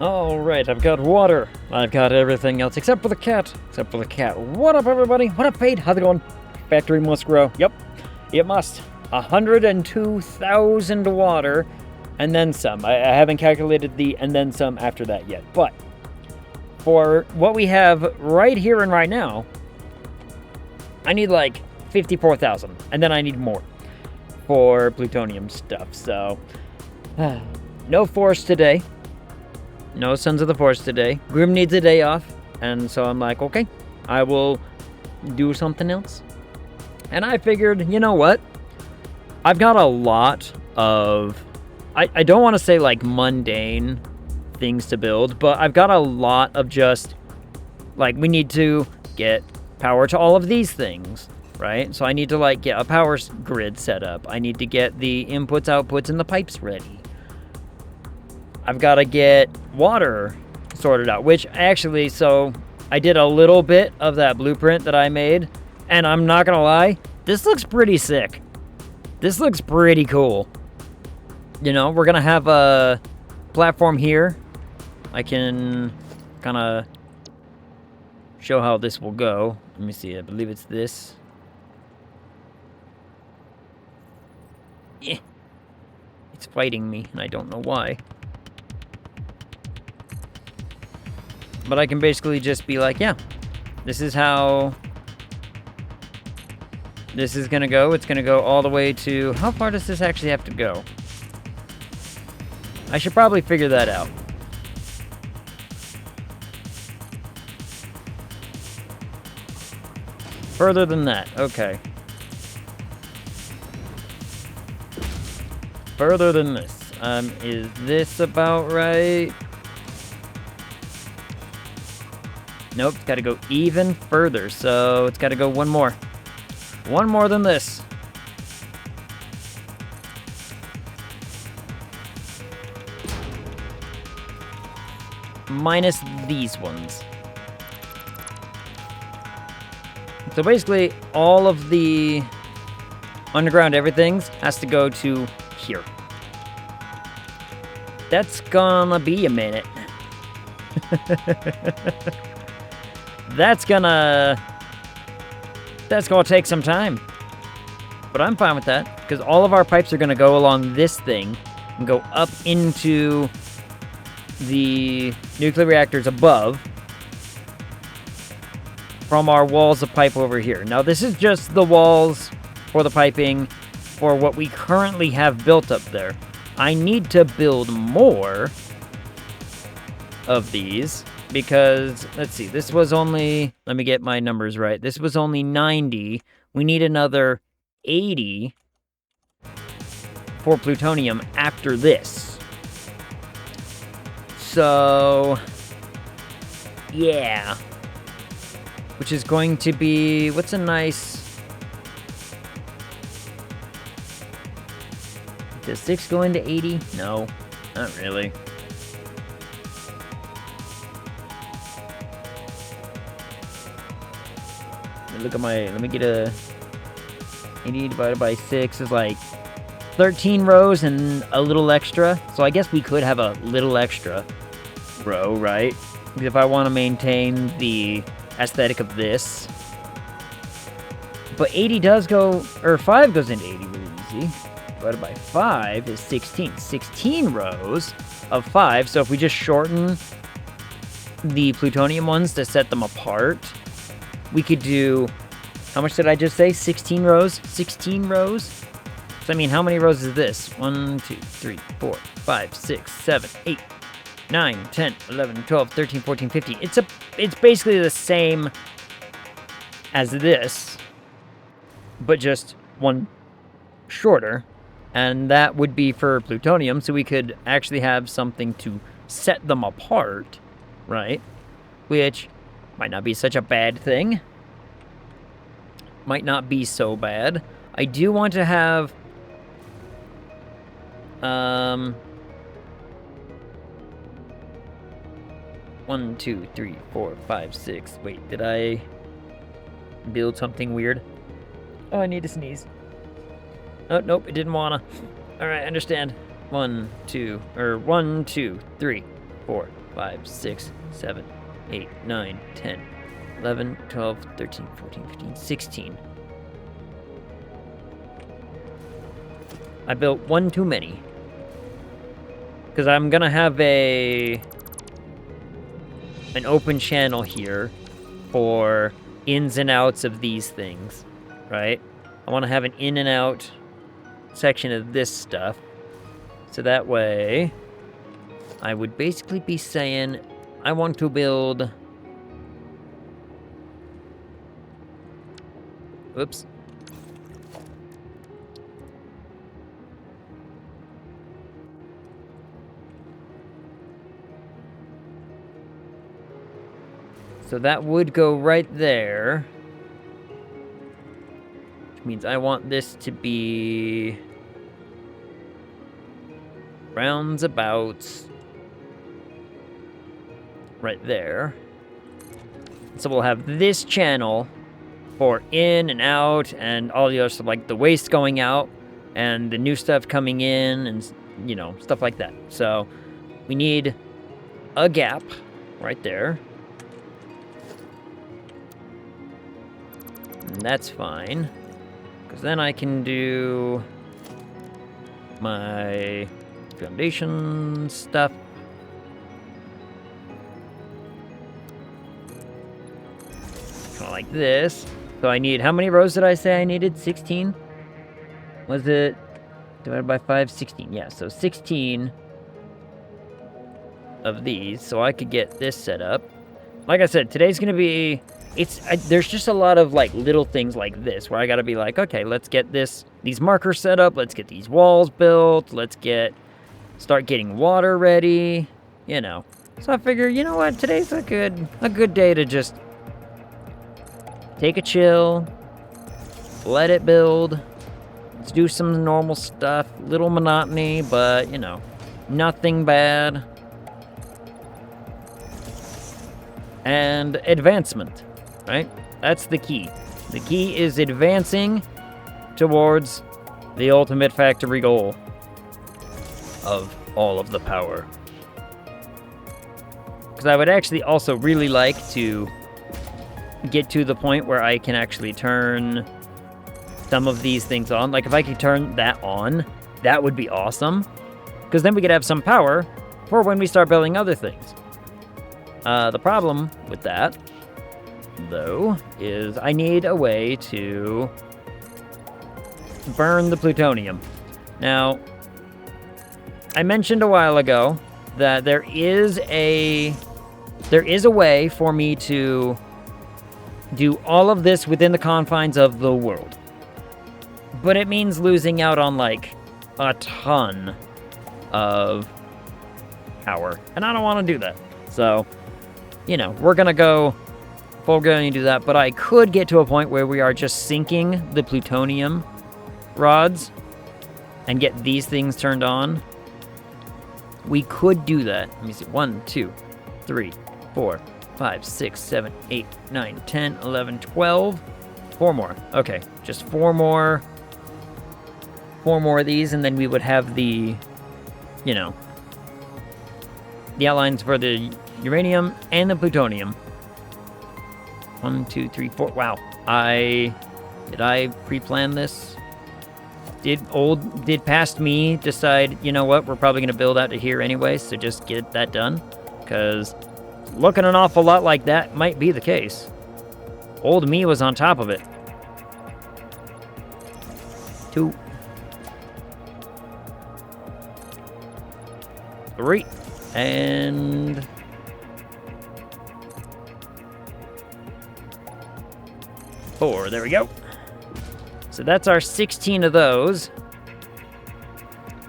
Alright, I've got water. I've got everything else except for the cat. Except for the cat. What up, everybody? What up, Paid? How's it going? Factory must grow. Yep, it must. 102,000 water and then some. I haven't calculated the and then some after that yet. But for what we have right here and right now, I need like 54,000. And then I need more for plutonium stuff. So, no force today. No Sons of the Force today. Grim needs a day off. And so I'm like, okay, I will do something else. And I figured, you know what? I've got a lot of... I don't want to say like mundane things to build, but I've got a lot of just... Like, we need to get power to all of these things, right? So I need to like get a power grid set up. I need to get the inputs, outputs, and the pipes ready. I've got to get water sorted out, which actually, so I did a little bit of that blueprint that I made, and I'm not going to lie, this looks pretty sick. This looks pretty cool. You know, we're going to have a platform here. I can kind of show how this will go. Let me see, I believe it's this. Yeah. It's fighting me, and I don't know why. But I can basically just be like, yeah, this is how this is going to go. It's going to go all the way to... How far does this actually have to go? I should probably figure that out. Further than that. Okay. Further than this. Is this about right? Nope, it's got to go even further, so it's got to go one more. One more than this. Minus these ones. So basically, all of the underground everythings has to go to here. That's gonna be a minute. That's gonna take some time. But I'm fine with that, because all of our pipes are gonna go along this thing and go up into the nuclear reactors above from our walls of pipe over here. Now, this is just the walls for the piping for what we currently have built up there. I need to build more of these. Because, let's see, this was only... Let me get my numbers right. This was only 90. We need another 80 for plutonium after this. So, yeah. Which is going to be... What's a nice... Does 6 go into 80? No, not really. Look at my, let me get a 80 divided by 6 is like 13 rows and a little extra. So I guess we could have a little extra row, right? Because if I want to maintain the aesthetic of this. But 80 does go, or 5 goes into 80 really easy. Divided by 5 is 16. 16 rows of 5. So if we just shorten the plutonium ones to set them apart, we could do, how much did I just say? 16 rows? 16 rows? So, I mean, how many rows is this? 1, 2, 3, 4, 5, 6, 7, 8, 9, 10, 11, 12, 13, 14, 15. It's basically the same as this, but just one shorter. And that would be for plutonium, so we could actually have something to set them apart, right? Which... might not be such a bad thing. Might not be so bad. I do want to have... 1, 2, 3, 4, 5, 6. Wait, did I build something weird? Oh, I need to sneeze. Oh, nope, it didn't wanna. Alright, understand. 1, 2, 3, 4, 5, 6, 7, 8, 9, 10, 11, 12, 13, 14, 15, 16. I built one too many. Because I'm going to have an open channel here for ins and outs of these things, right? I want to have an in and out section of this stuff. So that way, I would basically be saying, I want to build... Oops. So that would go right there. Which means I want this to be... roundabouts right there. So we'll have this channel for in and out and all the other stuff, like the waste going out and the new stuff coming in and, you know, stuff like that. So we need a gap right there. And that's fine, because then I can do my foundation stuff. Kind of like this. So I need, how many rows did I say I needed? 16? Was it divided by 5? 16. Yeah, so 16 of these. So I could get this set up. Like I said, today's going to be... there's just a lot of like little things like this where I gotta be like, okay, let's get these markers set up, let's get these walls built, let's start getting water ready, you know. So I figure, you know what, today's a good day to just take a chill, let it build, let's do some normal stuff, little monotony, but you know, nothing bad. And advancement. Right? That's the key. The key is advancing towards the ultimate factory goal of all of the power. Because I would actually also really like to get to the point where I can actually turn some of these things on. Like if I could turn that on, that would be awesome. Because then we could have some power for when we start building other things. The problem with that, though, is I need a way to burn the plutonium. Now, I mentioned a while ago that there is a way for me to do all of this within the confines of the world. But it means losing out on, like, a ton of power. And I don't want to do that. So, you know, we're going to go full go and do that. But I could get to a point where we are just sinking the plutonium rods and get these things turned on. We could do that. Let me see. 1, 2, 3, 4, 5, 6, 7, 8, 9, 10, 11, 12. 4 more. Okay, just 4 more. 4 more of these, and then we would have the, you know, the outlines for the uranium and the plutonium. 1, 2, 3, 4. Wow. Did I pre-plan this? Did past me decide, you know what, we're probably going to build out to here anyway, so just get that done? Because looking an awful lot like that might be the case. Old me was on top of it. 2, 3, and 4. There we go. So that's our 16 of those.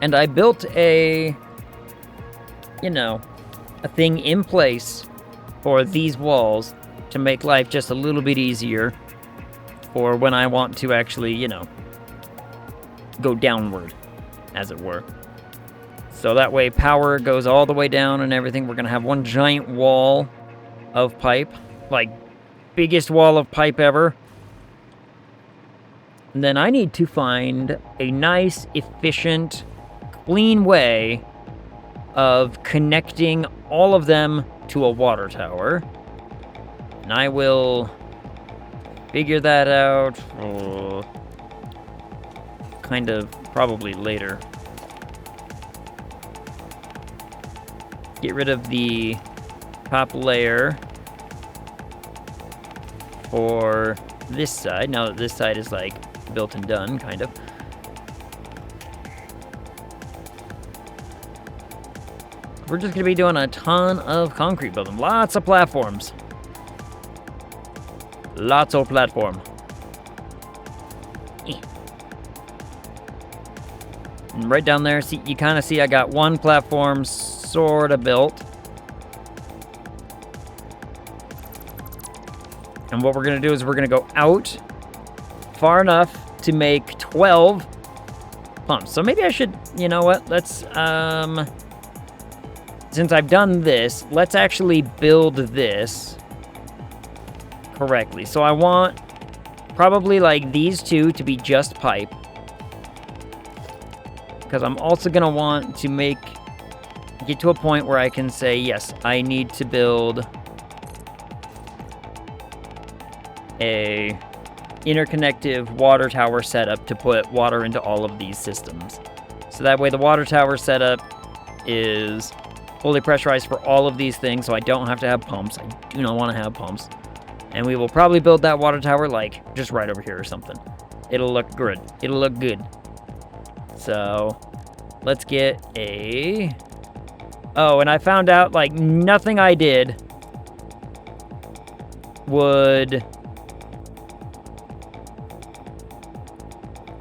And I built a thing in place for these walls to make life just a little bit easier for when I want to actually, go downward, as it were. So that way power goes all the way down and everything. We're going to have one giant wall of pipe, like biggest wall of pipe ever. And then I need to find a nice, efficient, clean way of connecting all of them to a water tower. And I will figure that out kind of probably later. Get rid of the top layer for this side, now that this side is like built and done, kind of. We're just gonna be doing a ton of concrete building. Lots of platforms. Lots of platform. And right down there, see, you kind of see I got one platform sort of built. And what we're going to do is we're going to go out far enough to make 12 pumps. So maybe I should, you know what, let's, since I've done this, let's actually build this correctly. So I want probably like these two to be just pipe. Because I'm also going to want to get to a point where I can say, yes, I need to build a interconnective water tower setup to put water into all of these systems. So that way the water tower setup is fully pressurized for all of these things, so I don't have to have pumps. I do not want to have pumps. And we will probably build that water tower like just right over here or something. It'll look good. It'll look good. So let's get a... Oh, and I found out like nothing I did would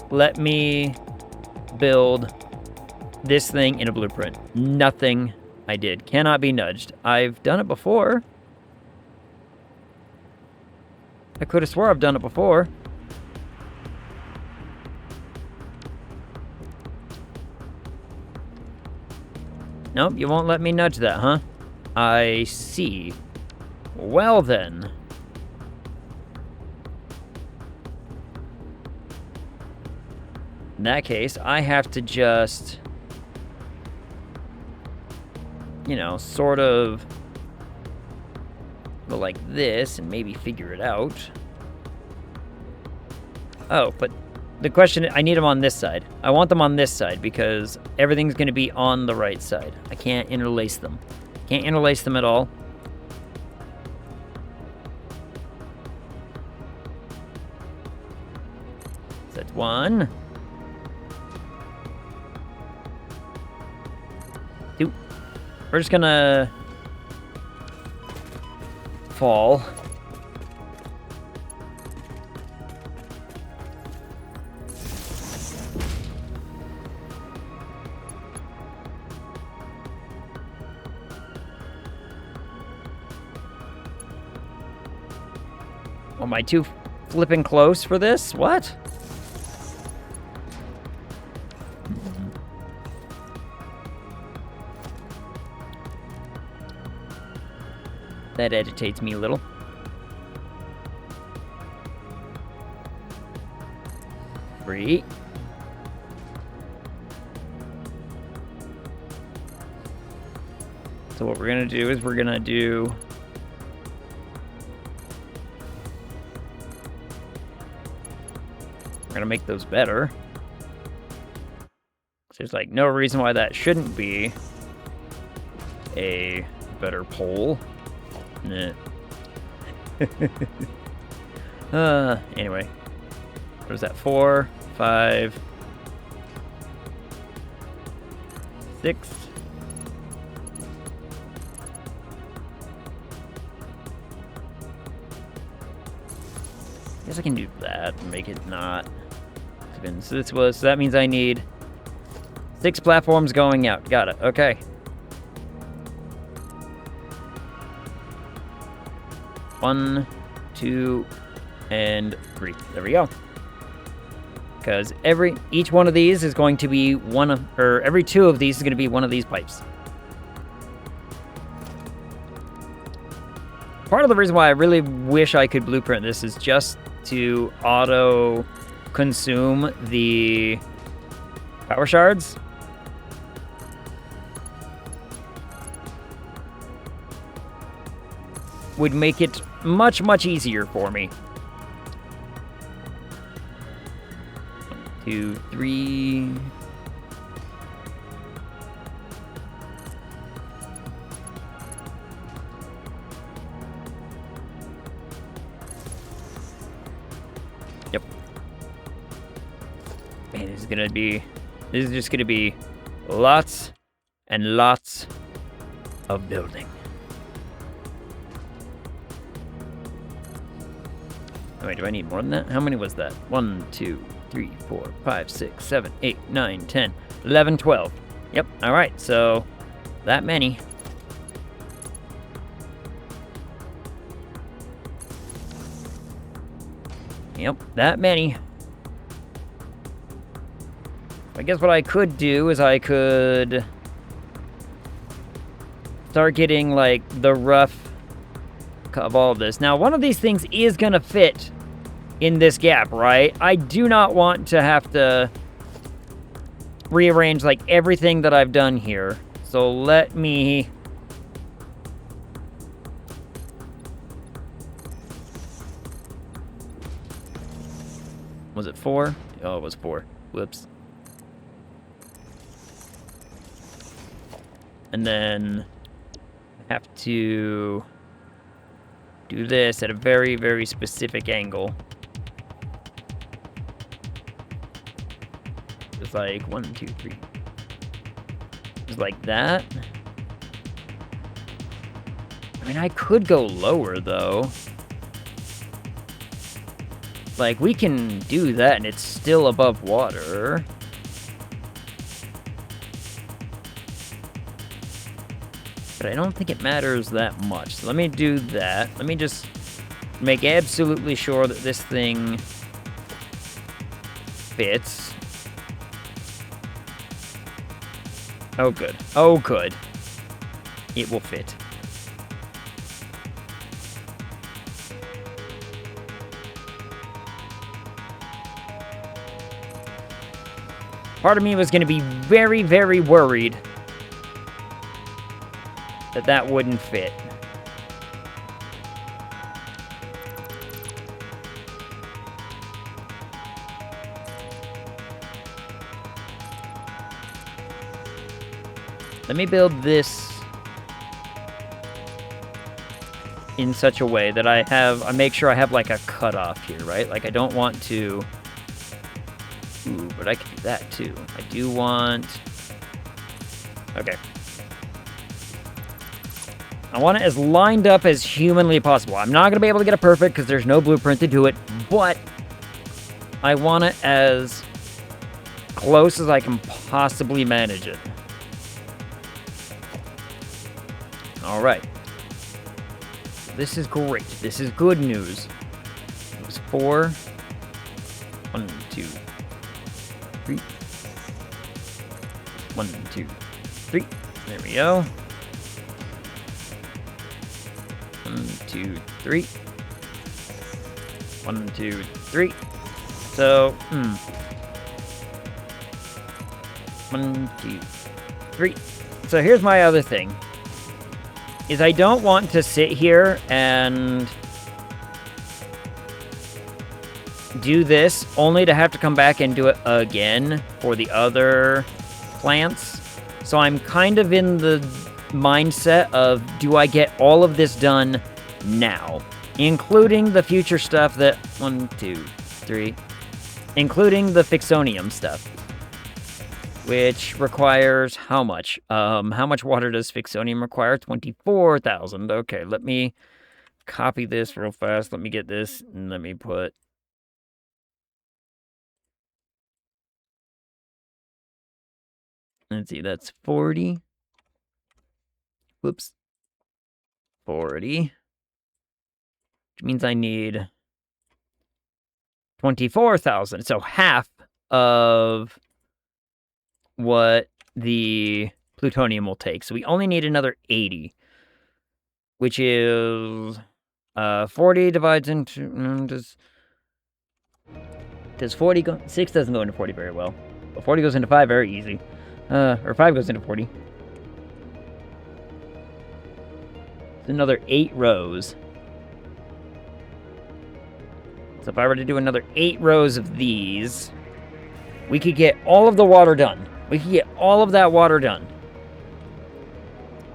let me build this thing in a blueprint. Nothing I did. Cannot be nudged. I've done it before. I could have swore I've done it before. Nope, you won't let me nudge that, huh? I see. Well then. In that case, I have to just, you know, sort of go like this and maybe figure it out. Oh, but the question, I need them on this side. I want them on this side because everything's going to be on the right side. I can't interlace them. Can't interlace them at all. So that's one. Two. We're just going to fall. Am I too flipping close for this? What? That agitates me a little. Three. So what we're gonna do is we're gonna make those better. There's like no reason why that shouldn't be a better pole. Nah. Anyway. What is that? 4, 5, 6. I guess I can do that and make it not. So that means I need 6 platforms going out. Got it. Okay. 1, 2, and 3. There we go. Because each one of these is going to be every 2 of these is going to be one of these pipes. Part of the reason why I really wish I could blueprint this is just to auto consume the power shards. would make it much, much easier for me. 1, 2, 3... Yep. Man, this is just gonna be lots and lots of building. Oh, wait, do I need more than that? How many was that? 1, 2, 3, 4, 5, 6, 7, 8, 9, 10, 11, 12. Yep, alright, so that many. Yep, that many. I guess what I could do is I could start getting, like, the rough of all of this. Now, one of these things is going to fit in this gap, right? I do not want to have to rearrange, like, everything that I've done here. So let me... Was it 4? Oh, it was 4. Whoops. And then I have to do this at a very, very specific angle. Just like 1, 2, 3. Just like that. I mean, I could go lower, though. Like, we can do that, and it's still above water. But I don't think it matters that much. So let me do that. Let me just make absolutely sure that this thing fits. Oh, good. Oh, good. It will fit. Part of me was going to be very, very worried that that wouldn't fit. Let me build this in such a way that I make sure I have like a cutoff here, right? Like I don't want to... Ooh, but I can do that too. I do want... Okay. I want it as lined up as humanly possible. I'm not going to be able to get it perfect because there's no blueprint to do it, but I want it as close as I can possibly manage it. All right. This is great. This is good news. It was 4. 1, 2, 3. 1, 2, 3. There we go. 1, 2, 3. 1, 2, 3. So, 1, 2, 3. So here's my other thing. Is I don't want to sit here and do this only to have to come back and do it again for the other plants. So I'm kind of in the mindset of, do I get all of this done now? Including the future stuff that... 1, 2, 3. Including the Fixonium stuff. Which requires how much? How much water does Fixonium require? 24,000. Okay, let me copy this real fast. Let me get this, and let me put... Let's see, that's 40. Whoops. 40. Which means I need 24,000. So half of what the plutonium will take. So we only need another 80. Which is 40 divides into... Does 40 go... 6 doesn't go into 40 very well. But 40 goes into 5 very easy. Or 5 goes into 40. It's another 8 rows. So if I were to do another 8 rows of these, we could get all of the water done. We could get all of that water done.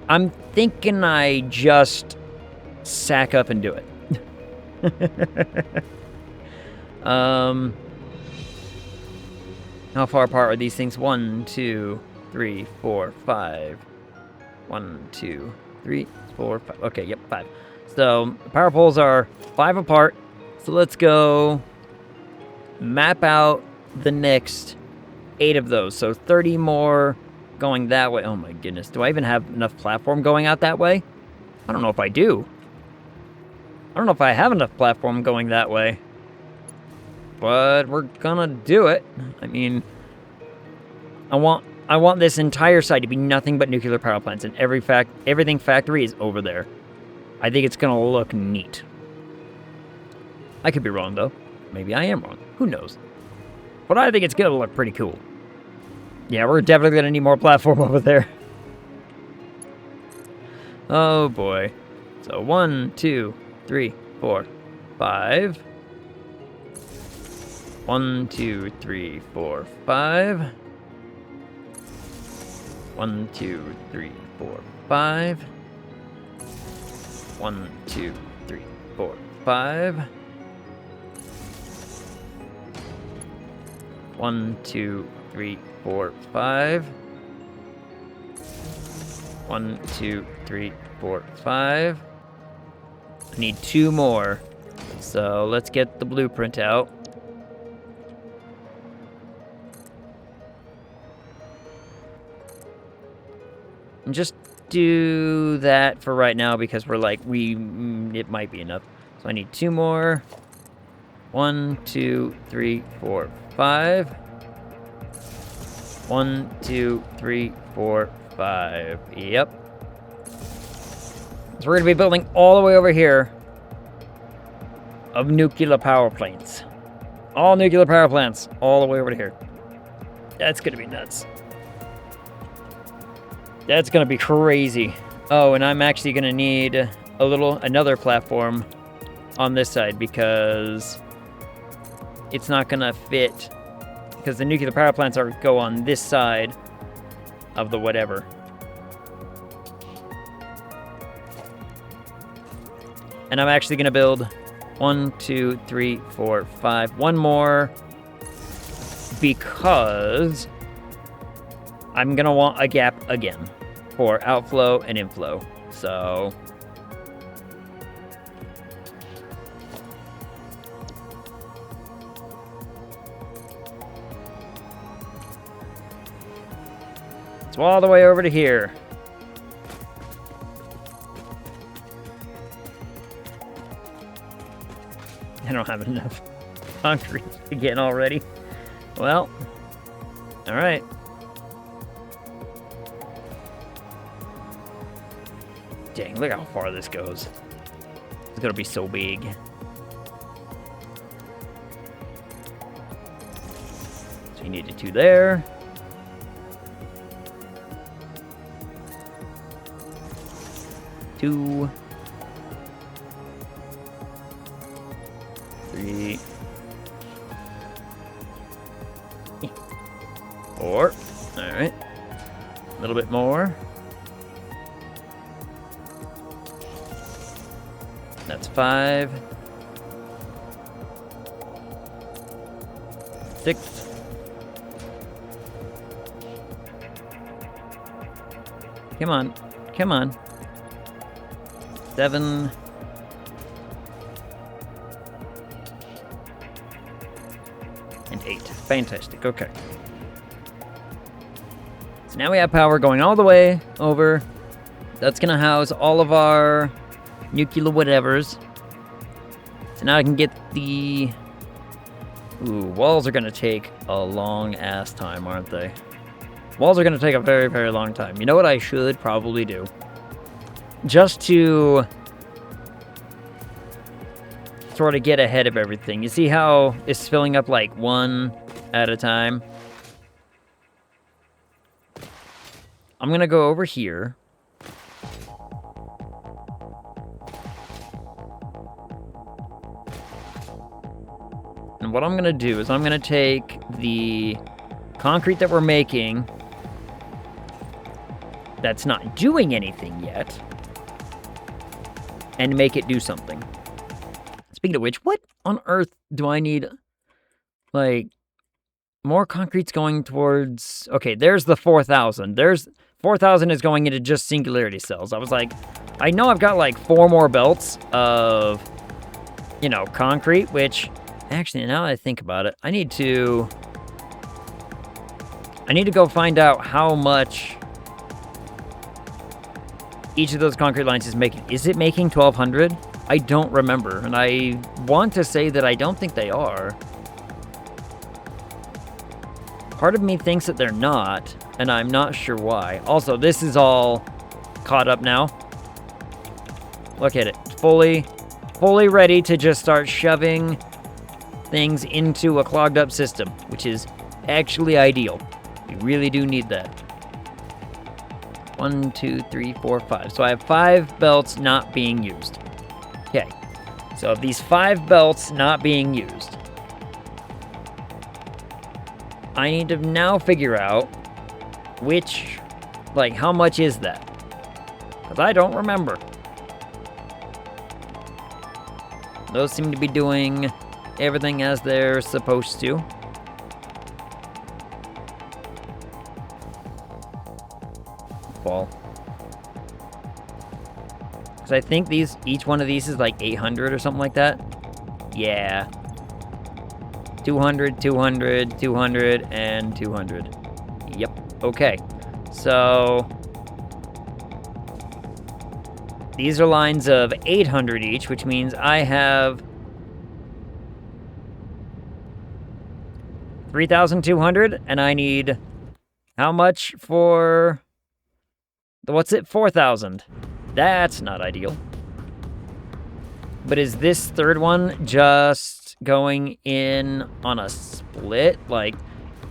I'm thinking I just sack up and do it. How far apart are these things? 1, 2, 3, 4, 5. 1, 2, 3, 4, 5. Okay, yep, 5. So power poles are 5 apart. So let's go map out the next 8 of those. So 30 more going that way. Oh my goodness. Do I even have enough platform going out that way? I don't know if I do. I don't know if I have enough platform going that way. But we're gonna do it. I mean, I want this entire site to be nothing but nuclear power plants, and everything factory is over there. I think it's gonna look neat. I could be wrong though. Maybe I am wrong. Who knows? But I think it's gonna look pretty cool. Yeah, we're definitely gonna need more platform over there. Oh boy. So 1, 2, 3, 4, 5. 1, 2, 3, 4, 5. 1, 2, 3, 4, 5. 1, 2, 3, 4, 5. 1, 2, 3, 4, 5. 1, 2, 3, 4, 5. I need 2 more. So let's get the blueprint out. And just do that for right now because we're like, it might be enough. So I need 2 more. 1, 2, 3, 4, 5. 1, 2, 3, 4, 5. Yep. So we're going to be building all the way over here of nuclear power plants. All nuclear power plants all the way over to here. That's going to be nuts. That's going to be crazy. Oh, and I'm actually going to need another platform on this side because it's not going to fit because the nuclear power plants go on this side of the whatever. And I'm actually going to build 1, 2, 3, 4, 5. 1 more because I'm going to want a gap again for outflow and inflow. So it's all the way over to here. I don't have enough concrete again already. Well, all right. Dang, look how far this goes. It's gonna be so big. So you needed 2 there. Two. 3. 4. All right. A little bit more. That's 5. 6. Come on. Come on. 7. And 8. Fantastic. Okay. So now we have power going all the way over. That's going to house all of our nuclear whatevers. So now I can get the... Ooh, walls are going to take a long-ass time, aren't they? Walls are going to take a very, very long time. You know what I should probably do? Just to sort of get ahead of everything. You see how it's filling up like 1 at a time? I'm going to go over here. what I'm going to do is I'm going to take the concrete that we're making that's not doing anything yet and make it do something. Speaking of which, what on earth do I need? Like, more concrete's going towards... Okay, there's the 4,000. There's... 4,000 is going into just singularity cells. I was like, I know I've got like 4 more belts of, you know, concrete, which... Actually, now that I think about it, I need to go find out how much each of those concrete lines is making. Is it making 1,200? I don't remember, and I want to say that I don't think they are. Part of me thinks that they're not, and I'm not sure why. Also, this is all caught up now. Look at it. Fully ready to just start shoving things into a clogged up system, which is actually ideal. We really do need that. 1, 2, 3, 4, 5. So I have 5 belts not being used. Okay. So of these 5 belts not being used, I need to now figure out which, like, how much is that? Because I don't remember. Those seem to be doing everything as they're supposed to. Fall. Because I think each one of these is like 800 or something like that. Yeah. 200, 200, 200, and 200. Yep. Okay. So these are lines of 800 each, which means I have 3,200, and I need how much for... What's it? 4,000. That's not ideal. But is this third one just going in on a split? Like,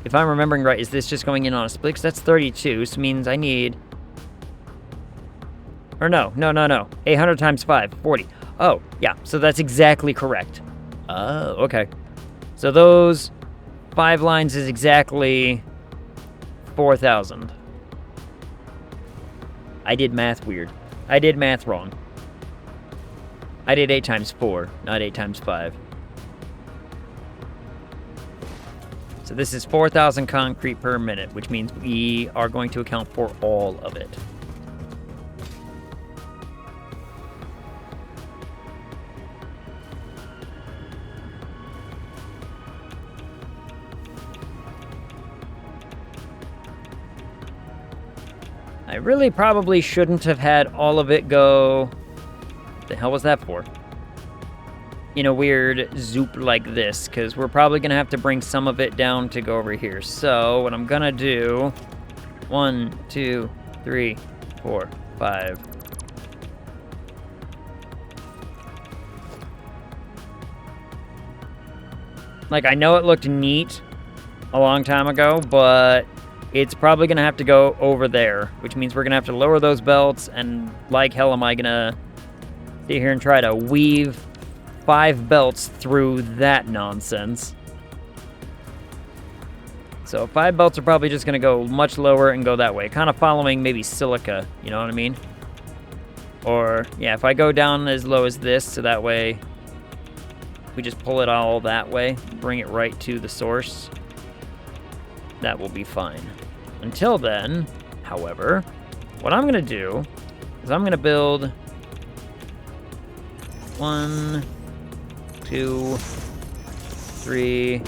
if I'm remembering right, is this just going in on a split? Because that's 32, so it means I need... Or no. 800 times 5, 40. Oh, yeah, so that's exactly correct. Oh, okay. So those 5 lines is exactly 4,000. I did math weird. I did math wrong. I did 8 times 4, not 8 times 5. So this is 4,000 concrete per minute, which means we are going to account for all of it. I really probably shouldn't have had all of it go... What the hell was that for? In a weird zoop like this, because we're probably going to have to bring some of it down to go over here. So what I'm going to do... 1, 2, 3, 4, 5. Like, I know it looked neat a long time ago, but... It's probably going to have to go over there, which means we're going to have to lower those belts, and like hell am I going to sit here and try to weave 5 belts through that nonsense. So 5 belts are probably just going to go much lower and go that way, kind of following maybe silica, you know what I mean? Or, yeah, if I go down as low as this, so that way we just pull it all that way, bring it right to the source. That will be fine. Until then, however, what I'm going to do is I'm going to build 1, 2, 3...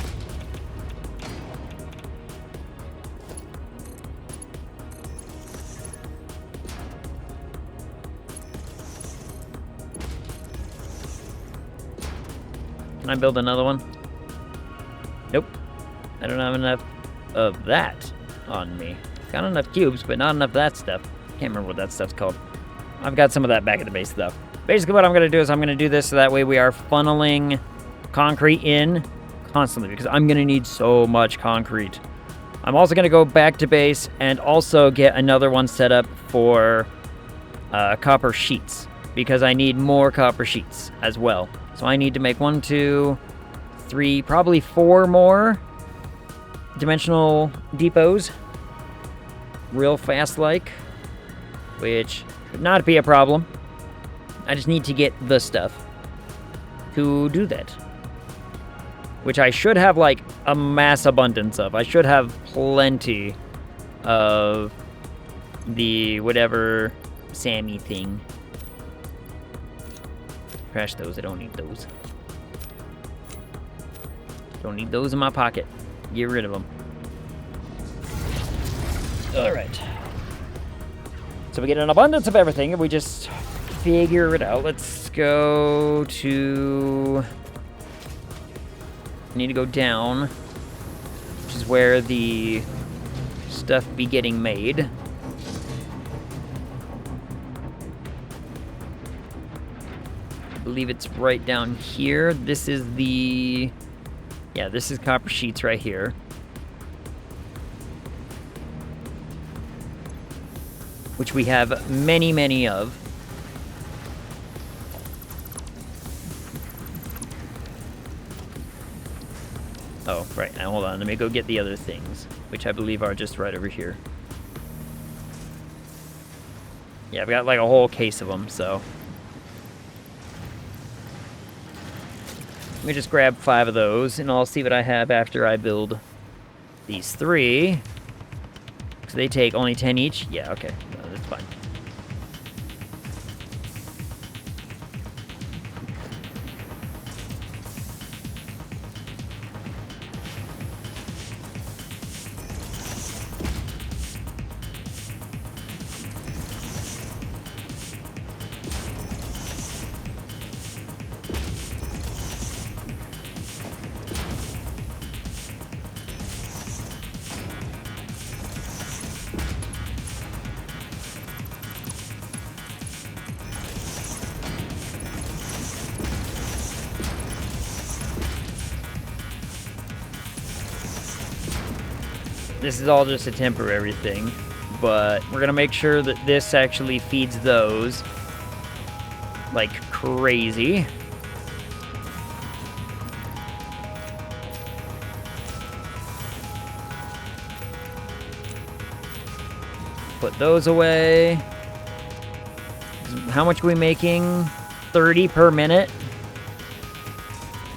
Can I build another one? Nope. I don't have enough of that on me. Got enough cubes, but not enough of that stuff. Can't remember what that stuff's called. I've got some of that back at the base, though. Basically, what I'm going to do is I'm going to do this so that way we are funneling concrete in constantly, because I'm going to need so much concrete. I'm also going to go back to base and also get another one set up for copper sheets, because I need more copper sheets as well. So I need to make 1, 2, 3, probably 4 more dimensional depots. Real fast like. Which could not be a problem. I just need to get the stuff to do that. Which I should have, like, a mass abundance of. I should have plenty of the whatever Sammy thing. Crash those. I don't need those. Don't need those in my pocket. Get rid of them. Alright. So we get an abundance of everything if we just figure it out. Let's go to... I need to go down, which is where the stuff be getting made. I believe it's right down here. This is the... Yeah, this is copper sheets right here. Which we have many, many of. Oh, right. Now, hold on. Let me go get the other things, which I believe are just right over here. Yeah, I've got like a whole case of them, so. Let me just grab 5 of those, and I'll see what I have after I build these 3. So they take only 10 each? Yeah, okay. No, that's fine. This is all just a temporary thing, but we're gonna make sure that this actually feeds those like crazy. Put those away. How much are we making? 30 per minute.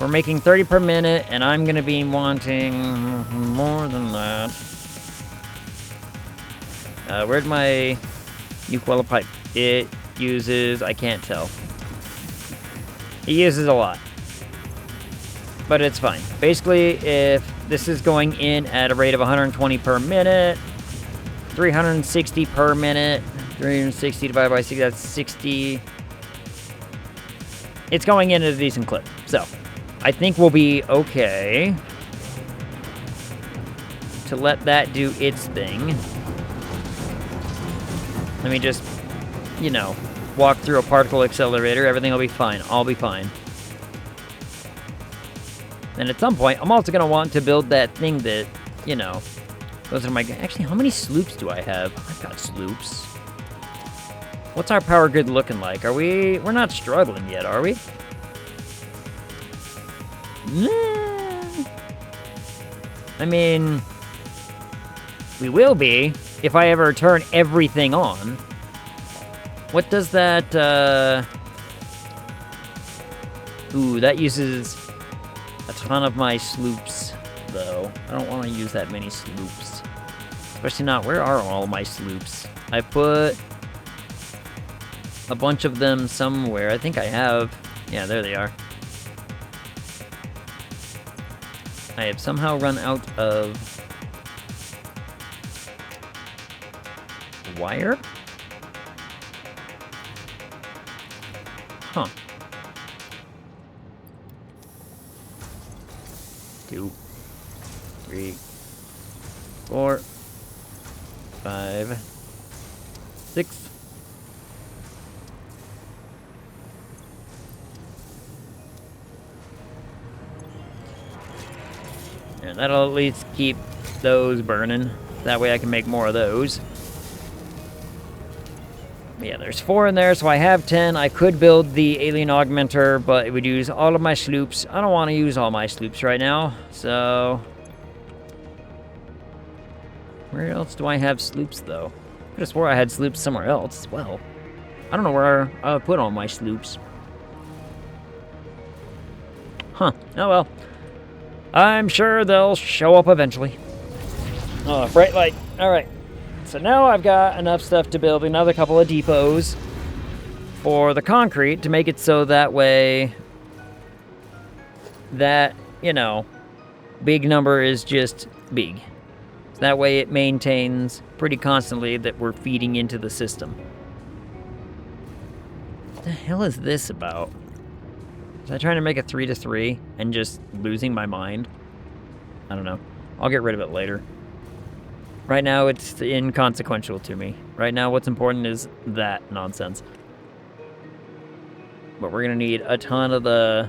We're making 30 per minute, and I'm gonna be wanting more than that. Where'd my Uquella pipe? It uses, I can't tell. It uses a lot. But it's fine. Basically, if this is going in at a rate of 120 per minute, 360 per minute, 360 divided by 6, that's 60. It's going in at a decent clip. So, I think we'll be okay to let that do its thing. Let me just, you know, walk through a particle accelerator. Everything will be fine. I'll be fine. And at some point, I'm also going to want to build that thing that, you know, those are my... Actually, how many sloops do I have? I've got sloops. What's our power grid looking like? Are we... We're not struggling yet, are we? I mean... We will be if I ever turn everything on. What does that, Ooh, that uses a ton of my sloops, though. I don't want to use that many sloops. Especially not... Where are all my sloops? I put a bunch of them somewhere. I think I have... Yeah, there they are. I have somehow run out of... wire? Huh. 2, 3, 4, 5, 6. And that'll at least keep those burning. That way I can make more of those. Yeah, there's 4 in there, so I have 10. I could build the alien augmenter, but it would use all of my sloops. I don't want to use all my sloops right now, so... Where else do I have sloops, though? I could have swore I had sloops somewhere else as well. I don't know where I put all my sloops. Huh. Oh, well. I'm sure they'll show up eventually. Oh, bright light. All right. So now I've got enough stuff to build another couple of depots for the concrete to make it so that way that, you know, big number is just big. So that way it maintains pretty constantly that we're feeding into the system. What the hell is this about? Was I trying to make a 3-3 and just losing my mind? I don't know. I'll get rid of it later. Right now, it's inconsequential to me. Right now, what's important is that nonsense. But we're going to need a ton of the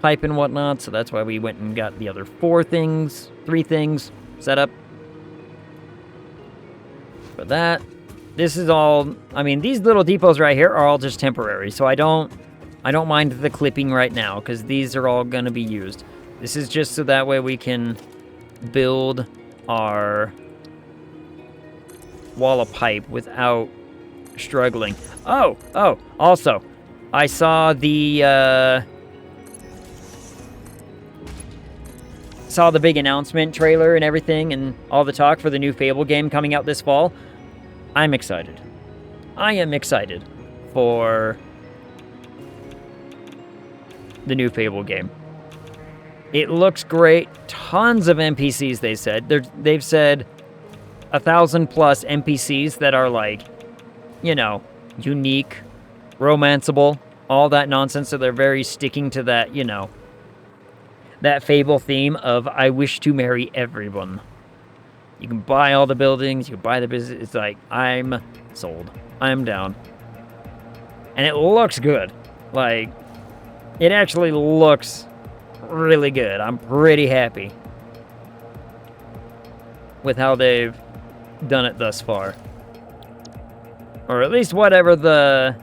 pipe and whatnot, so that's why we went and got the other 3 things set up. But that, this is all, I mean, these little depots right here are all just temporary, so I don't mind the clipping right now, because these are all going to be used. This is just so that way we can build our wall of pipe without struggling. Oh, also, I saw the big announcement trailer and everything and all the talk for the new Fable game coming out this fall. I'm excited. I am excited for the new Fable game. It looks great. Tons of NPCs, they said. They've said 1,000+ NPCs that are like, you know, unique, romanceable, all that nonsense. So they're very sticking to that, you know, that Fable theme of I wish to marry everyone. You can buy all the buildings, you can buy the business. It's like, I'm sold. I'm down. And it looks good. Like, it actually looks really good. I'm pretty happy with how they've done it thus far. Or at least whatever the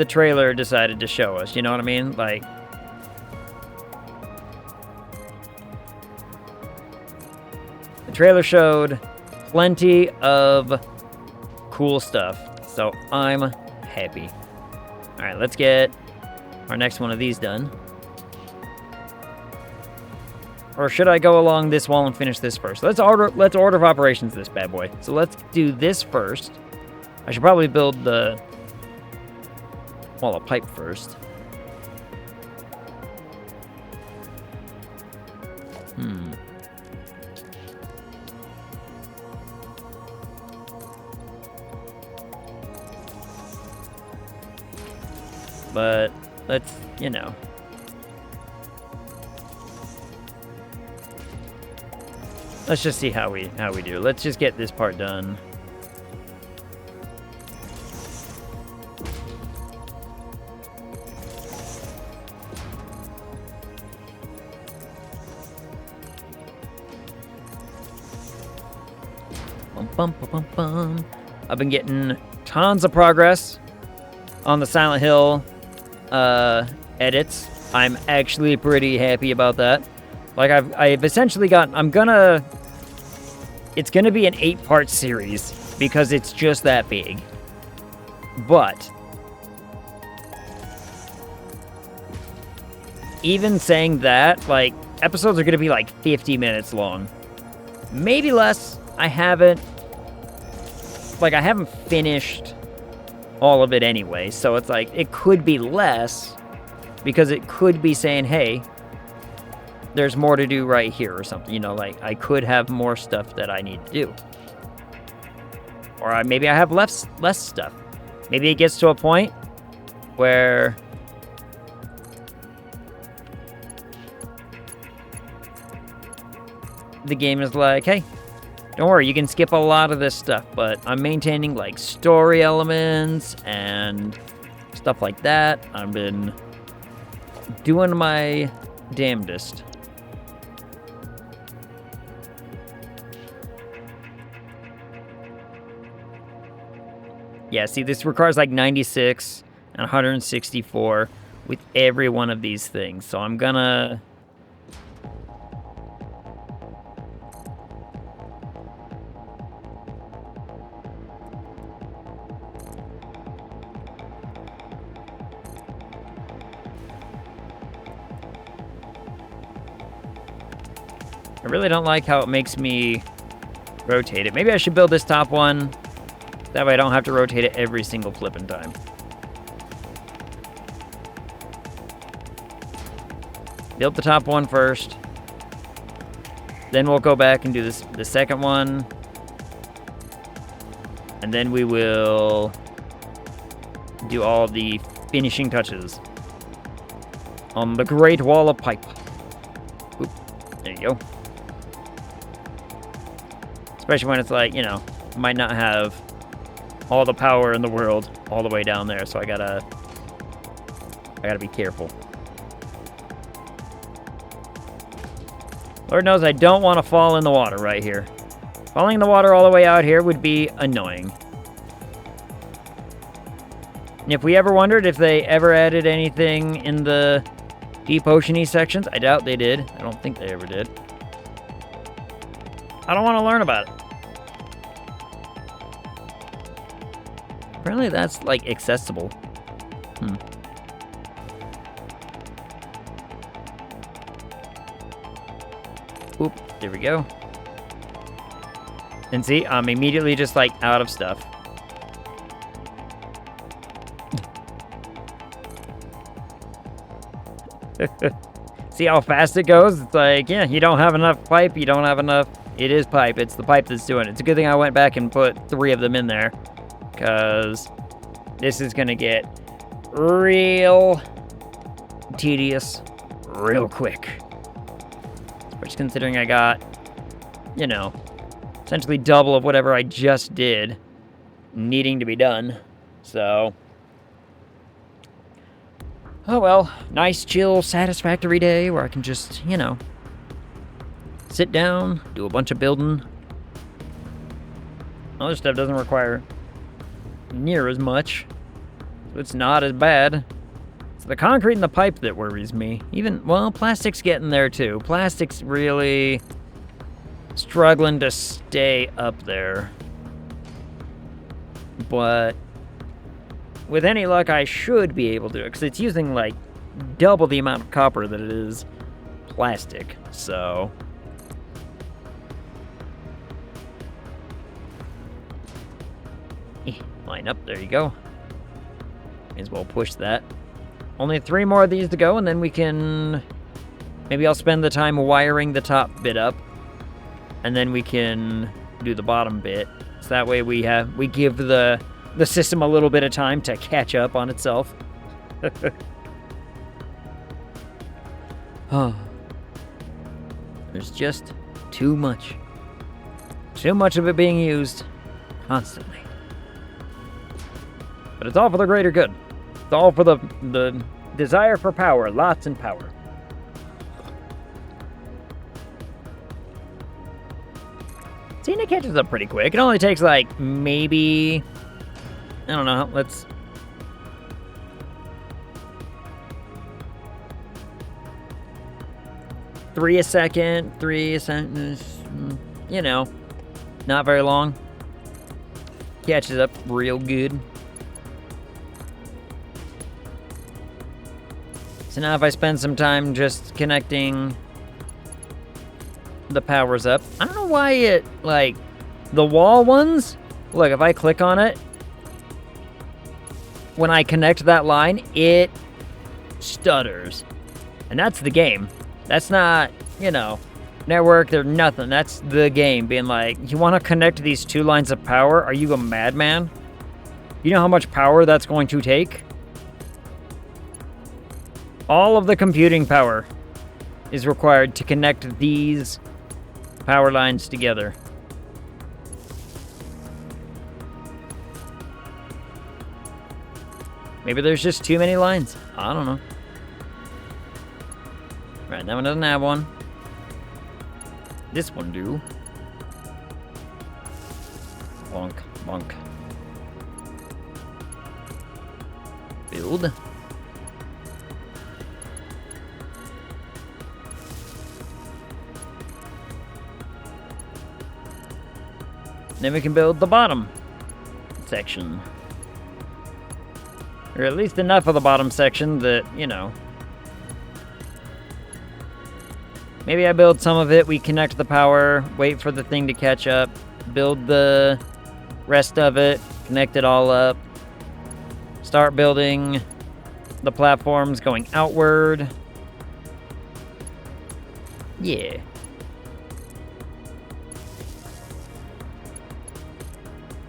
trailer decided to show us, you know what I mean? Like, the trailer showed plenty of cool stuff, so I'm happy. Alright, let's get our next one of these done. Or should I go along this wall and finish this first? Let's order of operations this bad boy. So let's do this first. I should probably build the wall of pipe first. But let's, you know. Let's just see how we do. Let's just get this part done. Bum, bum, bum, bum, bum. I've been getting tons of progress on the Silent Hill edits. I'm actually pretty happy about that. Like, I've essentially got, it's gonna be an 8-part series because it's just that big. But even saying that, like, episodes are gonna be like 50 minutes long. Maybe less. I haven't finished all of it anyway, so it's like, it could be less because it could be saying, hey, there's more to do right here or something, you know, like, I could have more stuff that I need to do. Or maybe I have less stuff. Maybe it gets to a point where the game is like, hey, don't worry, you can skip a lot of this stuff, but I'm maintaining, like, story elements and stuff like that. I've been doing my damnedest. Yeah, see, this requires like 96 and 164 with every one of these things. So I'm gonna... I really don't like how it makes me rotate it. Maybe I should build this top one. That way I don't have to rotate it every single flipping time. Build the top one first. Then we'll go back and do the second one. And then we will do all the finishing touches on the Great Wall of Pipe. Oop, there you go. Especially when it's like, you know, might not have all the power in the world all the way down there, so I gotta be careful. Lord knows I don't want to fall in the water right here. Falling in the water all the way out here would be annoying. And if we ever wondered if they ever added anything in the deep ocean-y sections, I doubt they did. I don't think they ever did. I don't want to learn about it. Apparently that's, like, accessible. Oop, there we go. And see, I'm immediately just, like, out of stuff. See how fast it goes? It's like, yeah, you don't have enough pipe, you don't have enough... It is pipe. It's the pipe that's doing it. It's a good thing I went back and put 3 of them in there, because this is going to get real tedious real quick. Especially considering I got, you know, essentially double of whatever I just did needing to be done. So, oh well, nice, chill, satisfactory day where I can just, you know, sit down, do a bunch of building. Other stuff doesn't require near as much, so it's not as bad. It's the concrete and the pipe that worries me. Even, well, plastic's getting there too. Plastic's really struggling to stay up there. But with any luck, I should be able to, because it's using like double the amount of copper that it is plastic, so... Line up, there you go. May as well push that. Only 3 more of these to go, and then we can... Maybe I'll spend the time wiring the top bit up, and then we can do the bottom bit. So that way we give the system a little bit of time to catch up on itself. Oh. There's just too much. Too much of it being used constantly. But it's all for the greater good. It's all for the desire for power. Lots and power. See, and it catches up pretty quick. It only takes, like, maybe... I don't know. Let's... Three a second. You know. Not very long. Catches up real good. So now if I spend some time just connecting the powers up, I don't know why it, like, the wall ones, look, if I click on it, when I connect that line, it stutters. And that's the game. That's not, you know, network, they're nothing. That's the game being like, you want to connect these 2 lines of power? Are you a madman? You know how much power that's going to take? All of the computing power is required to connect these power lines together. Maybe there's just too many lines. I don't know. Right, that one doesn't have one. This one do. Bonk, bonk. build. Then we can build the bottom section. Or at least enough of the bottom section that, you know. Maybe I build some of it, we connect the power, wait for the thing to catch up, build the rest of it, connect it all up, start building the platforms going outward. Yeah.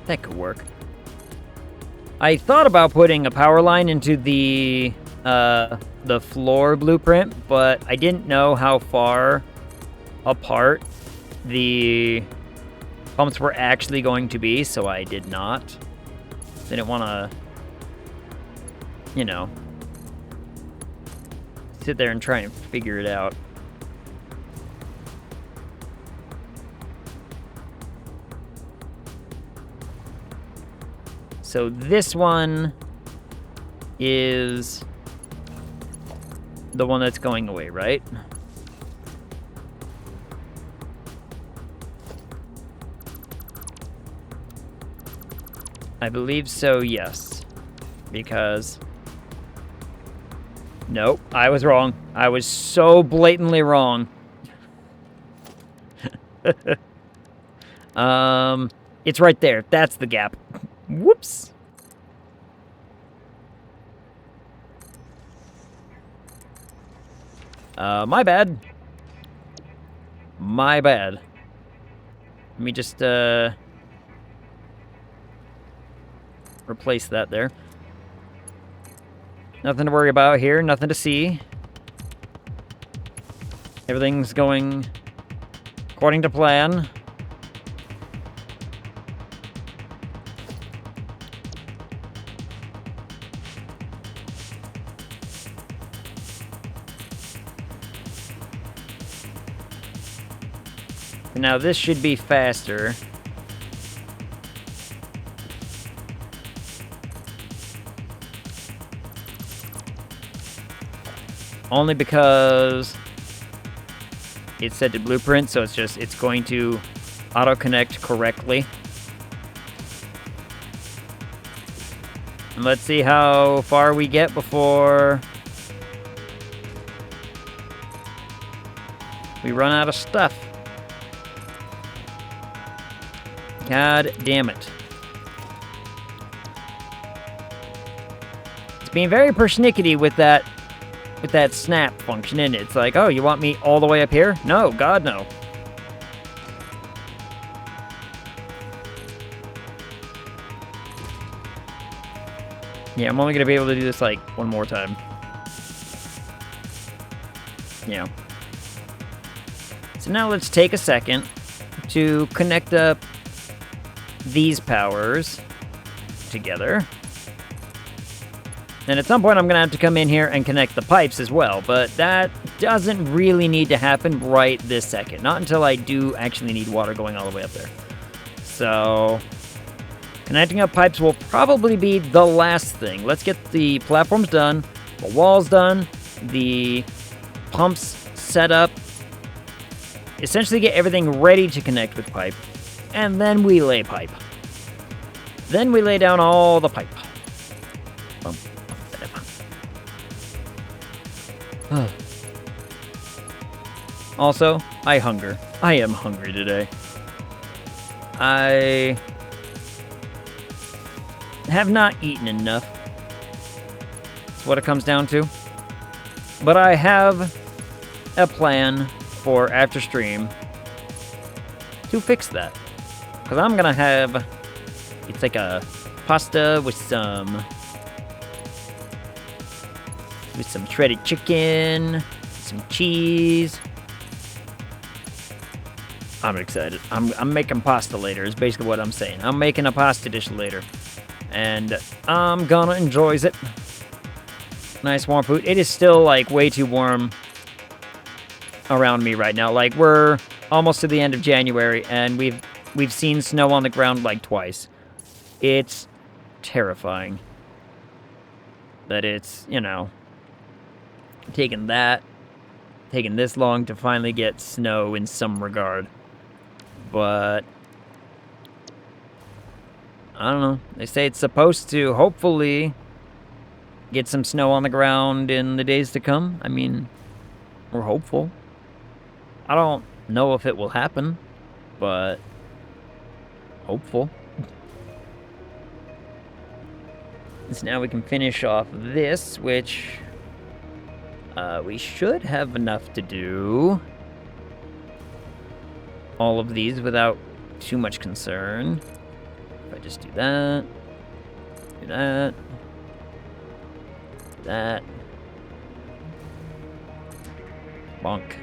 That could work. I thought about putting a power line into the floor blueprint, but I didn't know how far apart the pumps were actually going to be, so I did not. Didn't want to, you know, sit there and try and figure it out. So this one is the one that's going away, right? I believe so, yes. Because... Nope, I was wrong. I was so blatantly wrong. It's right there. That's the gap. Whoops. My bad. My bad. Let me just, replace that there. Nothing to worry about here, nothing to see. Everything's going according to plan. Now this should be faster. Only because it's set to blueprint, so it's going to auto-connect correctly. And let's see how far we get before we run out of stuff. God damn it. It's being very persnickety with that snap function in it. It's like, oh, you want me all the way up here? No, God, no. Yeah, I'm only going to be able to do this, like, one more time. Yeah. So now let's take a second to connect up these powers together. And at some point I'm going to have to come in here and connect the pipes as well, but that doesn't really need to happen right this second. Not until I do actually need water going all the way up there. So, connecting up pipes will probably be the last thing. Let's get the platforms done, the walls done, the pumps set up, essentially get everything ready to connect with pipe, and then we lay pipe. Then we lay down all the pipe. Also, I hunger. I am hungry today. I have not eaten enough. That's what it comes down to. But I have a plan for after stream to fix that. Because I'm going to have... It's like a pasta with some shredded chicken, some cheese. I'm excited. I'm making pasta later, is basically what I'm saying. I'm making a pasta dish later. And I'm gonna enjoy it. Nice warm food. It is still, like, way too warm around me right now. Like, we're almost to the end of January, and we've seen snow on the ground, like, twice. It's terrifying. that it's, you know, taken this long to finally get snow in some regard. But I don't know. They say it's supposed to hopefully get some snow on the ground in the days to come. I mean, we're hopeful. I don't know if it will happen, but hopeful. So now we can finish off this, which we should have enough to do all of these without too much concern. If I just do that, do that, do that, bonk.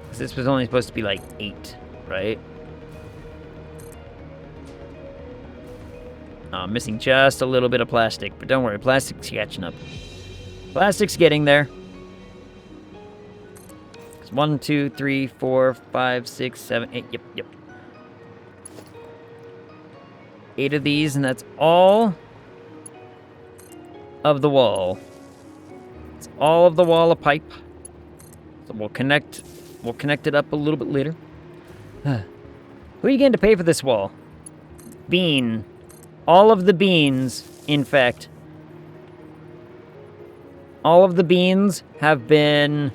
Because this was only supposed to be like 8, right? Missing just a little bit of plastic, but don't worry, plastic's catching up. Plastic's getting there. 1, 2, 3, 4, 5, 6, 7, 8. Yep. 8 of these, and that's all of the wall. It's all of the wall of pipe. So we'll connect it up a little bit later. Who are you getting to pay for this wall? Bean. All of the beans, in fact. All of the beans have been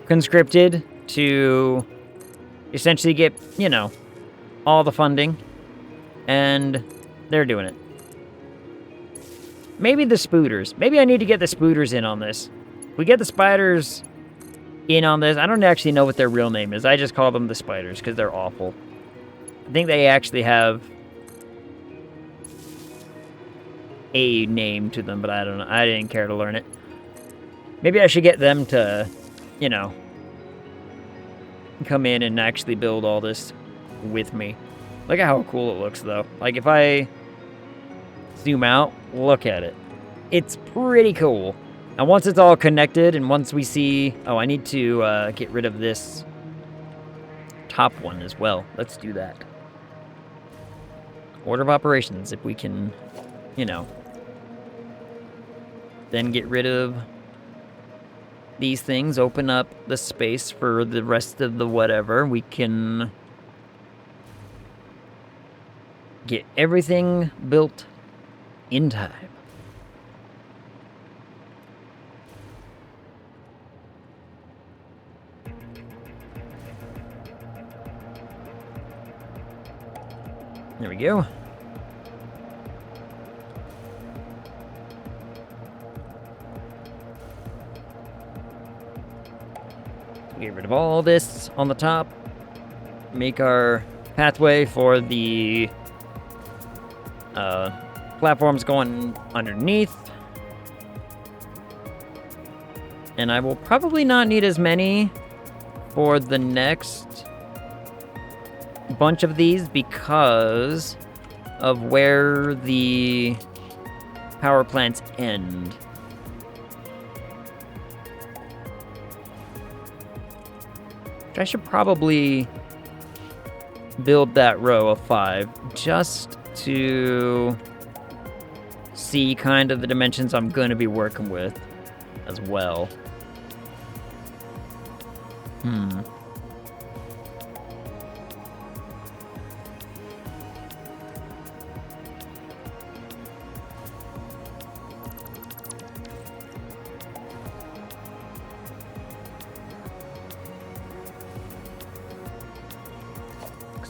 conscripted to essentially get, you know, all the funding. And they're doing it. Maybe the spooters. Maybe I need to get the spooters in on this. We get the spiders in on this. I don't actually know what their real name is. I just call them the spiders because they're awful. I think they actually have a name to them, but I don't know. I didn't care to learn it. Maybe I should get them to, you know, come in and actually build all this with me. Look at how cool it looks, though. Like, if I zoom out, look at it. It's pretty cool. And once it's all connected, and once we see... Oh, I need to get rid of this top one as well. Let's do that. Order of operations, if we can, you know, then get rid of these things, open up the space for the rest of the whatever. We can get everything built in time. There we go. Get rid of all this on the top. Make our pathway for the platforms going underneath. And I will probably not need as many for the next bunch of these because of where the power plants end. I should probably build that row of 5 just to see kind of the dimensions I'm going to be working with as well.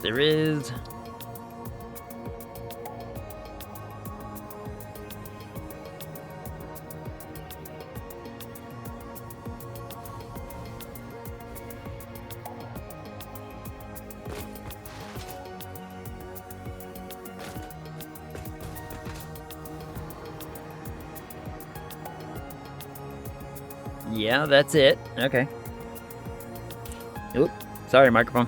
There is yeah, that's it. Okay. Oop. Sorry, microphone.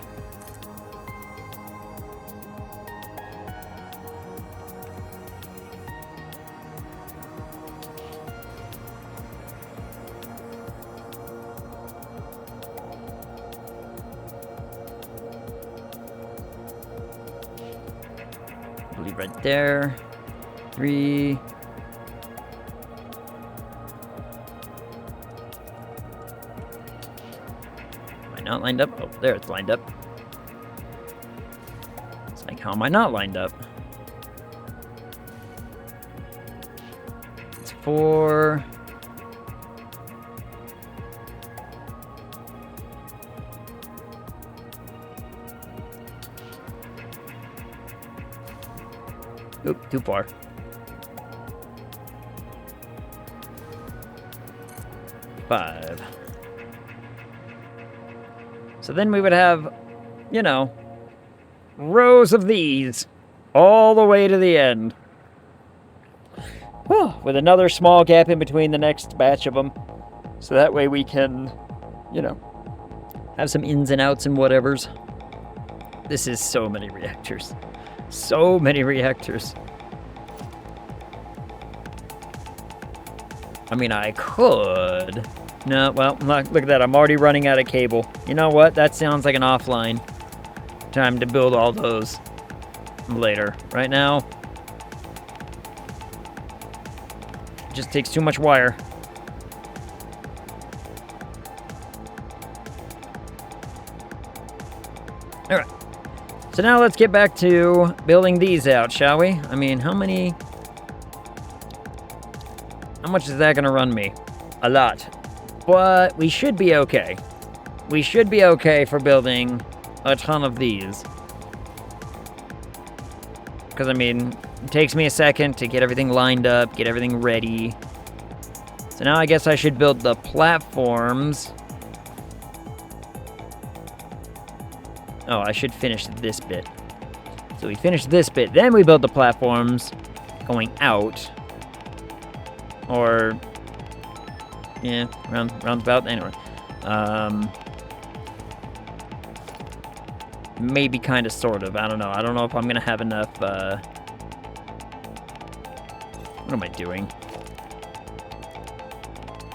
Right there. 3. Am I not lined up? Oh, there it's lined up. It's like, how am I not lined up? It's 4. Oop, too far. Five. So then we would have, you know, rows of these all the way to the end. With another small gap in between the next batch of them. So that way we can, you know, have some ins and outs and whatevers. This is so many reactors. So many reactors. I mean, I could. No, well, look at that. I'm already running out of cable. You know what? That sounds like an offline time to build all those later. Right now, it just takes too much wire. All right. So now let's get back to building these out, shall we? I mean, how much is that going to run me? A lot. But we should be okay. We should be okay for building a ton of these. Because, I mean, it takes me a second to get everything lined up, get everything ready. So now I guess I should build the platforms. Oh, I should finish this bit. So we finish this bit, then we build the platforms going out. Or, yeah, roundabout, anyway. Maybe kind of, sort of, I don't know. I don't know if I'm going to have enough, what am I doing?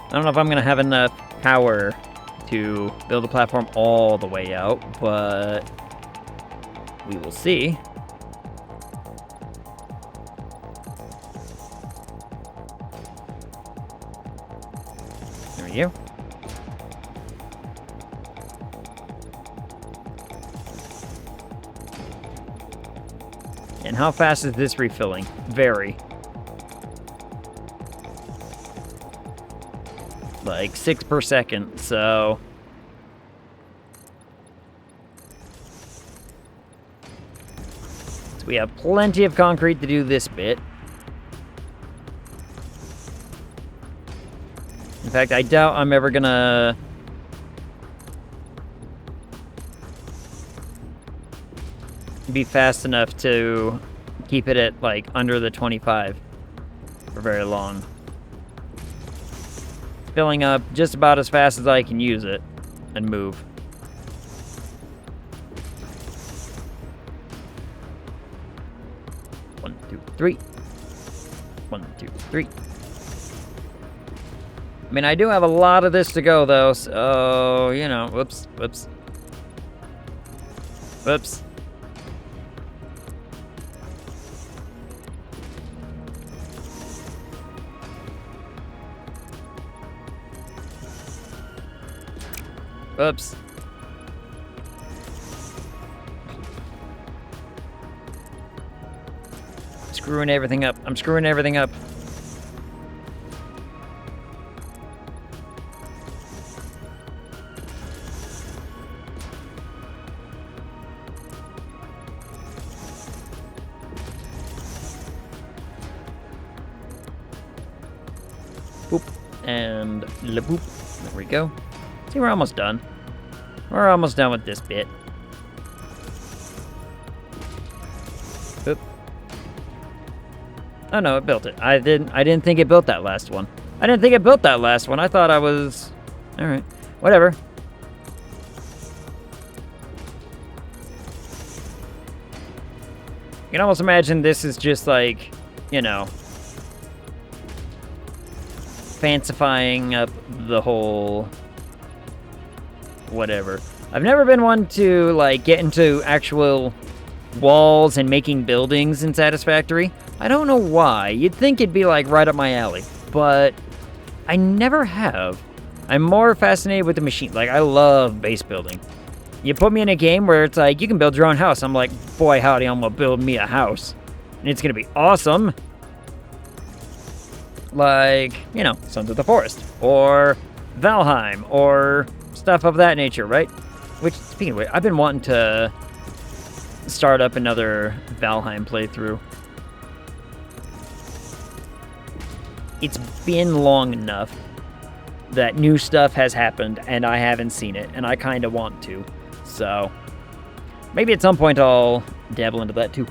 I don't know if I'm going to have enough power to build a platform all the way out, but we will see. There we go. And how fast is this refilling? Very. Like 6 per second, so we have plenty of concrete to do this bit. In fact, I doubt I'm ever gonna be fast enough to keep it at like under the 25 for very long. Filling up just about as fast as I can use it and move. One, two, three. 1, 2, 3. I mean, I do have a lot of this to go, though, so, you know, whoops. Oops. Screwing everything up. I'm screwing everything up. Boop. And la-boop. There we go. See, we're almost done. We're almost done with this bit. Oop. Oh no, it built it. I didn't think it built that last one. I thought I was... Alright. Whatever. You can almost imagine this is just like, you know, fancifying up the whole... whatever. I've never been one to, like, get into actual walls and making buildings in Satisfactory. I don't know why. You'd think it'd be like right up my alley, but I never have. I'm more fascinated with the machine. Like, I love base building. You put me in a game where it's like, you can build your own house. I'm like, boy, howdy, I'm gonna build me a house. And it's gonna be awesome. Like, you know, Sons of the Forest, or Valheim, or stuff of that nature, right? Which, speaking of which, I've been wanting to start up another Valheim playthrough. It's been long enough that new stuff has happened, and I haven't seen it, and I kind of want to. So, maybe at some point I'll dabble into that too.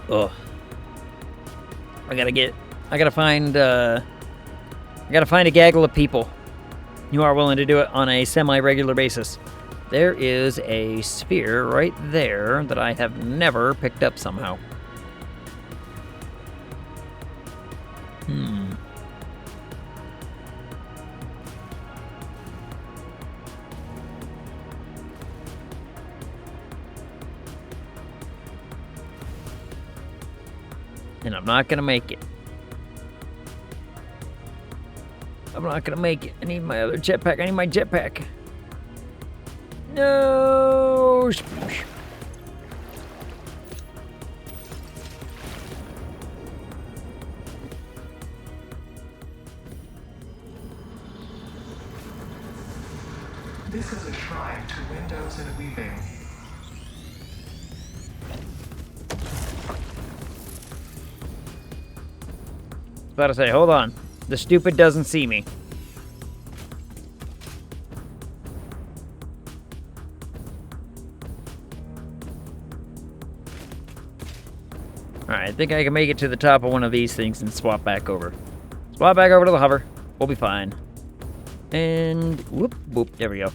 Ugh. I gotta find a gaggle of people who are willing to do it on a semi-regular basis. There is a sphere right there that I have never picked up somehow. And I'm not gonna make it. I'm not gonna make it. I need my other jetpack. I need my jetpack. No! This is a shrine to windows and weaving. About to say, hold on. The stupid doesn't see me. Alright, I think I can make it to the top of one of these things and swap back over. Swap back over to the hover. We'll be fine. And whoop, whoop, there we go.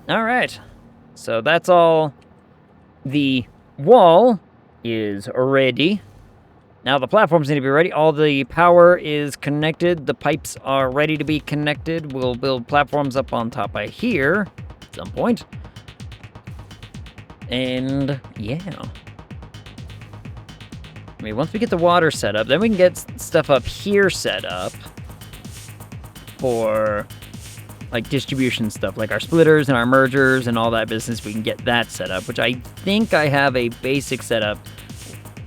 Alright. So that's all. The wall is ready. Now the platforms need to be ready. All the power is connected. The pipes are ready to be connected. We'll build platforms up on top of here at some point. And yeah. I mean, once we get the water set up, then we can get stuff up here set up for like distribution stuff, like our splitters and our mergers and all that business. We can get that set up, which I think I have a basic setup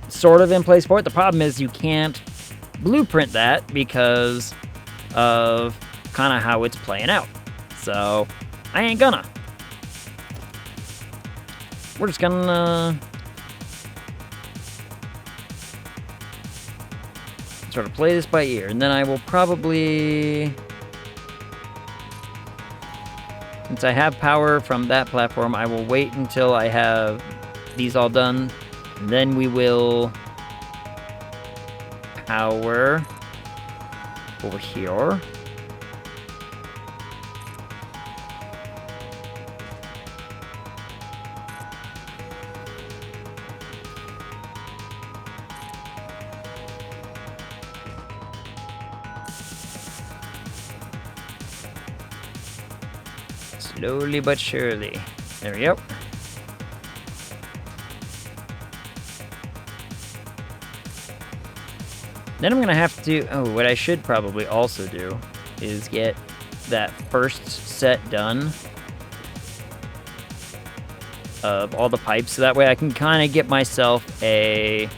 sort of in place for it. The problem is you can't blueprint that because of kind of how it's playing out. So I ain't gonna. We're just gonna sort of play this by ear, and then I will probably, since I have power from that platform, I will wait until I have these all done, and then we will power over here. Slowly but surely. There we go. Then I'm gonna have to, oh, what I should probably also do is get that first set done of all the pipes, so that way I can kind of get myself an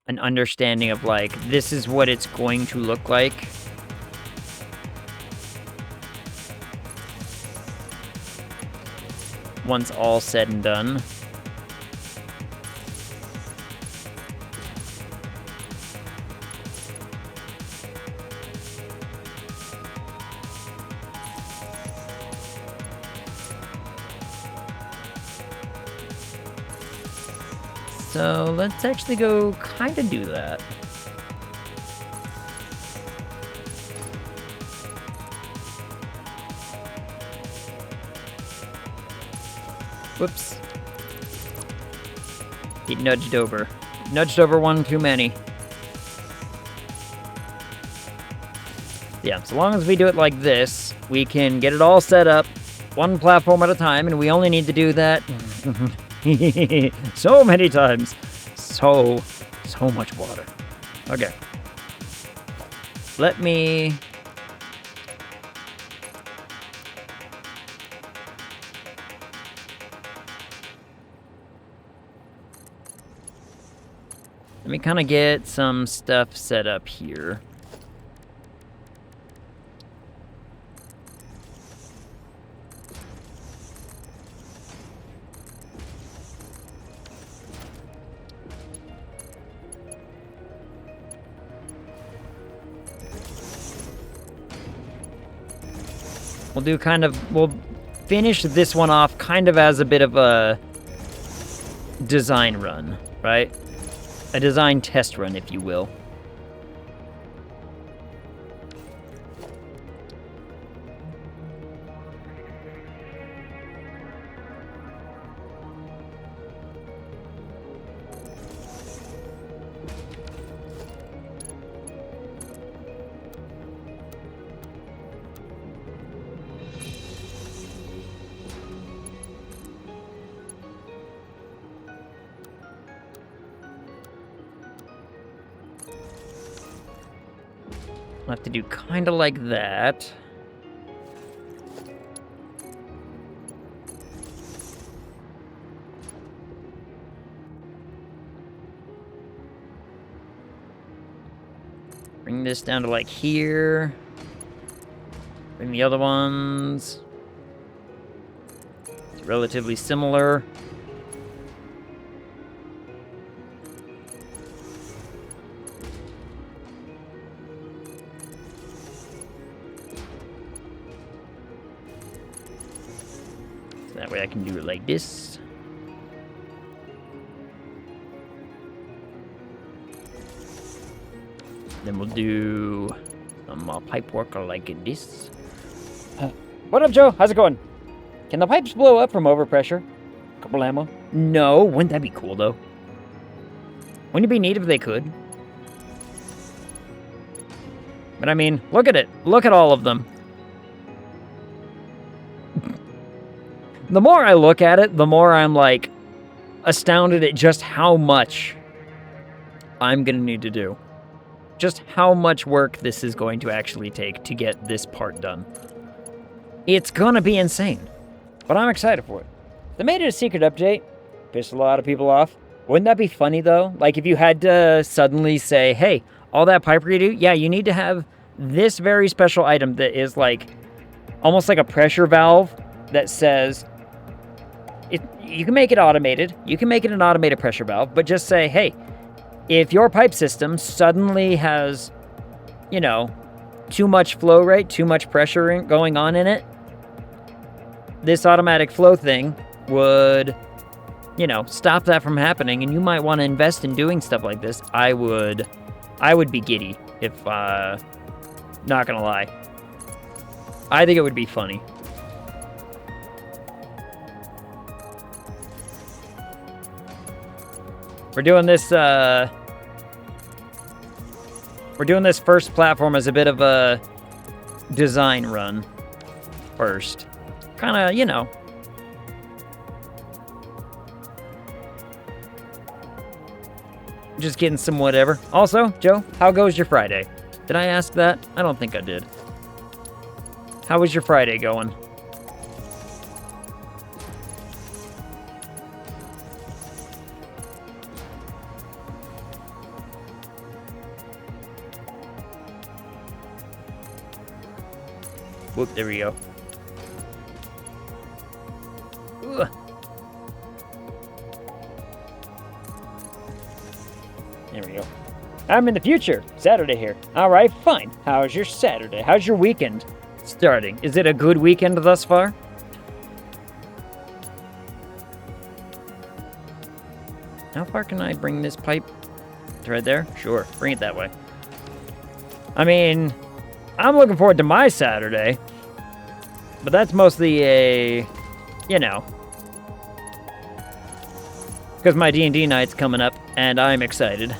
understanding of like, this is what it's going to look like. Once all said and done. So let's actually go kind of do that. Whoops. He nudged over. Nudged over one too many. Yeah, so long as we do it like this, we can get it all set up, one platform at a time, and we only need to do that so many times. So much water. Okay. Let me... Let me kind of get some stuff set up here. We'll finish this one off kind of as a bit of a design run, right? A design test run, if you will. I'll have to do kind of like that. Bring this down to like here. Bring the other ones. It's relatively similar. That way I can do it like this. Then we'll do some pipe work like this. What up, Joe? How's it going? Can the pipes blow up from overpressure? Couple ammo? No, wouldn't that be cool though? Wouldn't it be neat if they could? But I mean, look at it. Look at all of them. The more I look at it, the more I'm like astounded at just how much I'm gonna need to do. Just how much work this is going to actually take to get this part done. It's gonna be insane, but I'm excited for it. They made it a secret update. Pissed a lot of people off. Wouldn't that be funny though? Like if you had to suddenly say, hey, all that pipe redo, yeah, you need to have this very special item that is like almost like a pressure valve that says, you can make it automated. You can make it an automated pressure valve, but just say, hey, if your pipe system suddenly has, you know, too much flow rate, too much pressure going on in it, this automatic flow thing would, you know, stop that from happening, and you might want to invest in doing stuff like this. I would be giddy if, not gonna lie. I think it would be funny. We're doing this first platform as a bit of a design run first. Kind of, you know. Just getting some whatever. Also, Joe, how goes your Friday? Did I ask that? I don't think I did. How was your Friday going? Whoop, there we go. Ugh. There we go. I'm in the future. Saturday here. All right, fine. How's your Saturday? How's your weekend starting? Is it a good weekend thus far? How far can I bring this pipe? To right there? Sure. Bring it that way. I mean, I'm looking forward to my Saturday. But that's mostly a, you know, because my D&D night's coming up, and I'm excited.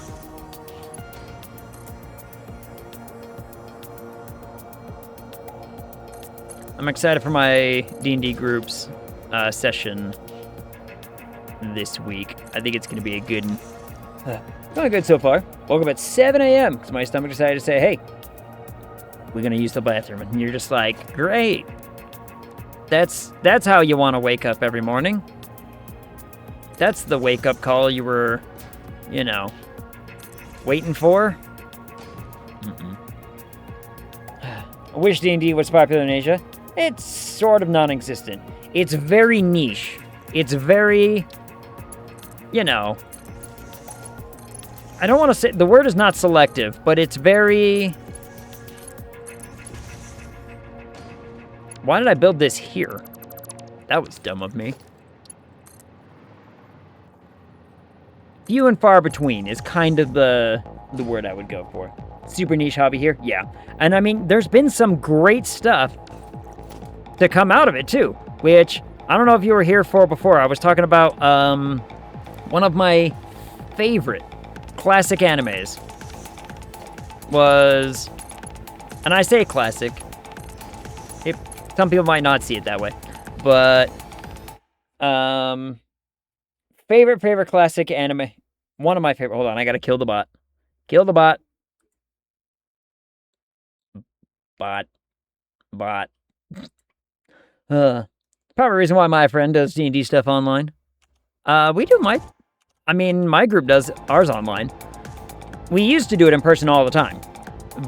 I'm excited for my D&D groups session this week. I think it's going to be a good one. Going good so far. Woke up at 7 a.m. because my stomach decided to say, hey, we're going to use the bathroom. And you're just like, great. That's how you want to wake up every morning. That's the wake-up call you were, waiting for. I wish D&D was popular in Asia. It's sort of non-existent. It's very niche. It's very, I don't want to say, the word is not selective, but it's very... Why did I build this here? That was dumb of me. Few and far between is kind of the word I would go for. Super niche hobby here? Yeah. And I mean, there's been some great stuff to come out of it too, which I don't know if you were here for before. I was talking about one of my favorite classic animes was, and I say classic, some people might not see it that way, but favorite classic anime, one of my favorite, hold on, I gotta kill the bot. Kill the bot. Bot. Probably reason why my friend does D&D stuff online. We do my group does ours online. We used to do it in person all the time.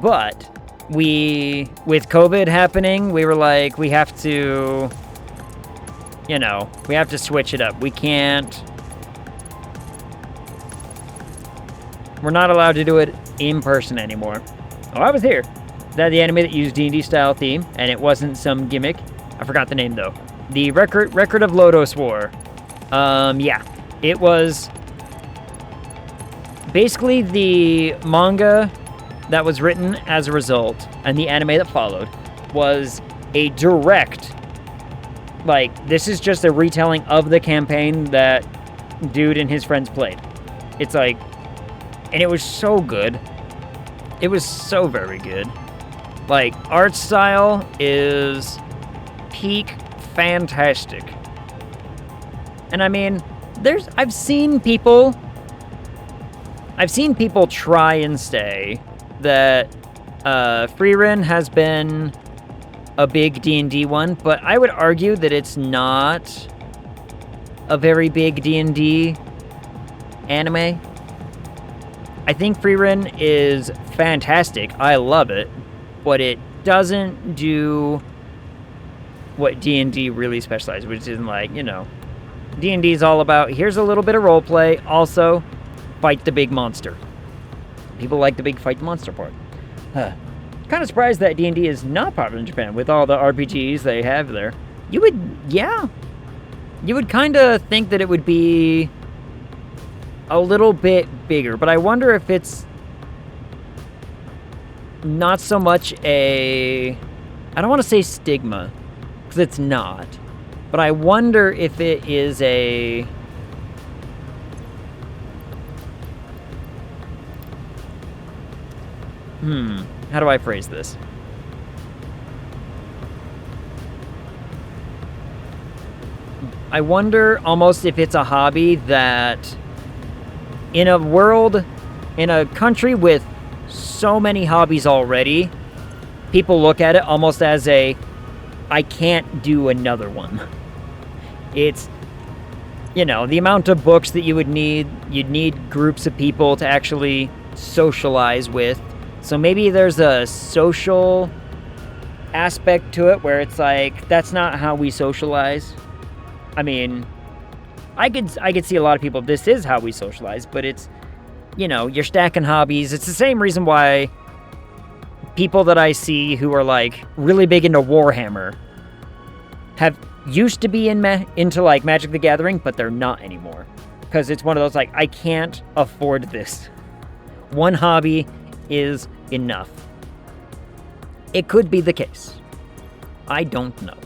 But with COVID happening, we were like, we have to switch it up. We're not allowed to do it in person anymore. Oh, I was here. That the anime that used D&D style theme, and it wasn't some gimmick. I forgot the name though. The Record of Lodos War. Yeah, it was basically the manga that was written as a result, and the anime that followed was a direct, this is just a retelling of the campaign that dude and his friends played. It's and it was so good. It was so very good. Art style is peak fantastic. And I mean, I've seen people try and say that Freerun has been a big D&D one, but I would argue that it's not a very big D&D anime. I think Freerun is fantastic. I love it. But it doesn't do what D&D really specializes, which isn't D&D is all about, here's a little bit of roleplay, also fight the big monster. People like the big fight the monster part. Kind of surprised that D&D is not popular in Japan with all the RPGs they have there. You would kind of think that it would be a little bit bigger, but I wonder if it's not so much I don't want to say stigma, because it's not, but I wonder if it is how do I phrase this? I wonder almost if it's a hobby that in a country with so many hobbies already, people look at it almost as I can't do another one. It's, the amount of books that you'd need groups of people to actually socialize with. So maybe there's a social aspect to it where it's that's not how we socialize. I mean, I could see a lot of people, this is how we socialize, but it's, you're stacking hobbies. It's the same reason why people that I see who are really big into Warhammer used to be into Magic the Gathering, but they're not anymore. Because it's one of those I can't afford this. One hobby is enough. It could be the case. I don't know.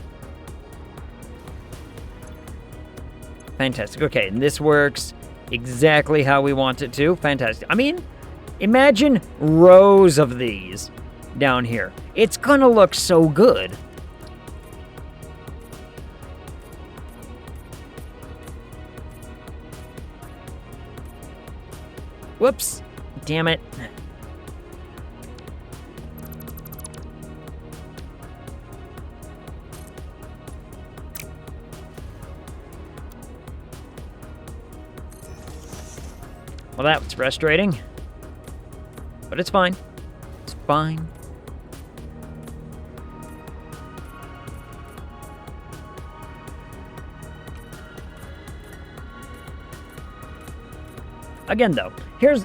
Fantastic. Okay, and this works exactly how we want it to. Fantastic. I mean, imagine rows of these down here. It's gonna look so good. Whoops. Damn it. Well, that was frustrating. But it's fine. It's fine. Again, though, here's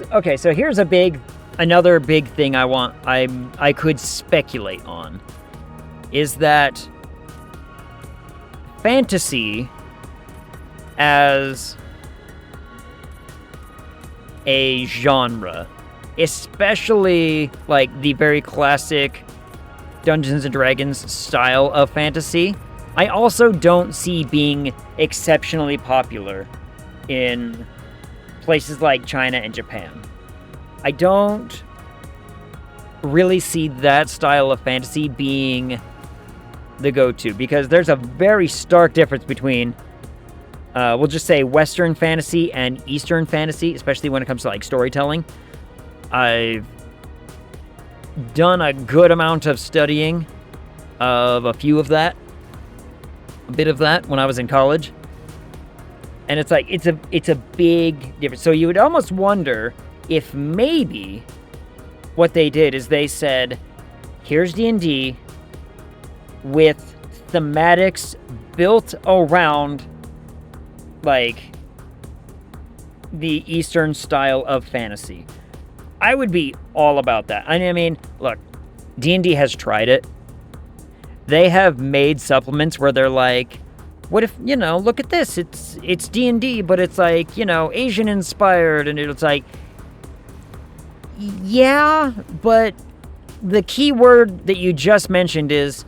another big thing I could speculate on, is that fantasy as a genre, especially like the very classic Dungeons and Dragons style of fantasy, I also don't see being exceptionally popular in places like China and Japan. I don't really see that style of fantasy being the go-to, because there's a very stark difference between we'll just say Western fantasy and Eastern fantasy, especially when it comes to like storytelling. I've done a good amount of studying of a bit of that when I was in college. And it's like, it's a big difference. So you would almost wonder if maybe what they did is they said, here's D&D with thematics built around like the Eastern style of fantasy. I would be all about that. I mean, look, D&D has tried it. They have made supplements where they're like, what if, look at this, it's D&D, but it's like, Asian inspired, and it's like, yeah, but the key word that you just mentioned is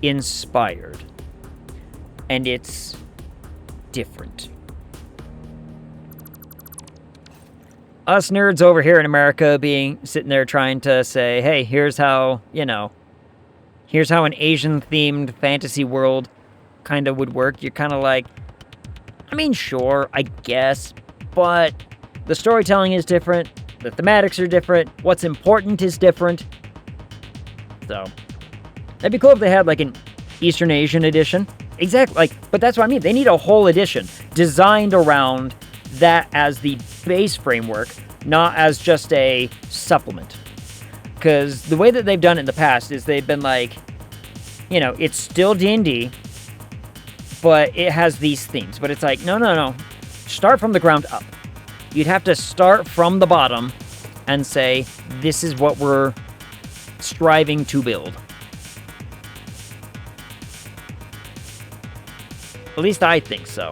inspired, and it's different. Us nerds over here in America sitting there trying to say, hey, here's how an Asian-themed fantasy world kind of would work. You're kind of like, I mean, sure, I guess, but the storytelling is different, the thematics are different, what's important is different. So, that'd be cool if they had like an Eastern Asian edition. Exactly, but that's what I mean. They need a whole edition designed around that as the base framework, not as just a supplement. Because the way that they've done it in the past is they've been like, it's still D&D, but it has these themes. But it's like, no. Start from the ground up. You'd have to start from the bottom and say, this is what we're striving to build. At least I think so.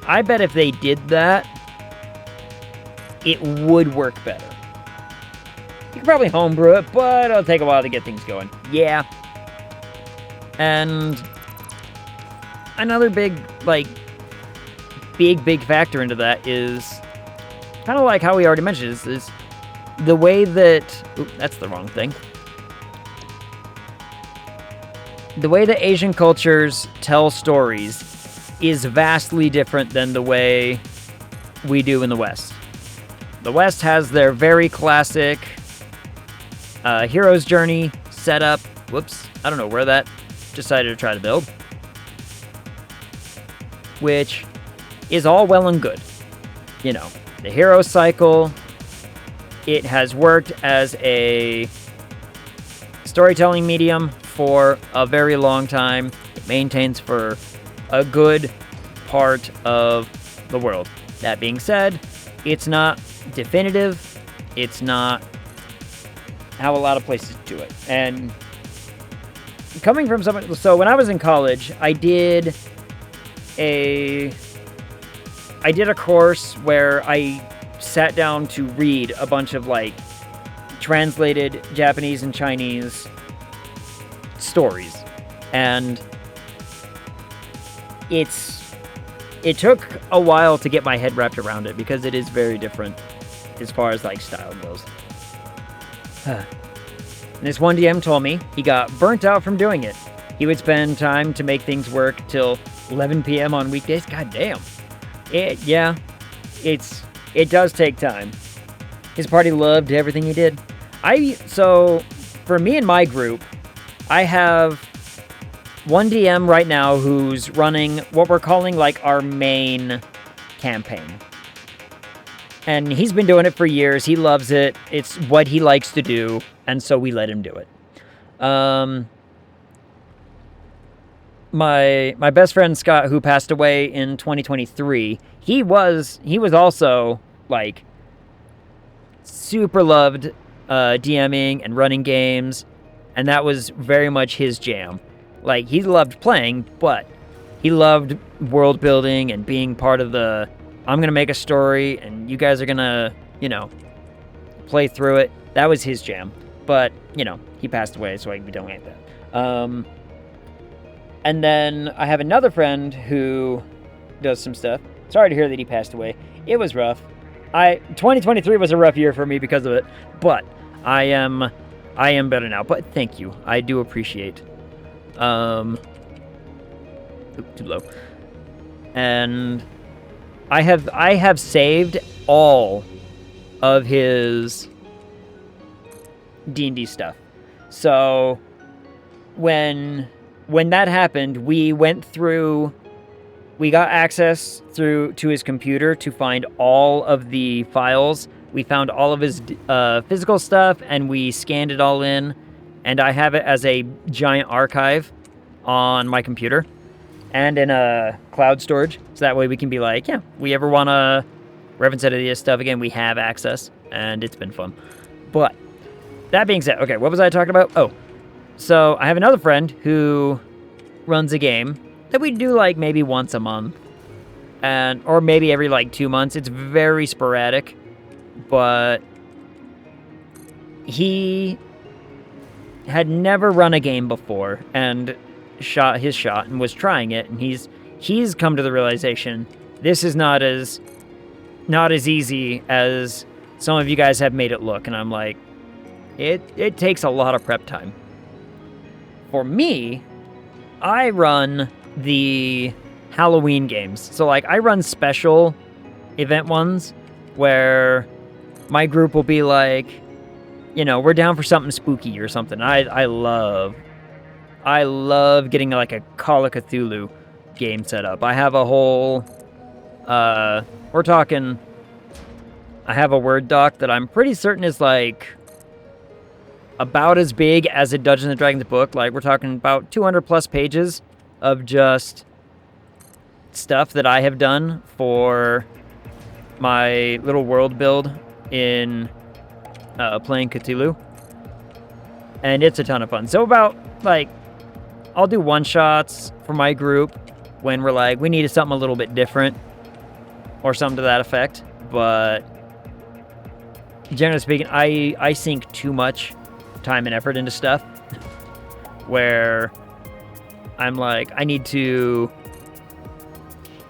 I bet if they did that, it would work better. You could probably homebrew it, but it'll take a while to get things going. Yeah. And another big factor into that is kind of like how we already mentioned, is the way that... Ooh, that's the wrong thing. The way that Asian cultures tell stories is vastly different than the way we do in the West. The West has their very classic hero's journey set up. Whoops, I don't know where that decided to try to build. Which is all well and good. The hero cycle, it has worked as a storytelling medium for a very long time. It maintains for a good part of the world. That being said, it's not definitive. It's not how a lot of places do it. And coming from someone... So when I was in college, I did a course where I sat down to read a bunch of translated Japanese and Chinese stories. And it took a while to get my head wrapped around it, because it is very different as far as style goes. And this one DM told me he got burnt out from doing it. He would spend time to make things work till 11 p.m. on weekdays. God damn. It does take time. His party loved everything he did. So for me and my group, I have one DM right now who's running what we're calling like our main campaign. And he's been doing it for years. He loves it. It's what he likes to do, and so we let him do it. My best friend Scott, who passed away in 2023, he was also like super loved DMing and running games, and that was very much his jam. Like, he loved playing, but he loved world building and being part of the, I'm going to make a story and you guys are going to, play through it. That was his jam. But, he passed away, so we don't get that. And then I have another friend who does some stuff. Sorry to hear that he passed away. It was rough. 2023 was a rough year for me because of it, but I am better now. But thank you. I do appreciate. Too low. And I have saved all of his D&D stuff. So when that happened, we got access to his computer to find all of the files. We found all of his physical stuff, and we scanned it all in. And I have it as a giant archive on my computer and in a cloud storage. So that way we can be like, yeah, we ever want to reference any of this stuff again, we have access. And it's been fun. But that being said, okay, what was I talking about? Oh, so I have another friend who runs a game that we do like maybe once a month. Or maybe every like 2 months. It's very sporadic. But he had never run a game before and shot his shot and was trying it, and he's come to the realization this is not as easy as some of you guys have made it look. And I'm like, it takes a lot of prep time. For me, I run the Halloween games. So like I run special event ones where my group will be like, we're down for something spooky or something. I love getting like a Call of Cthulhu game set up. I have a whole, I have a Word doc that I'm pretty certain is like about as big as a Dungeons & Dragons book. Like, we're talking about 200 plus pages of just stuff that I have done for my little world build in playing Cthulhu, and it's a ton of fun. So about like, I'll do one-shots for my group when we're like, we needed something a little bit different or something to that effect. But generally speaking, I sink too much time and effort into stuff where I'm like, I need to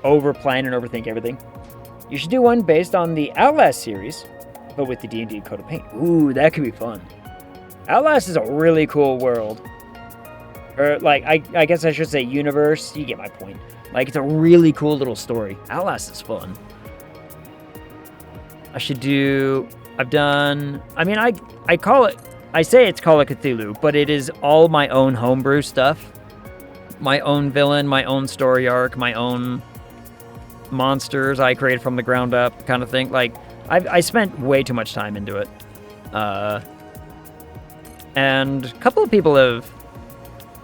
over-plan and overthink everything. You should do one based on the Outlast series, but with the D&D Code of Paint. Ooh, that could be fun. Outlast is a really cool world. Or, like, I guess I should say universe. You get my point. Like, it's a really cool little story. Outlast is fun. I say it's Call of Cthulhu, but it is all my own homebrew stuff. My own villain, my own story arc, my own monsters I created from the ground up kind of thing. Like, I spent way too much time into it. And a couple of people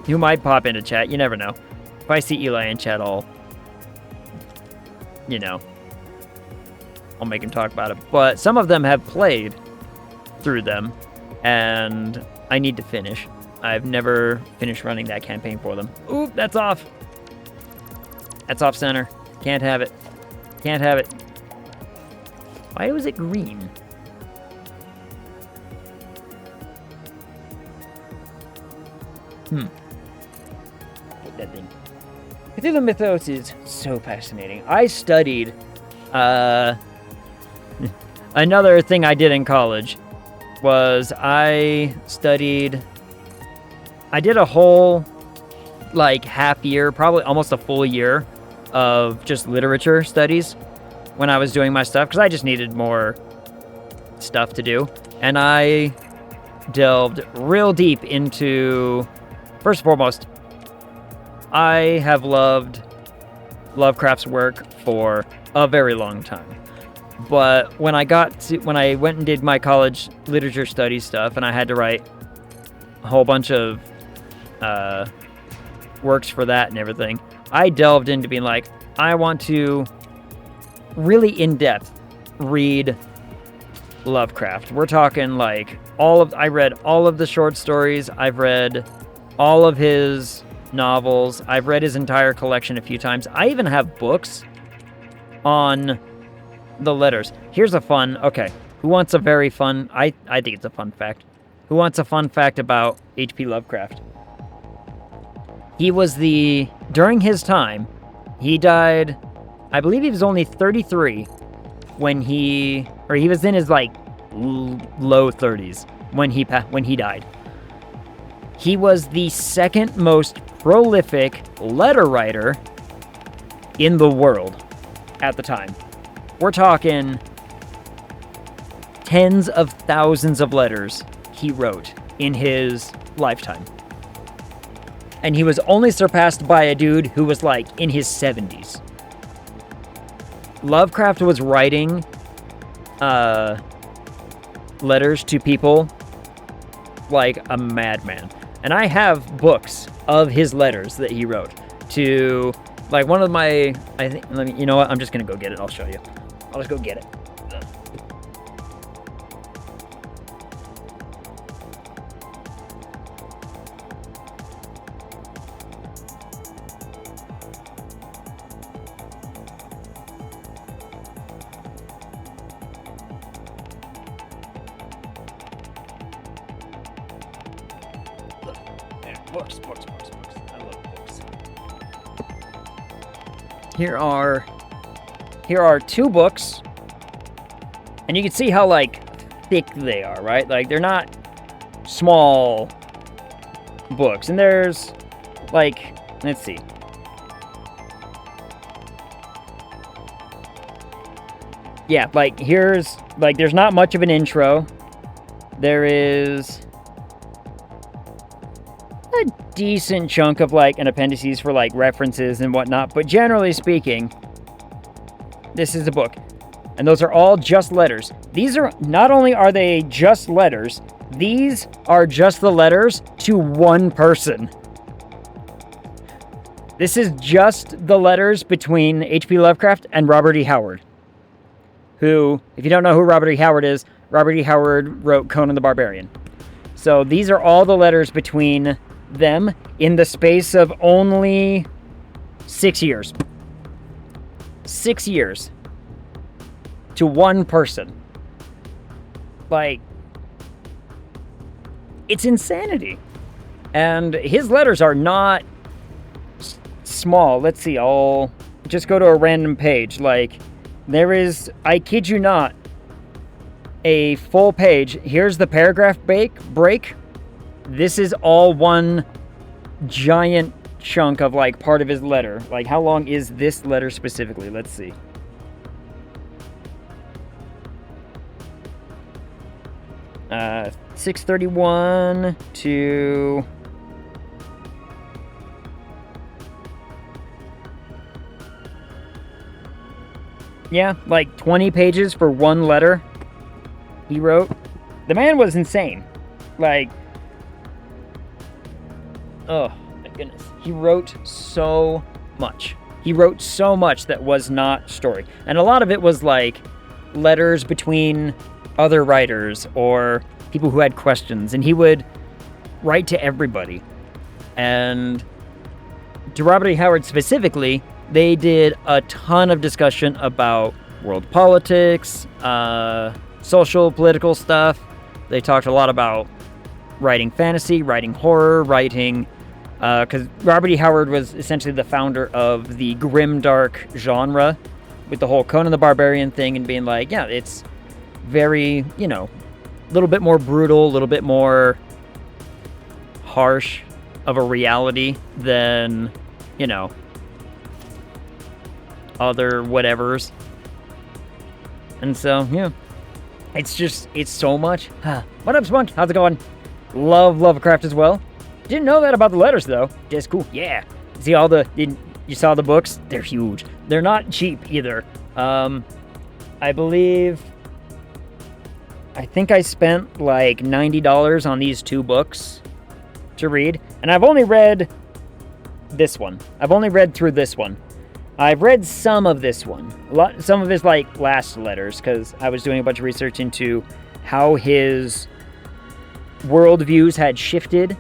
who might pop into chat, you never know. If I see Eli in chat, I'll make him talk about it. But some of them have played through them, and I need to finish. I've never finished running that campaign for them. Ooh, that's off. That's off center. Can't have it. Can't have it. Why was it green? Hate that thing. Cthulhu Mythos is so fascinating. I studied, another thing I did in college was I did a whole, like, half year, probably almost a full year of just literature studies when I was doing my stuff, because I just needed more stuff to do, and I delved real deep into, first and foremost, I have loved Lovecraft's work for a very long time. But when I went and did my college literature studies stuff, and I had to write a whole bunch of works for that and everything, I delved into being like, I want to really in-depth read Lovecraft. We're talking like I read all of the short stories, I've read all of his novels, I've read his entire collection a few times. I even have books on the letters. Here's a fun, who wants a very fun, I think it's a fun fact. Who wants a fun fact about H.P. Lovecraft? He was during his time, he died, I believe he was only 33 when he was in his like low 30s when he died. He was the second most prolific letter writer in the world at the time. We're talking tens of thousands of letters he wrote in his lifetime. And he was only surpassed by a dude who was like in his 70s. Lovecraft was writing letters to people like a madman. And I have books of his letters that he wrote to, like, one of my, you know what, I'm just going to go get it. I'll show you. I'll just go get it. Books. I love books. Here are two books, and you can see how like thick they are, right? Like they're not small books. And there's like, let's see. Yeah, like here's like there's not much of an intro. There is a decent chunk of like an appendices for like references and whatnot, but generally speaking, this is a book, and those are all just letters. These are, not only are they just letters, these are just the letters to one person. This is just the letters between H.P. Lovecraft and Robert E. Howard, who, if you don't know who Robert E. Howard is, Robert E. Howard wrote Conan the Barbarian. So these are all the letters between them in the space of only 6 years. 6 years to one person. Like, it's insanity. And his letters are not small. Let's see, I'll just go to a random page. Like, there is, I kid you not, a full page. Here's the paragraph break. This is all one giant chunk of like part of his letter. Like, how long is this letter specifically? Let's see. Uh, 631 to... Yeah, like 20 pages for one letter he wrote. The man was insane. Like, oh my goodness. He wrote so much. He wrote so much that was not story. And a lot of it was like letters between other writers or people who had questions. And he would write to everybody. And to Robert E. Howard specifically, they did a ton of discussion about world politics, social, political stuff. They talked a lot about writing fantasy, writing horror, writing... Because Robert E. Howard was essentially the founder of the grimdark genre with the whole Conan the Barbarian thing and being like, yeah, it's very, you know, a little bit more brutal, a little bit more harsh of a reality than, you know, other whatevers. And so, yeah. It's so much. What up, Spunk? How's it going? Love Lovecraft as well. Didn't know that about the letters, though. Just cool. Yeah. See all the... You saw the books? They're huge. They're not cheap, either. I believe... I think I spent like $90 on these 2 books to read. And I've only read this one. I've only read through this one. I've read some of this one. Some of his like last letters, because I was doing a bunch of research into how his worldviews had shifted,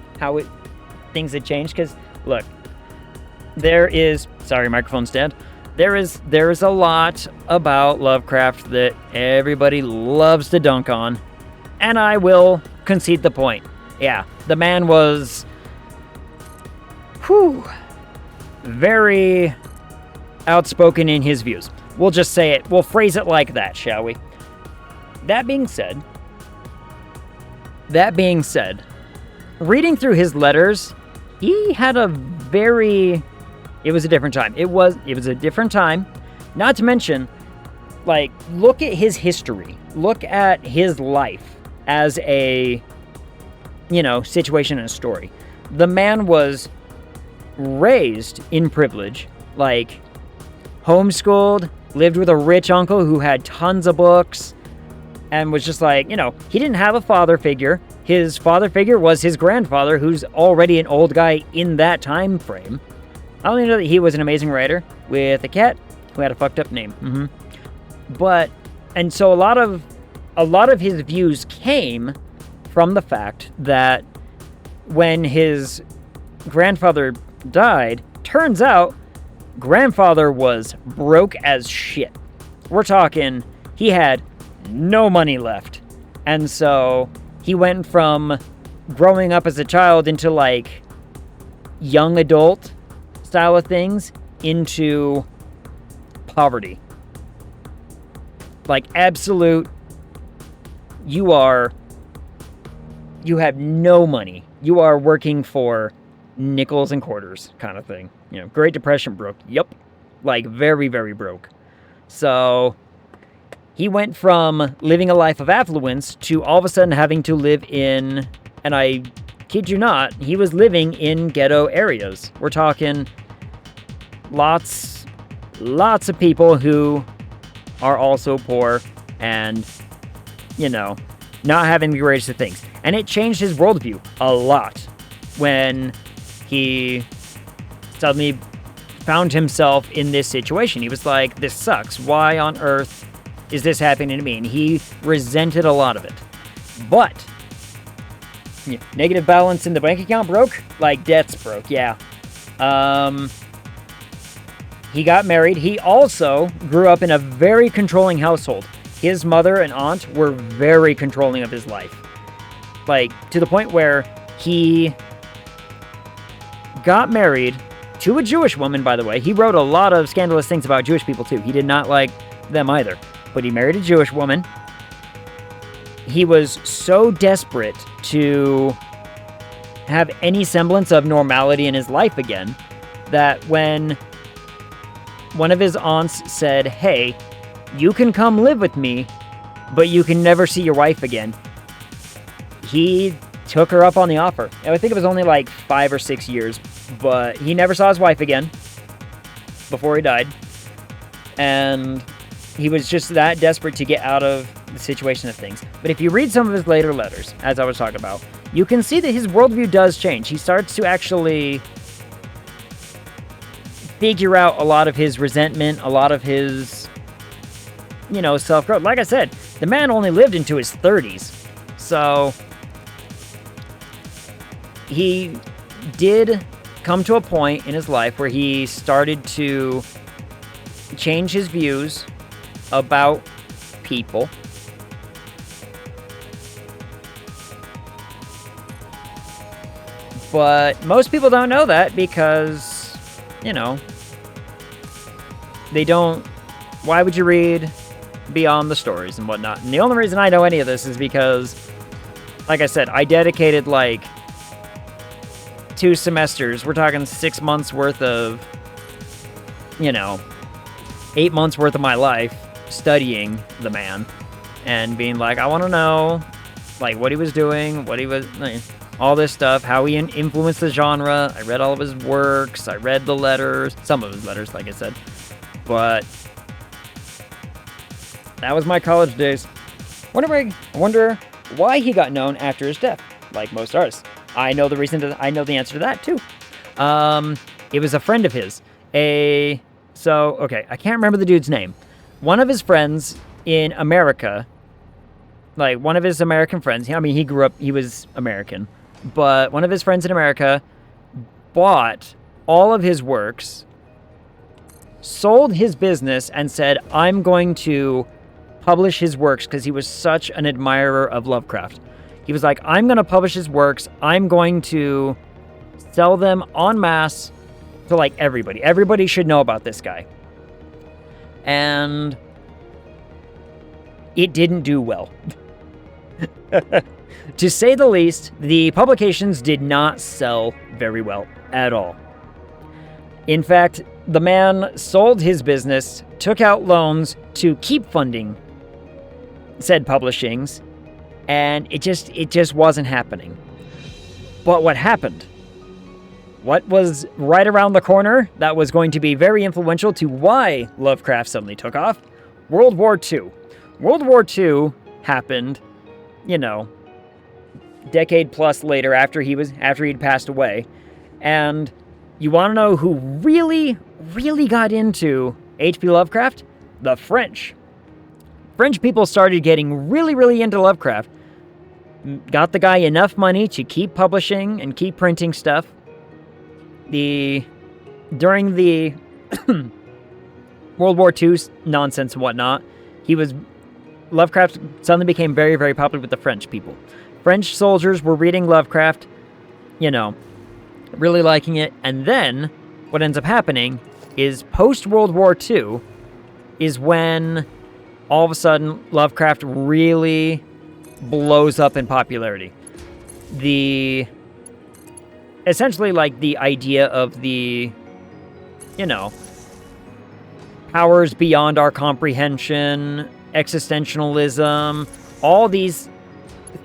things had changed. Because look, there is... Sorry, microphone stand. There is a lot about Lovecraft that everybody loves to dunk on, and I will concede the point. Yeah, the man was, very outspoken in his views. We'll just say it. We'll phrase it like that, shall we? That being said, reading through his letters, he had a very... It was a different time. It was a different time. Not to mention, like, look at his history. Look at his life as a, situation and a story. The man was raised in privilege, like, homeschooled, lived with a rich uncle who had tons of books, and was just like, he didn't have a father figure. His father figure was his grandfather, who's already an old guy in that time frame. I only know that he was an amazing writer with a cat who had a fucked up name. And so a lot of his views came from the fact that when his grandfather died, turns out grandfather was broke as shit. We're talking, he had no money left. And so he went from growing up as a child into like young adult style of things into poverty. Like absolute, you have no money. You are working for nickels and quarters kind of thing. Great Depression broke. Yep. Like very, very broke. So he went from living a life of affluence to all of a sudden having to live in, and I kid you not, he was living in ghetto areas. We're talking lots of people who are also poor and, not having the greatest of things. And it changed his worldview a lot when he suddenly found himself in this situation. He was like, this sucks. Why on earth is this happening to me? And he resented a lot of it. But negative balance in the bank account broke? Like, debts broke, yeah. He got married. He also grew up in a very controlling household. His mother and aunt were very controlling of his life. Like, to the point where he got married to a Jewish woman, by the way. He wrote a lot of scandalous things about Jewish people, too. He did not like them either. But he married a Jewish woman. He was so desperate to have any semblance of normality in his life again that when one of his aunts said, hey, you can come live with me, but you can never see your wife again, he took her up on the offer. I think it was only like 5 or 6 years, but he never saw his wife again before he died. And he was just that desperate to get out of the situation of things. But if you read some of his later letters, as I was talking about, you can see that his worldview does change. He starts to actually figure out a lot of his resentment, a lot of his, self-growth. Like I said, the man only lived into his 30s. So he did come to a point in his life where he started to change his views about people. But most people don't know that because, they don't... Why would you read beyond the stories and whatnot? And the only reason I know any of this is because, like I said, I dedicated, 2 semesters. We're talking 6 months worth of, 8 months worth of my life studying the man. and being like, I want to know, like, what he was doing, what he was, like, all this stuff, how he influenced the genre. I read all of his works. I read the letters, some of his letters, like I said. But that was my college days. I wonder why he got known after his death, like most artists. I know the answer to that too. It was a friend of his. I can't remember the dude's name. One of his friends in America, like one of his American friends, he was American, but one of his friends in America bought all of his works, sold his business, and said, I'm going to publish his works, because he was such an admirer of Lovecraft. He was like, I'm going to publish his works. I'm going to sell them en masse to, like, everybody. Everybody should know about this guy. And it didn't do well. To say the least, the publications did not sell very well at all. In fact, the man sold his business, took out loans to keep funding said publishings, and it just wasn't happening. But what happened? What was right around the corner that was going to be very influential to why Lovecraft suddenly took off? World War II. World War II happened, decade plus later after he'd passed away. And you want to know who really, really got into H.P. Lovecraft? The French. French people started getting really, really into Lovecraft. Got the guy enough money to keep publishing and keep printing stuff. During the World War II nonsense and whatnot, Lovecraft suddenly became very, very popular with the French people. French soldiers were reading Lovecraft, really liking it, and then what ends up happening is post-World War II is when all of a sudden Lovecraft really blows up in popularity. Essentially, like, the idea of the, powers beyond our comprehension, existentialism, all these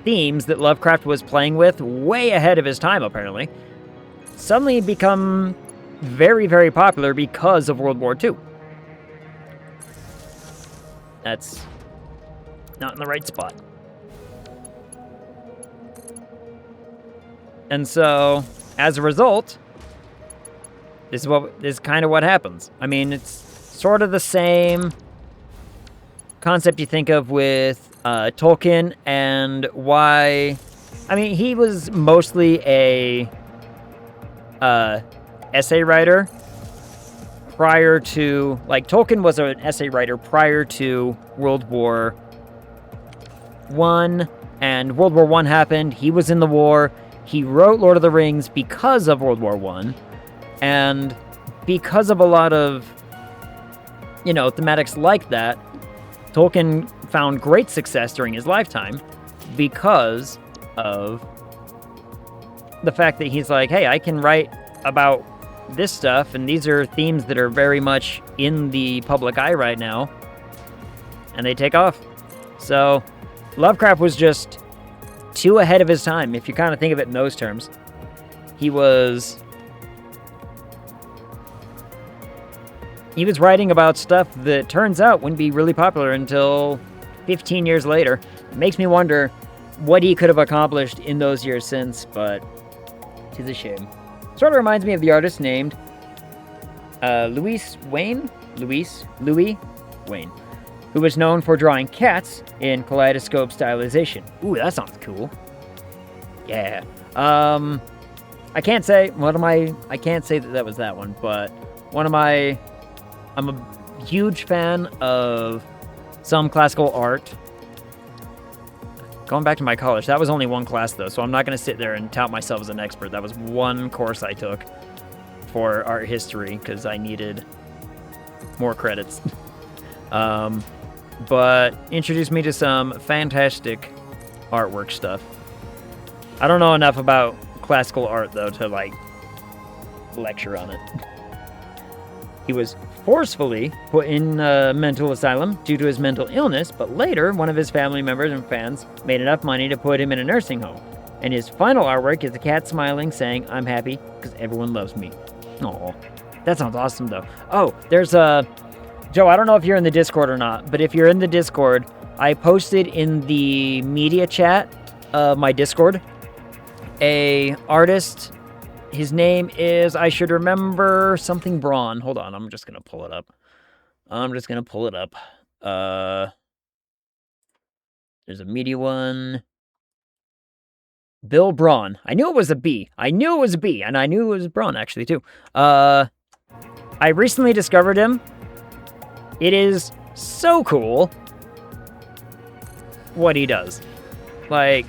themes that Lovecraft was playing with way ahead of his time, apparently, suddenly become very, very popular because of World War II. That's not in the right spot. And so, as a result, this is kind of what happens. I mean, it's sort of the same concept you think of with Tolkien and why. I mean, he was mostly a essay writer prior to, like, Tolkien was an essay writer prior to World War I, and World War I happened. He was in the war. He wrote Lord of the Rings because of World War I, and because of a lot of, thematics like that, Tolkien found great success during his lifetime because of the fact that he's like, hey, I can write about this stuff, and these are themes that are very much in the public eye right now, and they take off. So Lovecraft was just too ahead of his time, if you kind of think of it in those terms. He was writing about stuff that turns out wouldn't be really popular until 15 years later. It makes me wonder what he could have accomplished in those years since, but it's a shame. Sort of reminds me of the artist named Louis Wayne, who was known for drawing cats in kaleidoscope stylization. Ooh, that sounds cool. Yeah. I can't say that was that one, but I'm a huge fan of some classical art. Going back to my college, that was only one class though, so I'm not going to sit there and tout myself as an expert. That was one course I took for art history because I needed more credits. But introduced me to some fantastic artwork stuff. I don't know enough about classical art though to, like, lecture on it. He was forcefully put in a mental asylum due to his mental illness, but later, one of his family members and fans made enough money to put him in a nursing home. And his final artwork is a cat smiling, saying, "I'm happy because everyone loves me." Aw, that sounds awesome, though. Oh, there's a... Joe, I don't know if you're in the Discord or not, but if you're in the Discord, I posted in the media chat of my Discord a artist. His name is, I should remember, something Braun. Hold on, I'm just going to pull it up. There's a media one. Bill Braun. I knew it was a B. And I knew it was Braun, actually, too. I recently discovered him. It is so cool what he does. Like...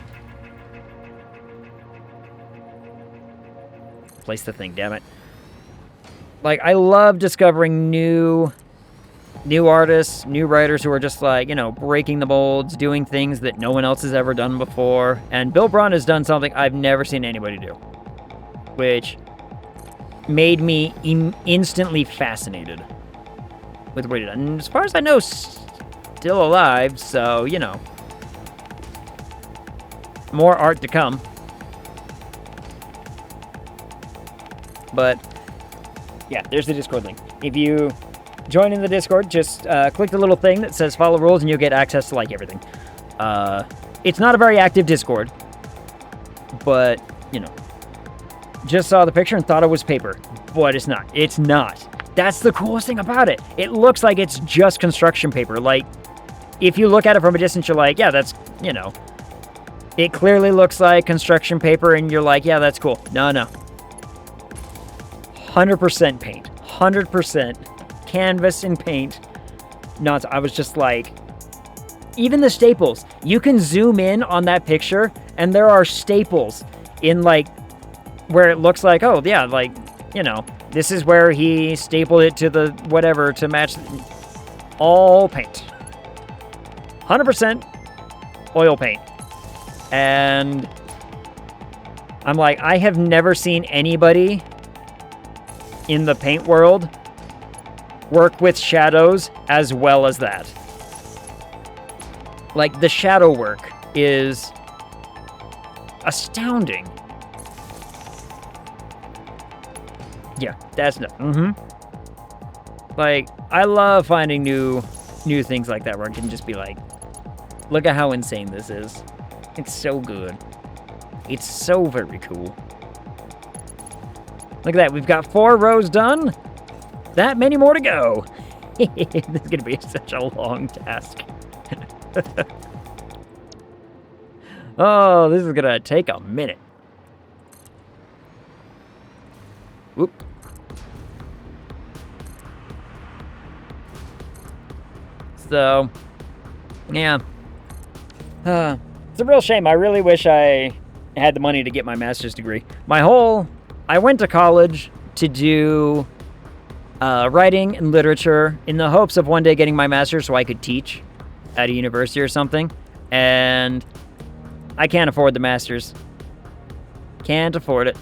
Place the thing, damn it. Like, I love discovering new artists, new writers who are just like, breaking the molds, doing things that no one else has ever done before. And Bill Braun has done something I've never seen anybody do, which made me instantly fascinated with what he did. And as far as I know, still alive, so, more art to come. But, yeah, there's the Discord link. If you join in the Discord, just click the little thing that says follow rules and you'll get access to, like, everything. It's not a very active Discord, but, just saw the picture and thought it was paper. But it's not. It's not. That's the coolest thing about it. It looks like it's just construction paper. Like, if you look at it from a distance, you're like, yeah, that's, it clearly looks like construction paper, and you're like, yeah, that's cool. No. 100% paint. 100% canvas and paint. I was just like... Even the staples. You can zoom in on that picture, and there are staples in, like... Where it looks like, oh, yeah, like, this is where he stapled it to the whatever to match... All paint. 100% oil paint. And... I'm like, I have never seen anybody... in the paint world, work with shadows as well as that. Like, the shadow work is astounding. Yeah, that's not... Like, I love finding new things like that where I can just be like, look at how insane this is. It's so good. It's so very cool. Look at that, we've got 4 rows done. That many more to go. This is going to be such a long task. Oh, this is going to take a minute. Whoop. So, yeah. It's a real shame. I really wish I had the money to get my master's degree. I went to college to do writing and literature in the hopes of one day getting my master's so I could teach at a university or something. And I can't afford the master's. Can't afford it.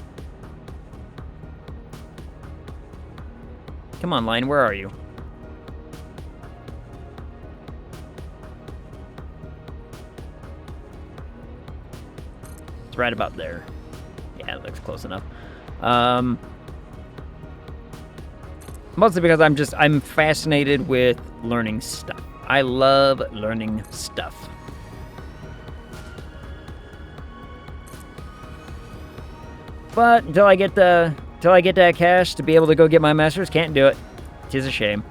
Come on, line, where are you? It's right about there. Yeah, it looks close enough. Mostly because I'm fascinated with learning stuff. I love learning stuff. But until I get that cash to be able to go get my master's, can't do it. Tis a shame.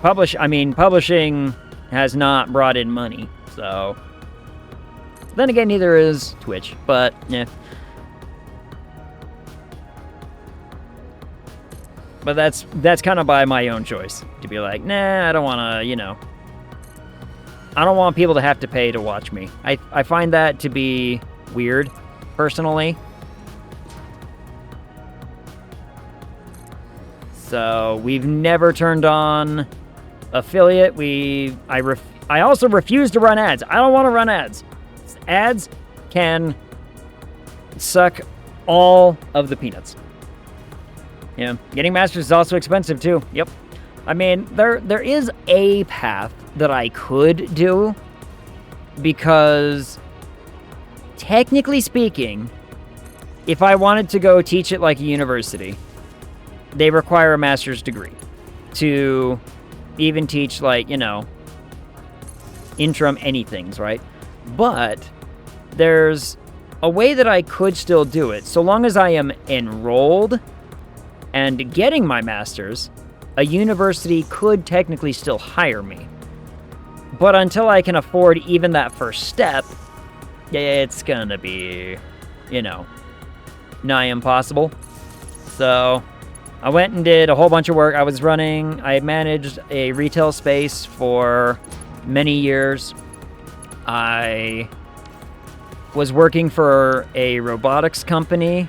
Publishing has not brought in money, so. Then again, neither is Twitch, but yeah. But that's kind of by my own choice. To be like, nah, I don't want to, I don't want people to have to pay to watch me. I find that to be weird, personally. So, we've never turned on affiliate. I also refuse to run ads. I don't want to run ads. Ads can suck all of the peanuts. Yeah, getting masters is also expensive too. Yep. I mean, there is a path that I could do, because technically speaking, if I wanted to go teach at like a university, they require a master's degree to even teach, like, interim anythings, right? But there's a way that I could still do it. So long as I am enrolled and getting my master's, a university could technically still hire me. But until I can afford even that first step, yeah, it's gonna be, nigh impossible. So I went and did a whole bunch of work. I managed a retail space for many years. I was working for a robotics company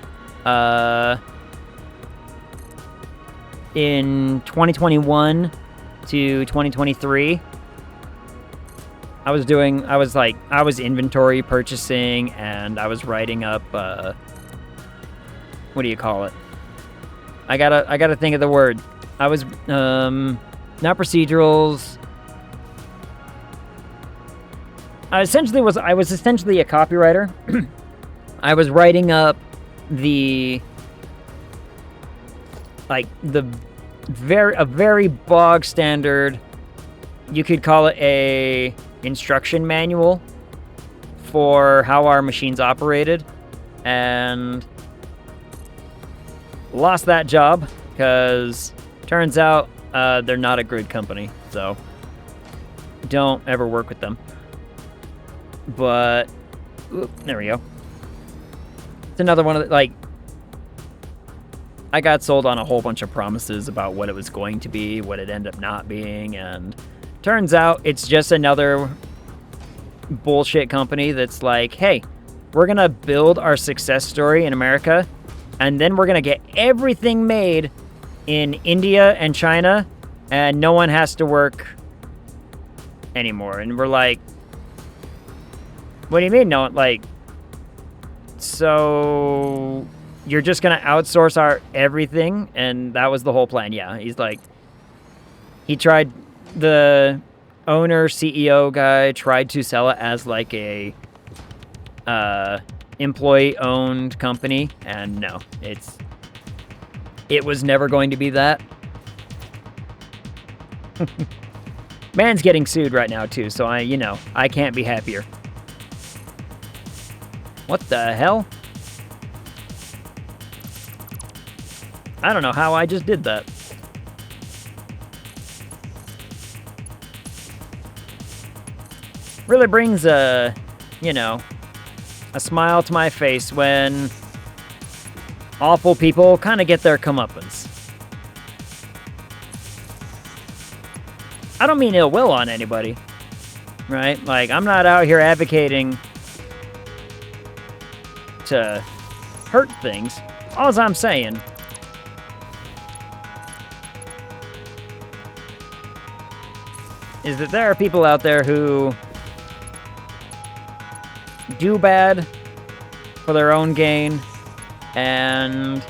in 2021 to 2023. I was inventory purchasing, and I was writing up, what do you call it? I gotta think of the word. I was, not procedurals. I was essentially a copywriter. I was writing up a very bog standard, you could call it a instruction manual for how our machines operated, and lost that job because turns out they're not a good company, so don't ever work with them. But there we go. It's another one of the, I got sold on a whole bunch of promises about what it was going to be, what it ended up not being, and turns out it's just another bullshit company that's like, hey, we're gonna build our success story in America, and then we're gonna get everything made in India and China, and no one has to work anymore. And we're like, what do you mean? No, so you're just gonna outsource our everything? And that was the whole plan. Yeah, he tried, the owner, CEO guy tried to sell it as like a employee-owned company, and no, it was never going to be that. Man's getting sued right now too, so I can't be happier. What the hell? I don't know how I just did that. Really brings a smile to my face when awful people kind of get their comeuppance. I don't mean ill will on anybody, right? I'm not out here advocating to hurt things. All I'm saying is that there are people out there who do bad for their own gain, and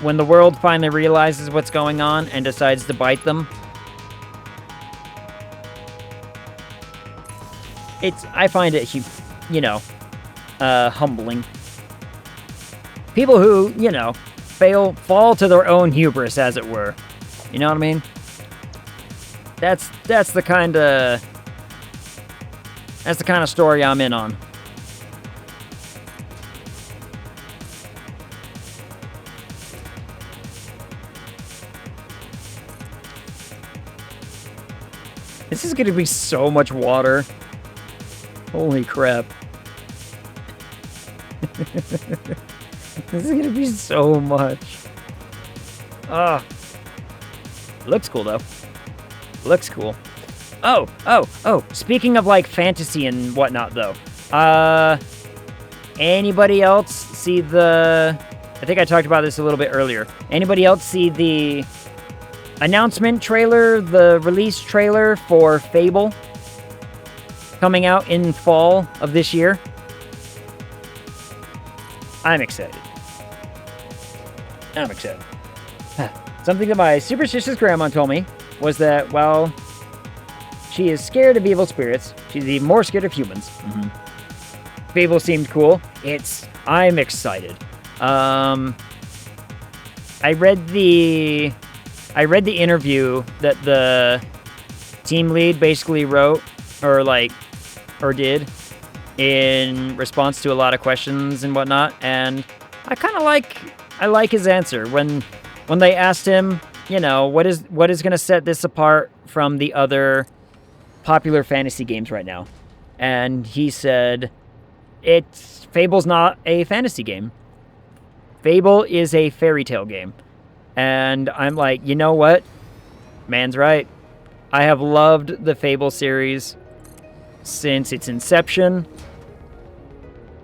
when the world finally realizes what's going on and decides to bite them, I find it, humbling. People who, fall to their own hubris, as it were. You know what I mean? That's the kind of story I'm in on. This is gonna be so much water. Holy crap. This is gonna be so much. Looks cool though. Looks cool. Oh, speaking of fantasy and whatnot though. Anybody else see I think I talked about this a little bit earlier. Anybody else see the announcement trailer, the release trailer for Fable coming out in fall of this year? I'm excited. I'm excited. Something that my superstitious grandma told me was that, well, she is scared of evil spirits. She's even more scared of humans. Fable seemed cool. I'm excited. I read the interview that the team lead basically wrote, or did, in response to a lot of questions and whatnot, and I like his answer when they asked him, what is going to set this apart from the other popular fantasy games right now, and he said, Fable's not a fantasy game. Fable is a fairy tale game. And I'm like, you know what? Man's right. I have loved the Fable series since its inception.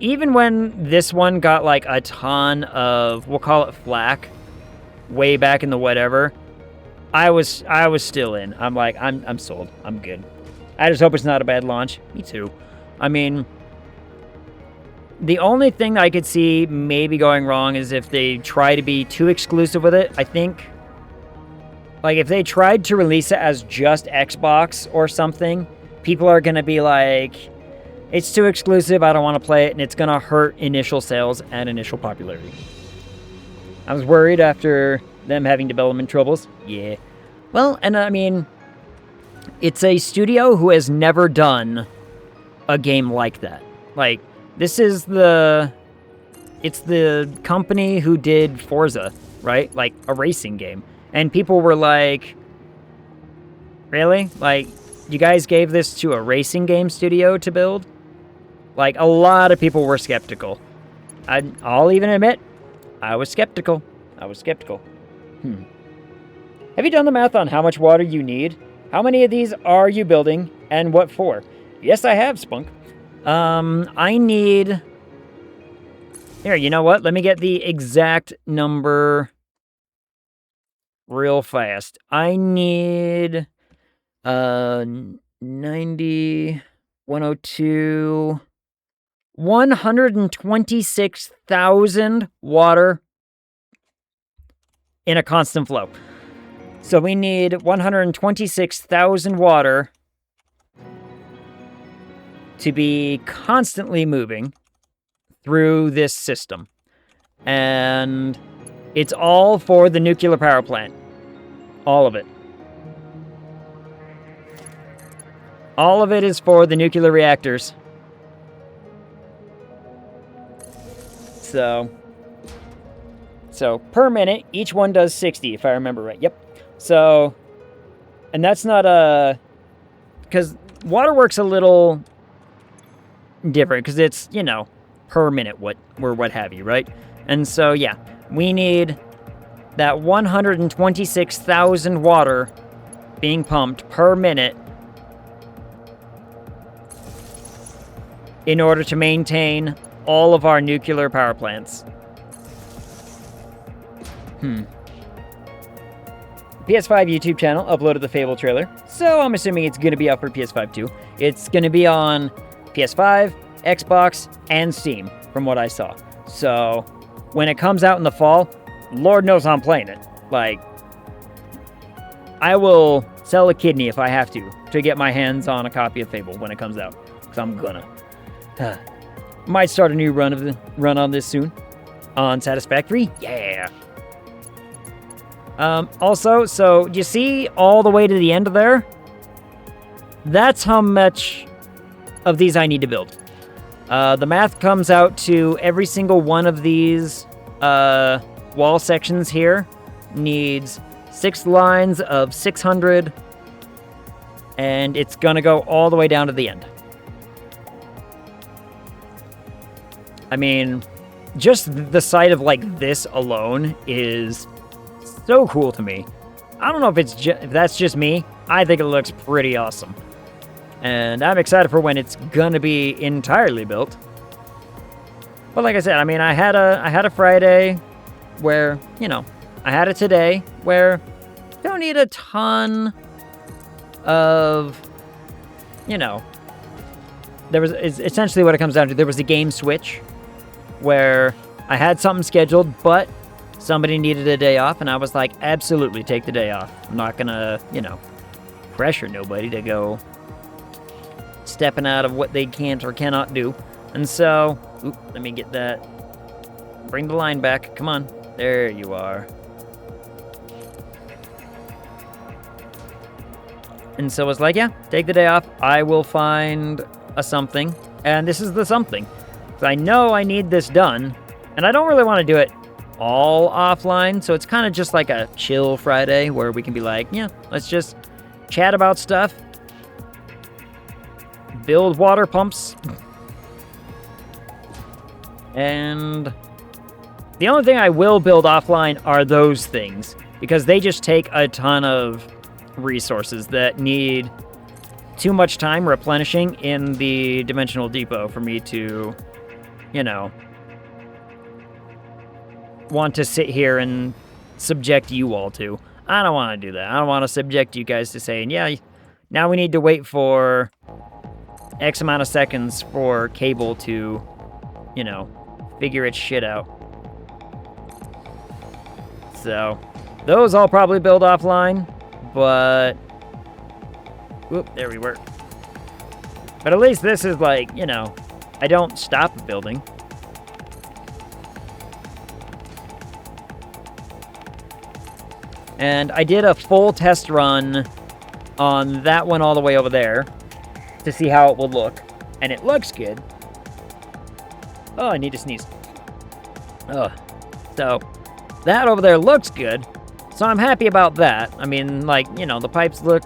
Even when this one got like a ton of, we'll call it flack, way back in the whatever, I was still in. I'm like, I'm sold. I'm good. I just hope it's not a bad launch. Me too. I mean, the only thing I could see maybe going wrong is if they try to be too exclusive with it. I think, like, if they tried to release it as just Xbox or something, people are going to be like, it's too exclusive, I don't want to play it, and it's going to hurt initial sales and initial popularity. I was worried after them having development troubles. Yeah. Well, and I mean, it's a studio who has never done a game like that. Like, this is it's the company who did Forza, right? Like, a racing game. And people were like, really? Like, you guys gave this to a racing game studio to build? Like, a lot of people were skeptical. I'll even admit, I was skeptical. Have you done the math on how much water you need? How many of these are you building, and what for? Yes, I have, Spunk. I need... Here, you know what? Let me get the exact number real fast. I need... 90... 102... 126,000 water in a constant flow. So we need 126,000 water to be constantly moving through this system. And it's all for the nuclear power plant. All of it. All of it is for the nuclear reactors. So per minute, each one does 60, if I remember right. Yep. So, and that's not because water works a little different, because it's, per minute or what have you, right? And so, yeah, we need that 126,000 water being pumped per minute in order to maintain all of our nuclear power plants. PS5 YouTube channel uploaded the Fable trailer, so I'm assuming it's going to be up for PS5 too. It's going to be on PS5, Xbox, and Steam, from what I saw. So, when it comes out in the fall, Lord knows I'm playing it. Like, I will sell a kidney if I have to get my hands on a copy of Fable when it comes out. Because I'm gonna. Might start a new run on this soon. On Satisfactory? Yeah! Also, so, you see all the way to the end of there? That's how much of these I need to build. The math comes out to every single one of these wall sections here needs 6 lines of 600, and it's gonna go all the way down to the end. I mean, just the sight of, like, this alone is so cool to me. I don't know if if that's just me. I think it looks pretty awesome. And I'm excited for when it's gonna be entirely built. But like I said, I mean, I had a Friday where, I had it today where I don't need a ton of, there was, it's essentially what it comes down to. There was a game switch where I had something scheduled, but somebody needed a day off, and I was like, absolutely, take the day off. I'm not gonna, pressure nobody to go stepping out of what they can't or cannot do. And so, let me get that. Bring the line back. Come on. There you are. And so I was like, yeah, take the day off. I will find a something. And this is the something. So I know I need this done. And I don't really want to do it all offline. So it's kind of just like a chill Friday where we can be like, yeah, let's just chat about stuff. Build water pumps. And the only thing I will build offline are those things. Because they just take a ton of resources that need too much time replenishing in the dimensional depot for me to, want to sit here and subject you all to. I don't want to do that. I don't want to subject you guys to saying, yeah, now we need to wait for X amount of seconds for cable to, figure its shit out. So, those I'll probably build offline, but... Whoop, there we were. But at least this is like, I don't stop building. And I did a full test run on that one all the way over there to see how it will look. And it looks good. Oh, I need to sneeze. Ugh. So, that over there looks good. So I'm happy about that. I mean, the pipes look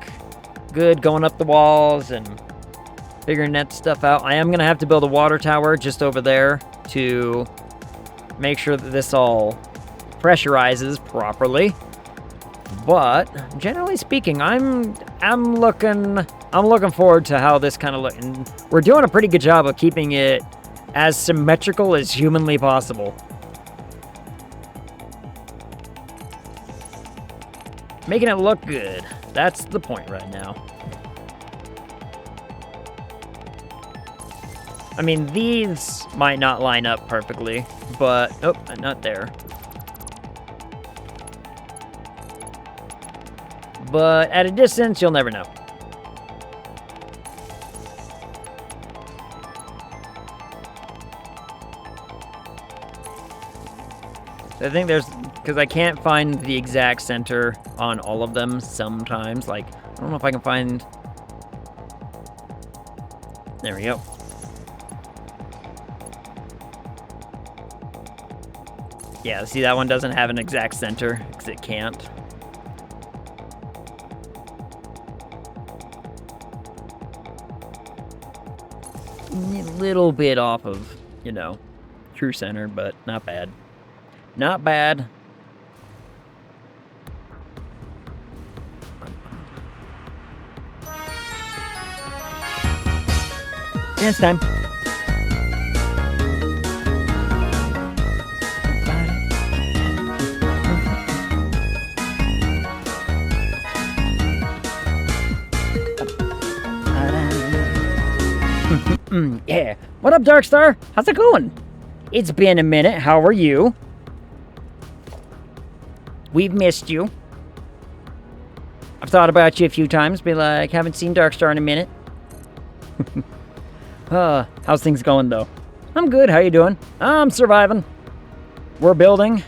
good going up the walls and figuring that stuff out. I am going to have to build a water tower just over there to make sure that this all pressurizes properly. But generally speaking, I'm looking forward to how this kind of looks. And we're doing a pretty good job of keeping it as symmetrical as humanly possible. Making it look good. That's the point right now. I mean, these might not line up perfectly, but... Oh, not there. But at a distance, you'll never know. I think there's... Because I can't find the exact center on all of them sometimes. I don't know if I can find... There we go. Yeah, see, that one doesn't have an exact center, because it can't. A little bit off of, true center, but not bad. Not bad. Dance time. Yeah. What up, Darkstar? How's it going? It's been a minute. How are you? We've missed you. I've thought about you a few times. Be like, haven't seen Darkstar in a minute. How's things going, though? I'm good. How you doing? I'm surviving. We're building.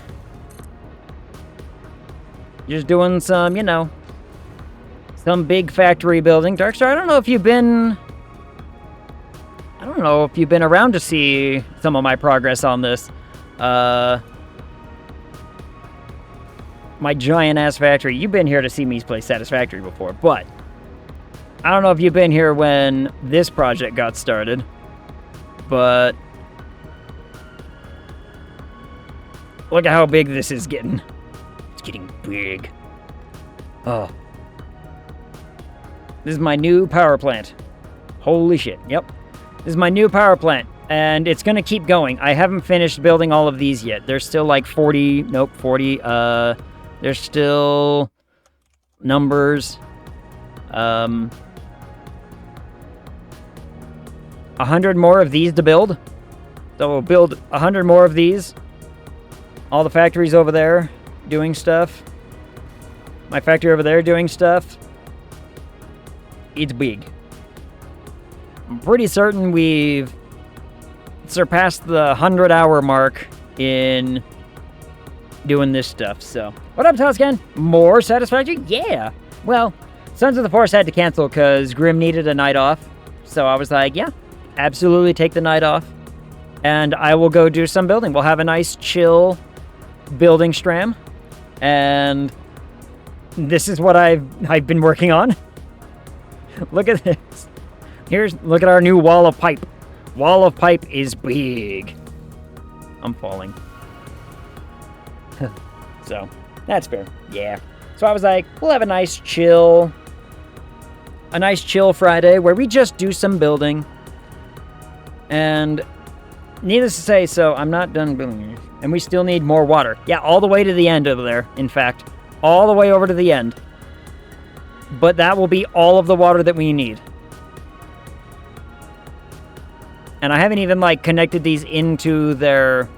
Just doing some, some big factory building. Darkstar, I don't know if you've been around to see some of my progress on this. My giant-ass factory. You've been here to see me play Satisfactory before, but I don't know if you've been here when this project got started, but look at how big this is getting. It's getting big. Oh. This is my new power plant. Holy shit. Yep. This is my new power plant, and it's going to keep going. I haven't finished building all of these yet. There's still like 40. Nope, 40. There's still numbers. 100 more of these to build. So we'll build 100 more of these. All the factories over there doing stuff. My factory over there doing stuff. It's big. I'm pretty certain we've surpassed the 100-hour mark in doing this stuff. So, what up, Toscan? More Satisfactory? Yeah. Well, Sons of the Forest had to cancel because Grim needed a night off. So I was like, yeah, absolutely take the night off. And I will go do some building. We'll have a nice, chill building stram. And this is what I've been working on. Look at this. Look at our new wall of pipe. Wall of pipe is big. I'm falling. So, that's fair. Yeah. So I was like, we'll have a nice chill Friday where we just do some building. And needless to say, so I'm not done building. And we still need more water. Yeah, all the way to the end over there, in fact. All the way over to the end. But that will be all of the water that we need. And I haven't even, like, connected these into their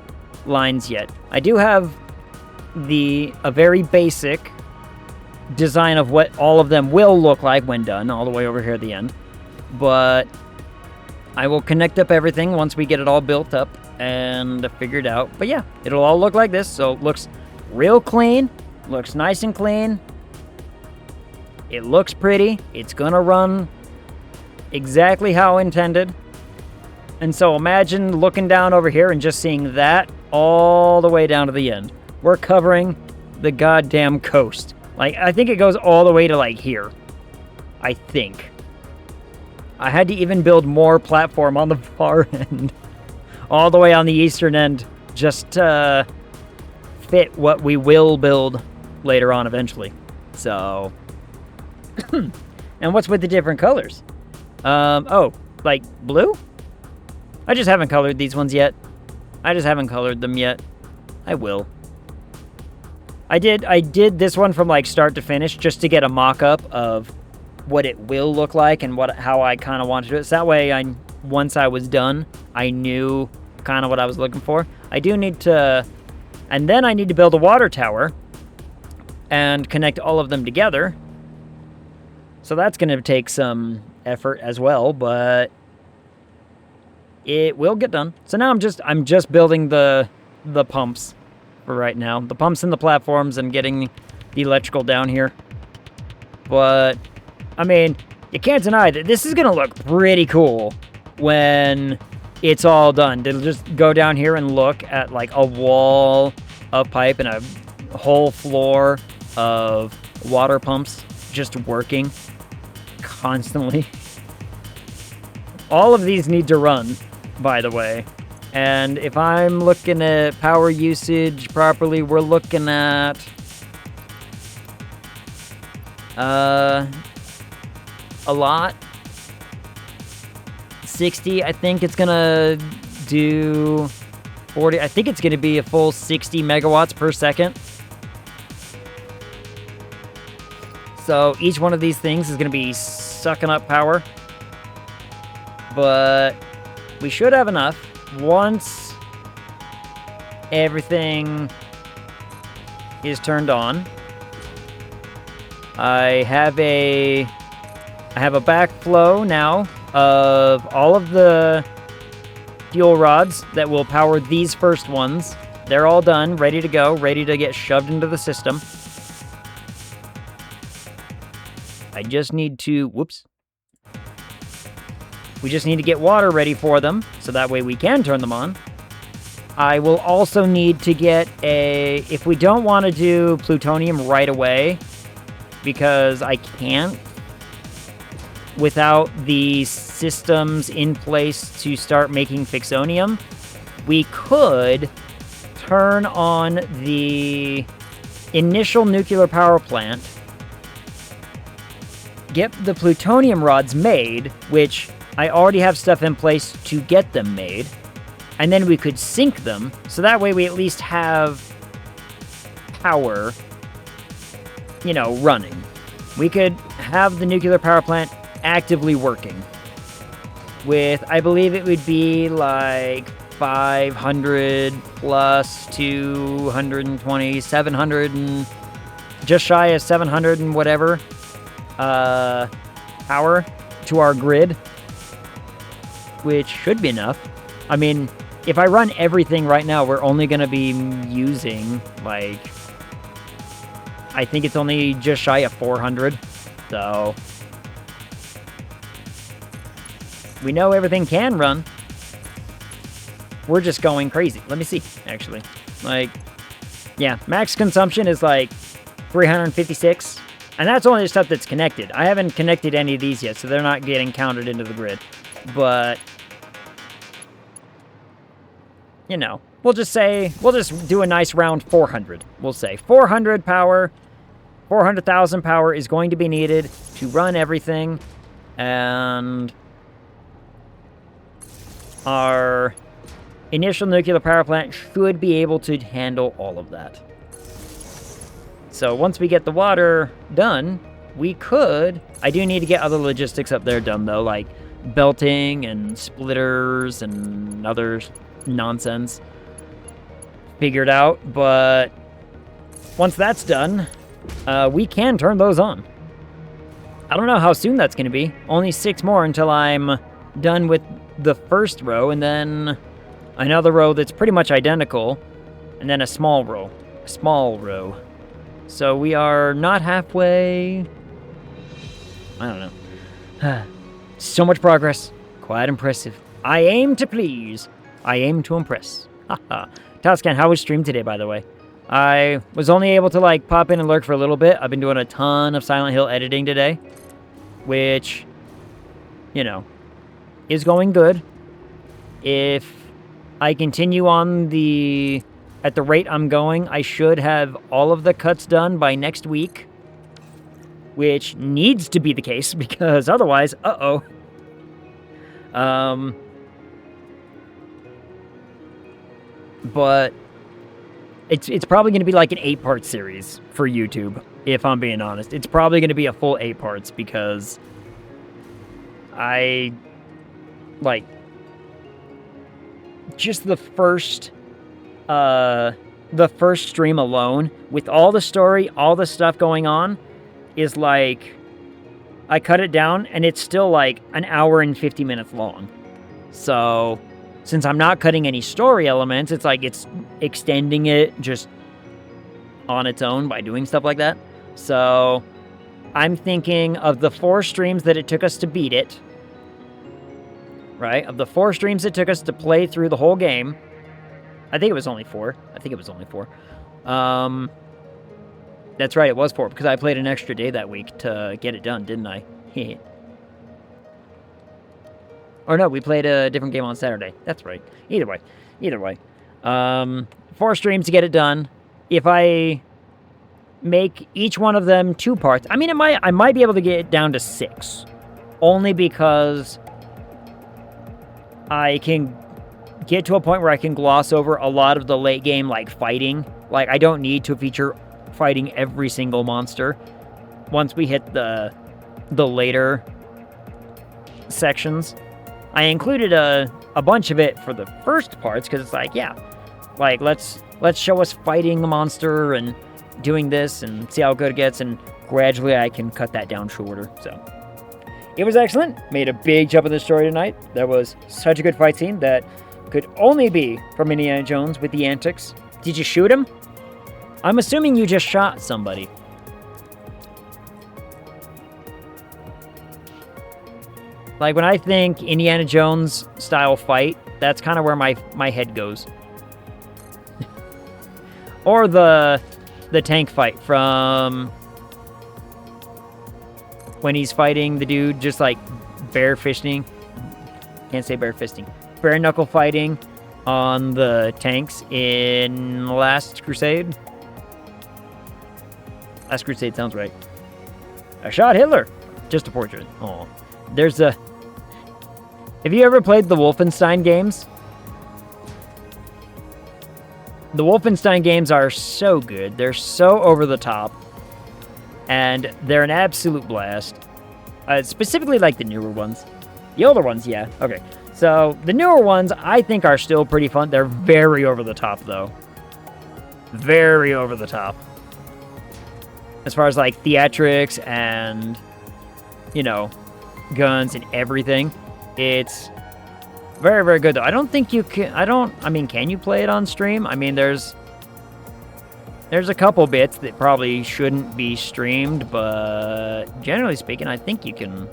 lines yet. I do have a very basic design of what all of them will look like when done, all the way over here at the end. But I will connect up everything once we get it all built up and figured out. But yeah, it'll all look like this, so it looks real clean, looks nice and clean. It looks pretty. It's gonna run exactly how intended. And so imagine looking down over here and just seeing that all the way down to the end. We're covering the goddamn coast. Like, I think it goes all the way to, like, here. I think. I had to even build more platform on the far end. All the way on the eastern end. Just to fit what we will build later on eventually. So. And what's with the different colors? Oh, like blue? I just haven't colored these ones yet. I just haven't colored them yet. I will. I did this one from like start to finish just to get a mock-up of what it will look like and how I kind of wanted it. So that way, once I was done, I knew kind of what I was looking for. I do need to, and then I need to build a water tower and connect all of them together. So that's going to take some effort as well, but it will get done. So now I'm just building the pumps for right now. The pumps and the platforms and getting the electrical down here. But, I mean, you can't deny that this is going to look pretty cool when it's all done. To just go down here and look at, like, a wall of pipe and a whole floor of water pumps just working constantly. All of these need to run, by the way. And if I'm looking at power usage properly, we're looking at a lot. 60, I think it's gonna do 40. I think it's gonna be a full 60 megawatts per second. So each one of these things is gonna be sucking up power. But we should have enough once everything is turned on. I have a backflow now of all of the fuel rods that will power these first ones. They're all done, ready to go, ready to get shoved into the system. I just need to, we just need to get water ready for them, so that way we can turn them on. I will also need to get if we don't want to do plutonium right away, because I can't, without the systems in place to start making fixonium, we could turn on the initial nuclear power plant, get the plutonium rods made, which I already have stuff in place to get them made, and then we could sync them, so that way we at least have power, running. We could have the nuclear power plant actively working with, I believe it would be like 500 plus 220, 700 and just shy of 700 and whatever power to our grid, which should be enough. I mean, if I run everything right now, we're only going to be using, like, I think it's only just shy of 400, so we know everything can run. We're just going crazy. Let me see, actually. Like, yeah, max consumption is like 356, and that's only the stuff that's connected. I haven't connected any of these yet, so they're not getting counted into the grid, but you know, we'll just do a nice round 400. We'll say 400 power, 400,000 power is going to be needed to run everything, and our initial nuclear power plant should be able to handle all of that. So once we get the water done, we could... I do need to get other logistics up there done, though, like belting and splitters and other nonsense figured out, but once that's done, we can turn those on. I don't know how soon that's going to be. Only 6 more until I'm done with the first row, and then another row that's pretty much identical, and then a small row. So we are not halfway. I don't know. So much progress. Quite impressive. I aim to please. I aim to impress. Haha. Tascan, how was stream today, by the way? I was only able to, like, pop in and lurk for a little bit. I've been doing a ton of Silent Hill editing today, which, you know, is going good. If I continue on at the rate I'm going, I should have all of the cuts done by next week, which needs to be the case, because otherwise, but it's probably going to be like an 8-part series for YouTube, if I'm being honest. It's probably going to be a full 8 parts, because I, like, just the first stream alone, with all the story, all the stuff going on, is like, I cut it down, and it's still like an hour and 50 minutes long. So since I'm not cutting any story elements, it's like it's extending it just on its own by doing stuff like that. So I'm thinking of the 4 streams that it took us to beat it, right? Of the 4 streams it took us to play through the whole game, I think it was only 4. That's right, it was 4, because I played an extra day that week to get it done, didn't I? Or no, we played a different game on Saturday. That's right. Either way. 4 streams to get it done. If I make each one of them 2 parts, I mean, I might be able to get it down to 6. Only because I can get to a point where I can gloss over a lot of the late game, like, fighting. Like, I don't need to feature fighting every single monster once we hit the later sections. I included a bunch of it for the first parts, because it's like, yeah, like, let's show us fighting a monster and doing this and see how good it gets, and gradually I can cut that down shorter. So it was excellent. Made a big jump in the story tonight. There was such a good fight scene that could only be from Indiana Jones with the antics. Did you shoot him? I'm assuming you just shot somebody. Like, when I think Indiana Jones style fight, that's kind of where my head goes. Or the tank fight from when he's fighting the dude, just like bare fisting. Can't say bare fisting. Bare knuckle fighting on the tanks in Last Crusade. Last Crusade sounds right. I shot Hitler. Just a portrait. Oh, there's a... Have you ever played the Wolfenstein games? The Wolfenstein games are so good. They're so over the top. And they're an absolute blast. Specifically like the newer ones. The older ones, yeah. Okay. So the newer ones, I think, are still pretty fun. They're very over the top, though. Very over the top. As far as like theatrics and, you know, guns and everything. It's very, very good, though. I don't think you can... I mean, can you play it on stream? I mean, there's a couple bits that probably shouldn't be streamed, but generally speaking, I think you can...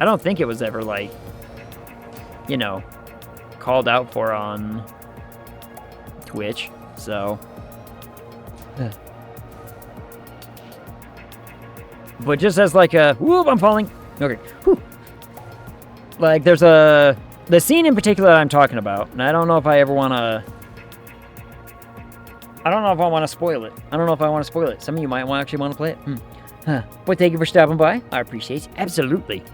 I don't think it was ever, like, you know, called out for on Twitch, so... But just as like a... Whoop, I'm falling! Okay, whew. Like, there's a... The scene in particular that I'm talking about, and I don't know if I ever want to... I don't know if I want to spoil it. I don't know if I want to spoil it. Some of you might actually want to play it. But thank you for stopping by. I appreciate it. Absolutely.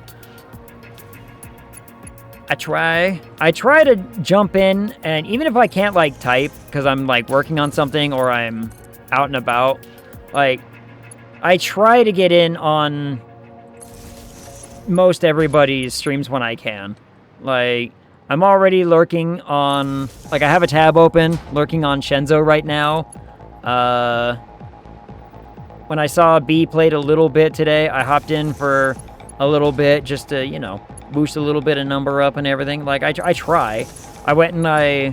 I try to jump in, and even if I can't, like, type, because I'm, like, working on something or I'm out and about, like, I try to get in on most everybody's streams when I can. Like, I'm already lurking on... Like, I have a tab open, lurking on Shenzo right now. When I saw B played a little bit today, I hopped in for a little bit just to, you know, boost a little bit of number up and everything. Like, I try. I went and I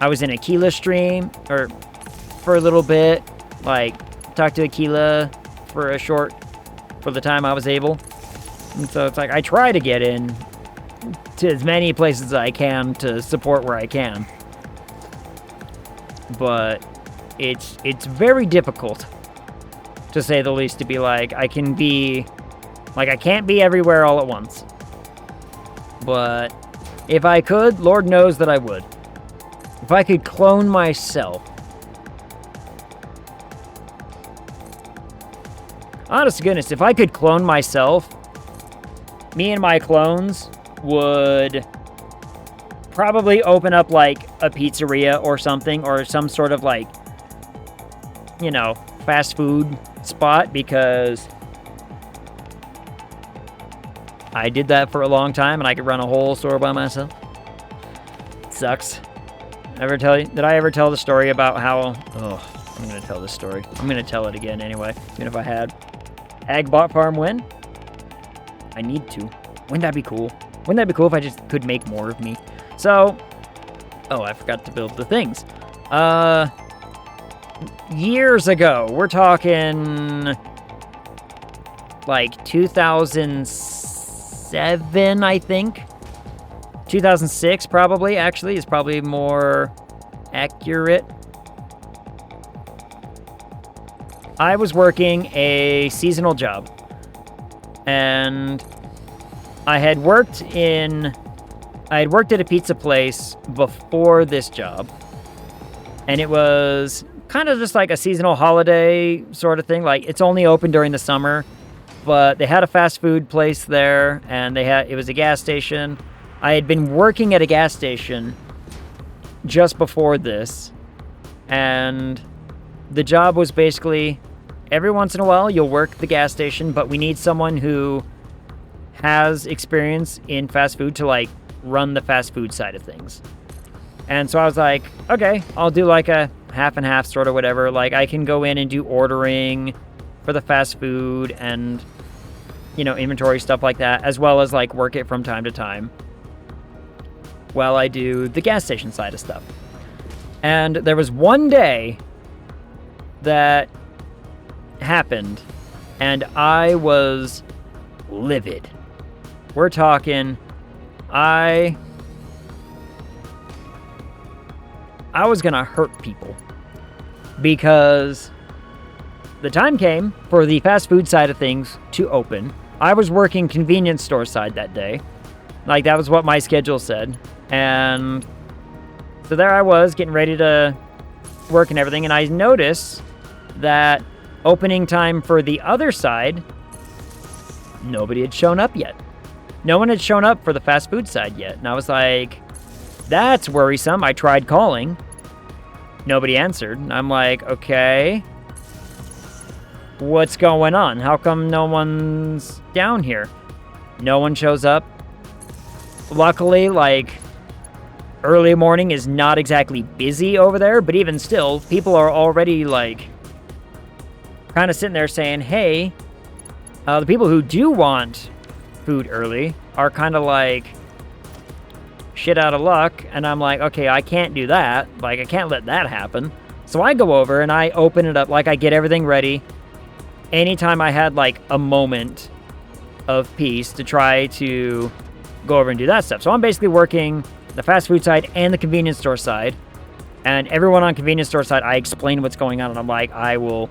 was in Aquila stream, or for a little bit. Like, talked to Aquila for the time I was able. And so it's like, I try to get in to as many places as I can to support where I can. But it's very difficult, to say the least, to be like, I can't be everywhere all at once. But if I could, Lord knows that I would. If I could clone myself. Honest to goodness, if I could clone myself, me and my clones would probably open up, like, a pizzeria or something, or some sort of, like, you know, fast food spot, because I did that for a long time, and I could run a whole store by myself. It sucks. Did I ever tell the story about how... Oh, I'm going to tell this story. I'm going to tell it again anyway, even if I had. Ag Bot Farm win? I need to. Wouldn't that be cool? Wouldn't that be cool if I just could make more of me? So... Oh, I forgot to build the things. Years ago. We're talking... like 2007, I think. 2006, probably, actually, is probably more accurate. I was working a seasonal job. And I had worked at a pizza place before this job. And it was kind of just like a seasonal holiday sort of thing. Like, it's only open during the summer. But they had a fast food place there, and it was a gas station. I had been working at a gas station just before this, and the job was basically, every once in a while you'll work the gas station, but we need someone who has experience in fast food to, like, run the fast food side of things. And so I was like, okay, I'll do like a half and half sort of whatever. Like, I can go in and do ordering for the fast food and, you know, inventory, stuff like that, as well as, like, work it from time to time while I do the gas station side of stuff. And there was one day that happened, and I was livid. We're talking, I was gonna hurt people, because the time came for the fast food side of things to open. I was working convenience store side that day. Like, that was what my schedule said. And so there I was, getting ready to work and everything, and I noticed that opening time for the other side, nobody had shown up yet. No one had shown up for the fast food side yet. And I was like, that's worrisome. I tried calling. Nobody answered. And I'm like, okay, what's going on? How come no one's down here? No one shows up. luckily, like, early morning is not exactly busy over there, but even still, people are already, like, kind of sitting there saying, hey, the people who do want food early are kind of like shit out of luck, and I'm like, okay, I can't do that. Like, I can't let that happen. So I go over and I open it up, like, I get everything ready. Anytime I had, like, a moment of peace to try to go over and do that stuff. So I'm basically working the fast food side and the convenience store side. And everyone on convenience store side, I explain what's going on, and I'm like, I will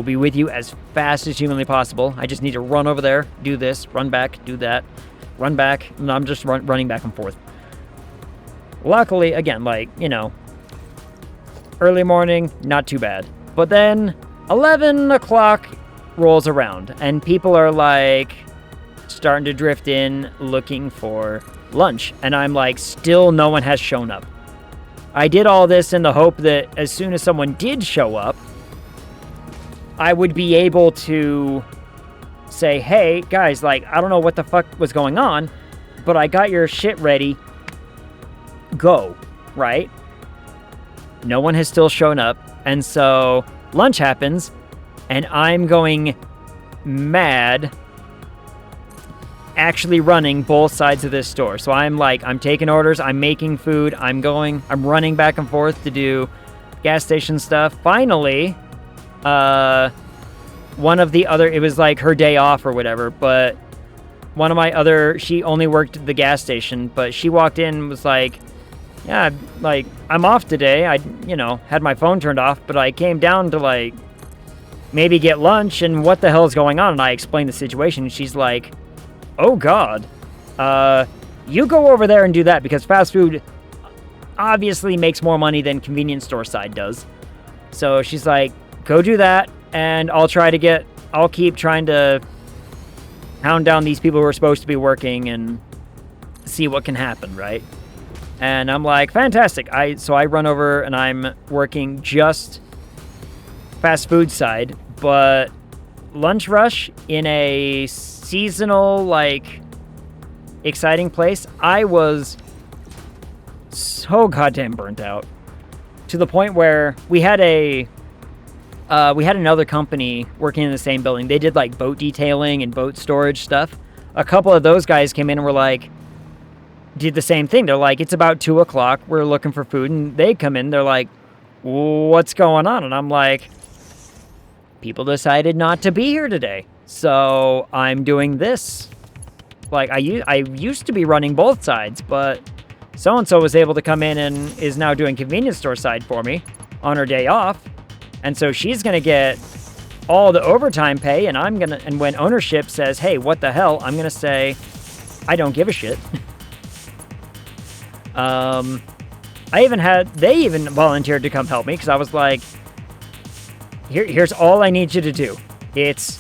be with you as fast as humanly possible. I just need to run over there, do this, run back, do that, run back, and I'm just running back and forth. Luckily, again, like, you know, early morning, not too bad. But then 11 o'clock rolls around, and people are, like, starting to drift in looking for lunch. And I'm like, still no one has shown up. I did all this in the hope that as soon as someone did show up, I would be able to say, hey, guys, like, I don't know what the fuck was going on, but I got your shit ready. Go, right? No one has still shown up. And so lunch happens, and I'm going mad actually running both sides of this store. So I'm like, I'm taking orders, I'm making food, I'm running back and forth to do gas station stuff. Finally, one of the other, it was like her day off or whatever, but one of my other, she only worked at the gas station, but she walked in and was like, yeah, like, I'm off today. I, you know, had my phone turned off, but I came down to, like, maybe get lunch, and what the hell is going on? And I explained the situation, and she's like, oh God, you go over there and do that, because fast food obviously makes more money than convenience store side does. So she's like, go do that, and I'll keep trying to hound down these people who are supposed to be working and see what can happen, right? And I'm like, fantastic. So I run over and I'm working just fast food side, but lunch rush in a seasonal, like, exciting place, I was so goddamn burnt out to the point where we had another company working in the same building. They did, like, boat detailing and boat storage stuff. A couple of those guys came in and were like, did the same thing. They're like, it's about 2 o'clock. We're looking for food. And they come in. They're like, what's going on? And I'm like, people decided not to be here today. So I'm doing this. Like, I used to be running both sides, but so-and-so was able to come in and is now doing convenience store side for me on her day off. And so she's going to get all the overtime pay, and and when ownership says, hey, what the hell? I'm going to say, I don't give a shit. They even volunteered to come help me, because I was like, here's all I need you to do. It's,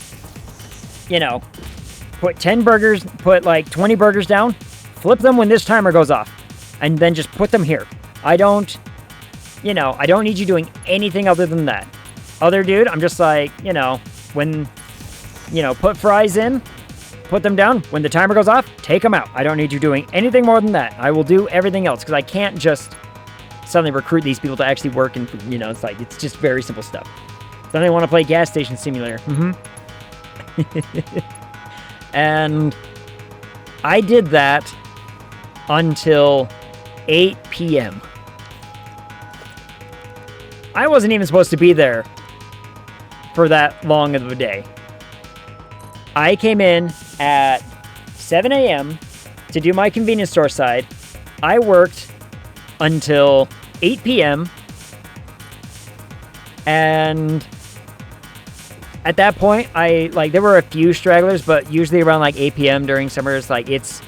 you know, put like 20 burgers down, flip them when this timer goes off, and then just put them here. I don't need you doing anything other than that. Other dude, I'm just like, put fries in, put them down. When the timer goes off, take them out. I don't need you doing anything more than that. I will do everything else, because I can't just suddenly recruit these people to actually work, and, it's like, it's just very simple stuff. Then they want to play gas station simulator. And I did that until 8 p.m. I wasn't even supposed to be there for that long of a day. I came in at 7 a.m. to do my convenience store side. I worked until 8 p.m. And at that point, there were a few stragglers, but usually around like 8 p.m. during summers, like it's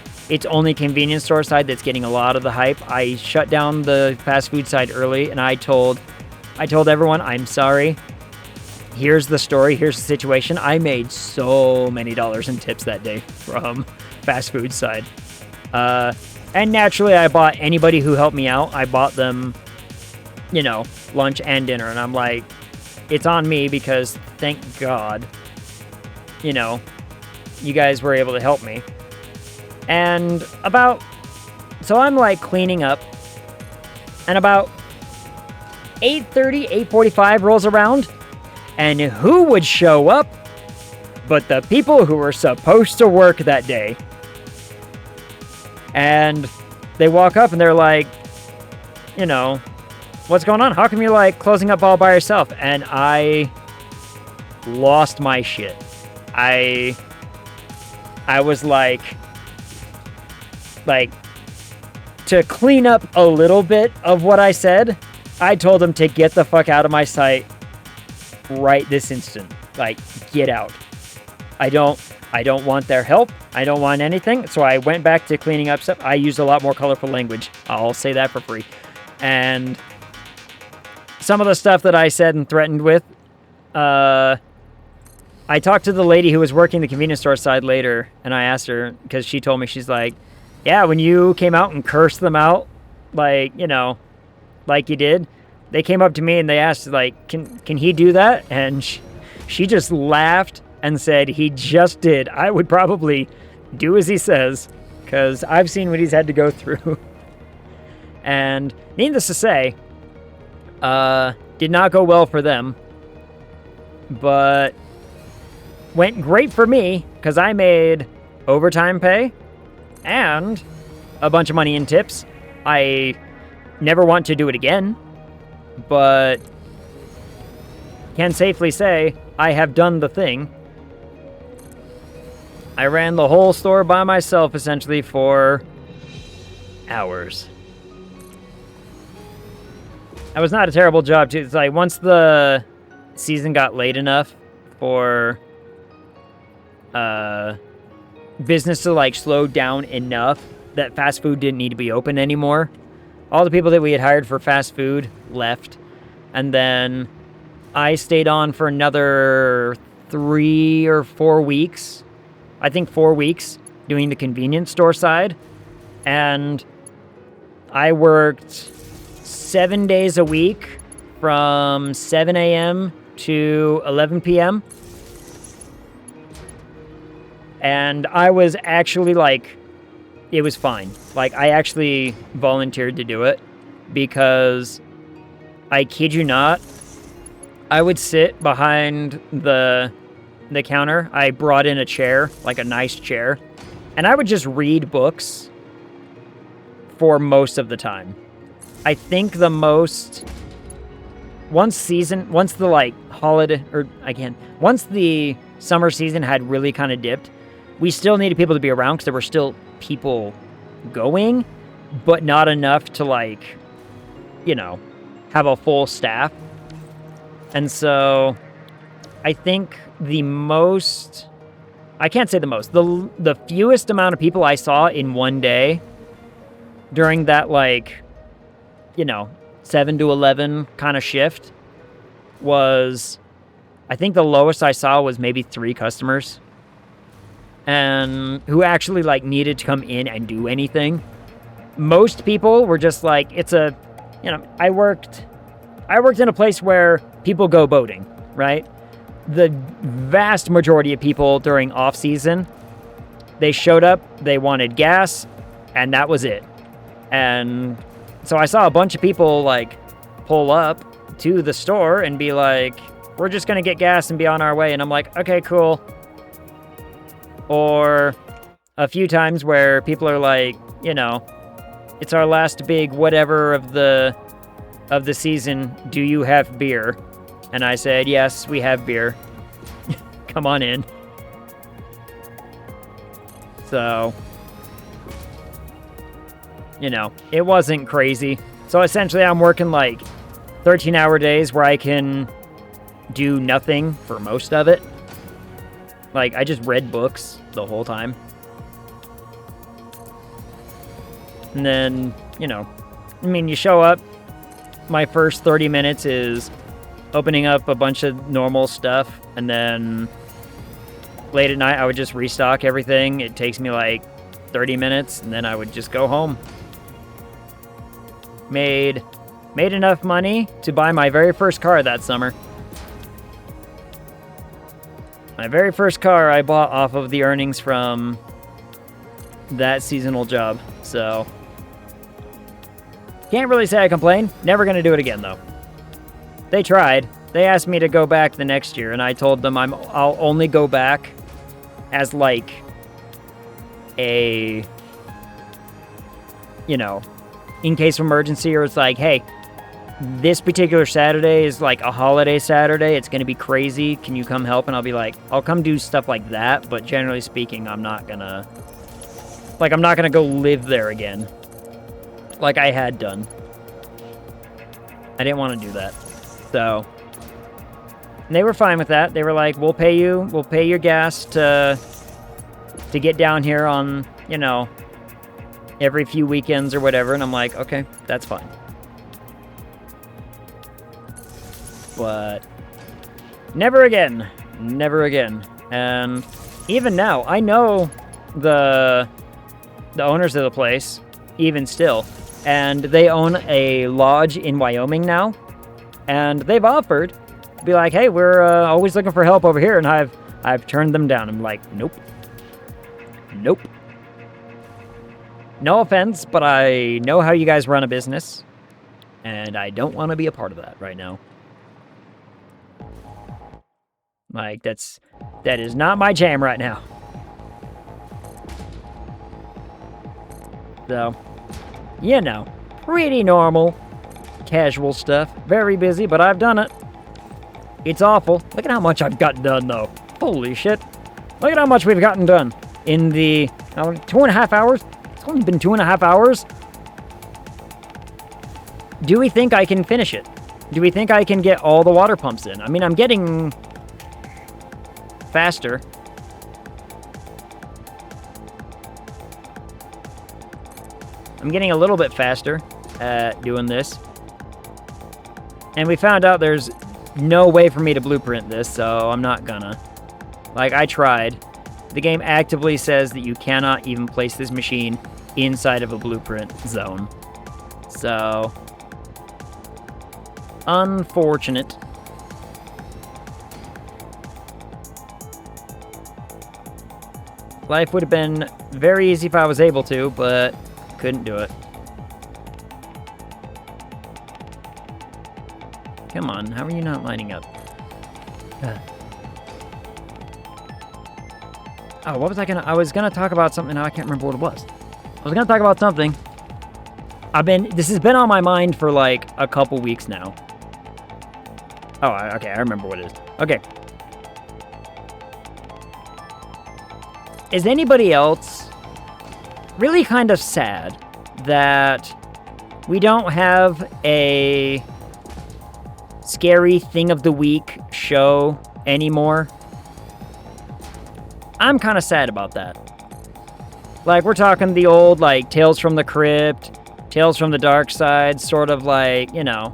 only convenience store side that's getting a lot of the hype. I shut down the fast food side early, and I told everyone, I'm sorry. Here's the story. Here's the situation. I made so many dollars in tips that day from fast food side. And naturally, I bought anybody who helped me out. I bought them, lunch and dinner. And I'm like, it's on me, because thank God, you guys were able to help me. And about So I'm like cleaning up, and about 8:30, 8:45 rolls around, and who would show up but the people who were supposed to work that day? And they walk up and they're like, you know, what's going on? How come you're like closing up all by yourself? And I lost my shit. I was like to clean up a little bit of what I said, I told them to get the fuck out of my sight right this instant. Like, get out. I don't want their help. I don't want anything. So I went back to cleaning up stuff. I used a lot more colorful language. I'll say that for free. And some of the stuff that I said and threatened with, I talked to the lady who was working the convenience store side later, and I asked her, because she told me, she's like, yeah, when you came out and cursed them out, like, you know, like you did, they came up to me and they asked, like, can he do that? And she just laughed and said, he just did. I would probably do as he says, because I've seen what he's had to go through. And needless to say, did not go well for them, but went great for me, because I made overtime pay and a bunch of money in tips. I never want to do it again, but can safely say I have done the thing. I ran the whole store by myself, essentially, for hours. That was not a terrible job, too. It's like, once the season got late enough for business to, like, slow down enough that fast food didn't need to be open anymore, all the people that we had hired for fast food left. And then I stayed on for another 3 or 4 weeks. I think 4 weeks, doing the convenience store side. And I worked 7 days a week from 7 a.m. to 11 p.m. And I was actually like, it was fine. Like, I actually volunteered to do it because, I kid you not, I would sit behind the counter. I brought in a chair, like a nice chair, and I would just read books for most of the time. I think the most, once the like holiday, or again, once the summer season had really kind of dipped, we still needed people to be around because there were still people going, but not enough to, like, you know, have a full staff. And so I think the most, I can't say the most, the fewest amount of people I saw in one day during that, like, you know, 7 to 11 kind of shift was, I think the lowest I saw was maybe 3 customers, and who actually, like, needed to come in and do anything. Most people were just like, it's a, you know, I worked in a place where people go boating, right? The vast majority of people during off season, they showed up, they wanted gas, and that was it. And so I saw a bunch of people, like, pull up to the store and be like, we're just gonna get gas and be on our way. And I'm like, okay, cool. Or a few times where people are like, you know, it's our last big whatever of the season. Do you have beer? And I said, yes, we have beer. Come on in. So, you know, it wasn't crazy. So essentially I'm working like 13-hour days where I can do nothing for most of it. Like, I just read books the whole time. And then, you know, I mean, you show up, my first 30 minutes is opening up a bunch of normal stuff, and then late at night I would just restock everything. It takes me like 30 minutes, and then I would just go home. Made enough money to buy my very first car that summer. My very first car I bought off of the earnings from that seasonal job. So Can't really say I complain. Never gonna do it again, though. They tried. They asked me to go back the next year, and I told them I'll only go back as, like, a, you know, in case of emergency, or it's like, hey, this particular Saturday is, like, a holiday Saturday. It's gonna be crazy. Can you come help? And I'll be like, I'll come do stuff like that, but generally speaking, I'm not gonna go live there again. Like I had done. I didn't want to do that. So, and they were fine with that. They were like, we'll pay your gas to get down here on, you know, every few weekends or whatever. And I'm like, okay, that's fine. But never again. Never again. And even now, I know the owners of the place, even still. And they own a lodge in Wyoming now. And they've offered to be like, hey, we're always looking for help over here. And I've turned them down. I'm like, nope. Nope. No offense, but I know how you guys run a business. And I don't want to be a part of that right now. Like, that is not my jam right now. So, you know, pretty normal, casual stuff. Very busy, but I've done it. It's awful. Look at how much I've gotten done, though. Holy shit. Look at how much we've gotten done in the 2.5 hours. It's only been 2.5 hours. Do we think I can finish it? Do we think I can get all the water pumps in? I mean, I'm getting faster. I'm getting a little bit faster at doing this. And we found out there's no way for me to blueprint this, so I'm not gonna. Like, I tried. The game actively says that you cannot even place this machine inside of a blueprint zone. So, unfortunate. Life would have been very easy if I was able to, but couldn't do it. Come on, how are you not lining up? Oh, what was I was gonna talk about something, now I can't remember what it was. I was gonna talk about something. This has been on my mind for like a couple weeks now. Oh, okay, I remember what it is. Okay. Is anybody else really kind of sad that we don't have a scary thing of the week show anymore? I'm kind of sad about that. Like, we're talking the old, like, Tales from the Crypt, Tales from the Dark Side, sort of like, you know,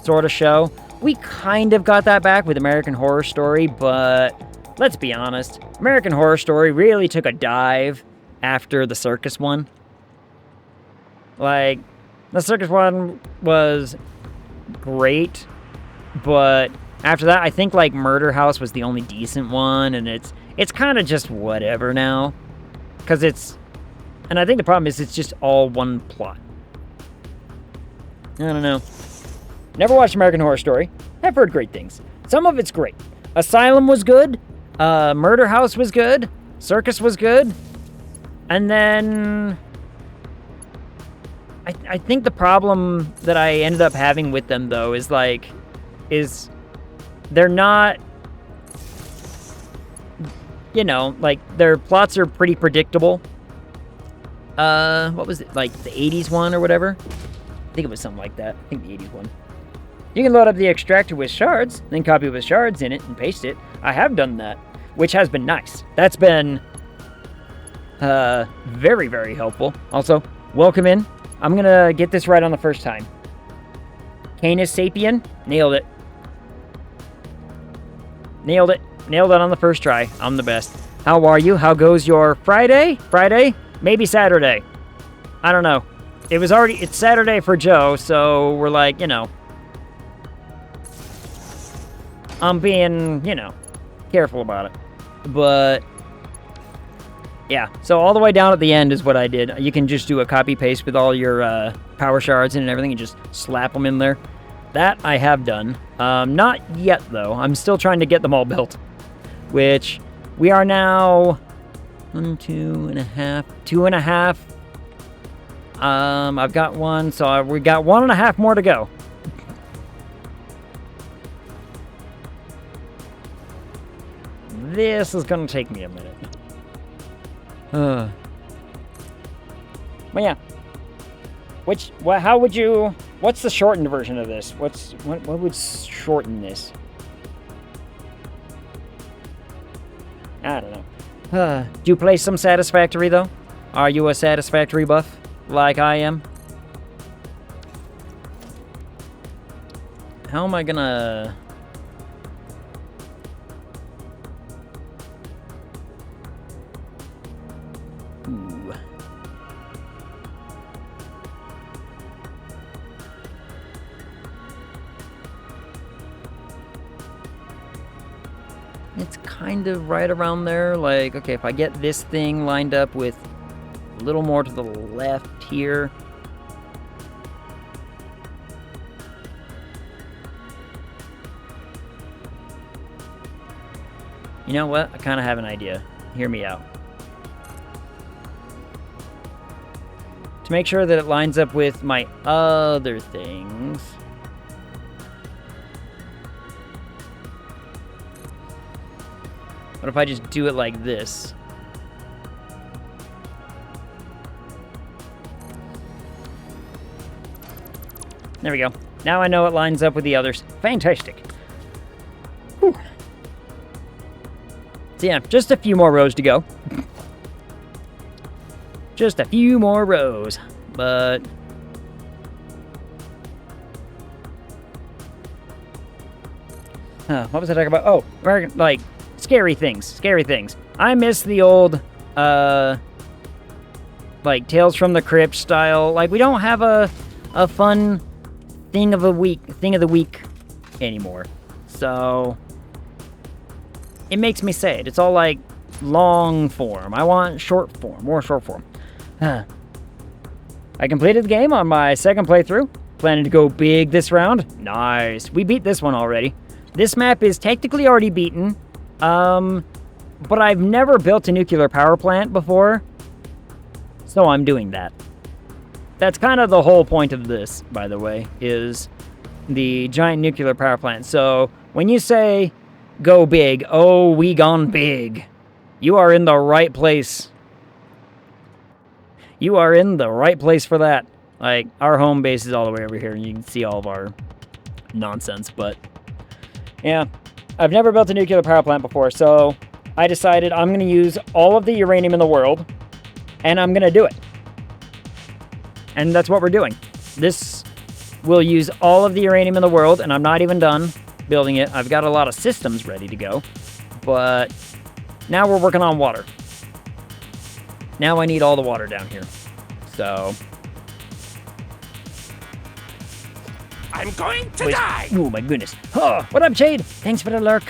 sort of show. We kind of got that back with American Horror Story, but let's be honest, American Horror Story really took a dive after the circus one. Like, the circus one was great, but after that, I think, like, Murder House was the only decent one, and it's kind of just whatever now. Because and I think the problem is it's just all one plot. I don't know. Never watched American Horror Story. I've heard great things. Some of it's great. Asylum was good. Murder House was good. Circus was good. And then I think the problem that I ended up having with them, though, is they're not, you know, like, their plots are pretty predictable. What was it? Like, the 80s one or whatever? I think it was something like that. I think the 80s one. You can load up the extractor with shards, then copy with shards in it and paste it. I have done that, which has been nice. That's been very, very helpful. Also, welcome in. I'm gonna get this right on the first time. Canis Sapien, nailed it. Nailed it. Nailed it on the first try. I'm the best. How are you? How goes your Friday? Friday? Maybe Saturday. I don't know. It's Saturday for Joe, so we're like, you know, I'm being, you know, careful about it. But Yeah, so all the way down at the end is what I did. You can just do a copy-paste with all your power shards and everything and just slap them in there. That I have done. Not yet, though. I'm still trying to get them all built. Which, we are now... 1, 2.5. 2.5. I've got one, so we got 1.5 more to go. This is gonna take me a minute. But yeah. How would you... What's the shortened version of this? What would shorten this? I don't know. Do you play some Satisfactory, though? Are you a Satisfactory buff, like I am? How am I gonna... Ooh. It's kind of right around there. Like, okay, if I get this thing lined up with a little more to the left here. You know what? I kind of have an idea. Hear me out. To make sure that it lines up with my other things. What if I just do it like this? There we go. Now I know it lines up with the others. Fantastic. Whew. So yeah, just a few more rows to go. Just a few more rows. But... what was I talking about? Oh, like... Scary things. I miss the old, like, Tales from the Crypt style. Like, we don't have a fun thing of the week anymore. So, it makes me sad. It's all, like, long form. I want short form, more short form. I completed the game on my second playthrough. Planning to go big this round. Nice. We beat this one already. This map is technically already beaten. But I've never built a nuclear power plant before, so I'm doing that. That's kind of the whole point of this, by the way, is the giant nuclear power plant. So, when you say, go big, oh, we gone big, you are in the right place. You are in the right place for that. Like, our home base is all the way over here, and you can see all of our nonsense, but, yeah. I've never built a nuclear power plant before, so I decided I'm going to use all of the uranium in the world, and I'm going to do it. And that's what we're doing. This will use all of the uranium in the world, and I'm not even done building it. I've got a lot of systems ready to go, but now we're working on water. Now I need all the water down here. So... I'm going to die! Oh my goodness. Oh, what up, Shade? Thanks for the lurk.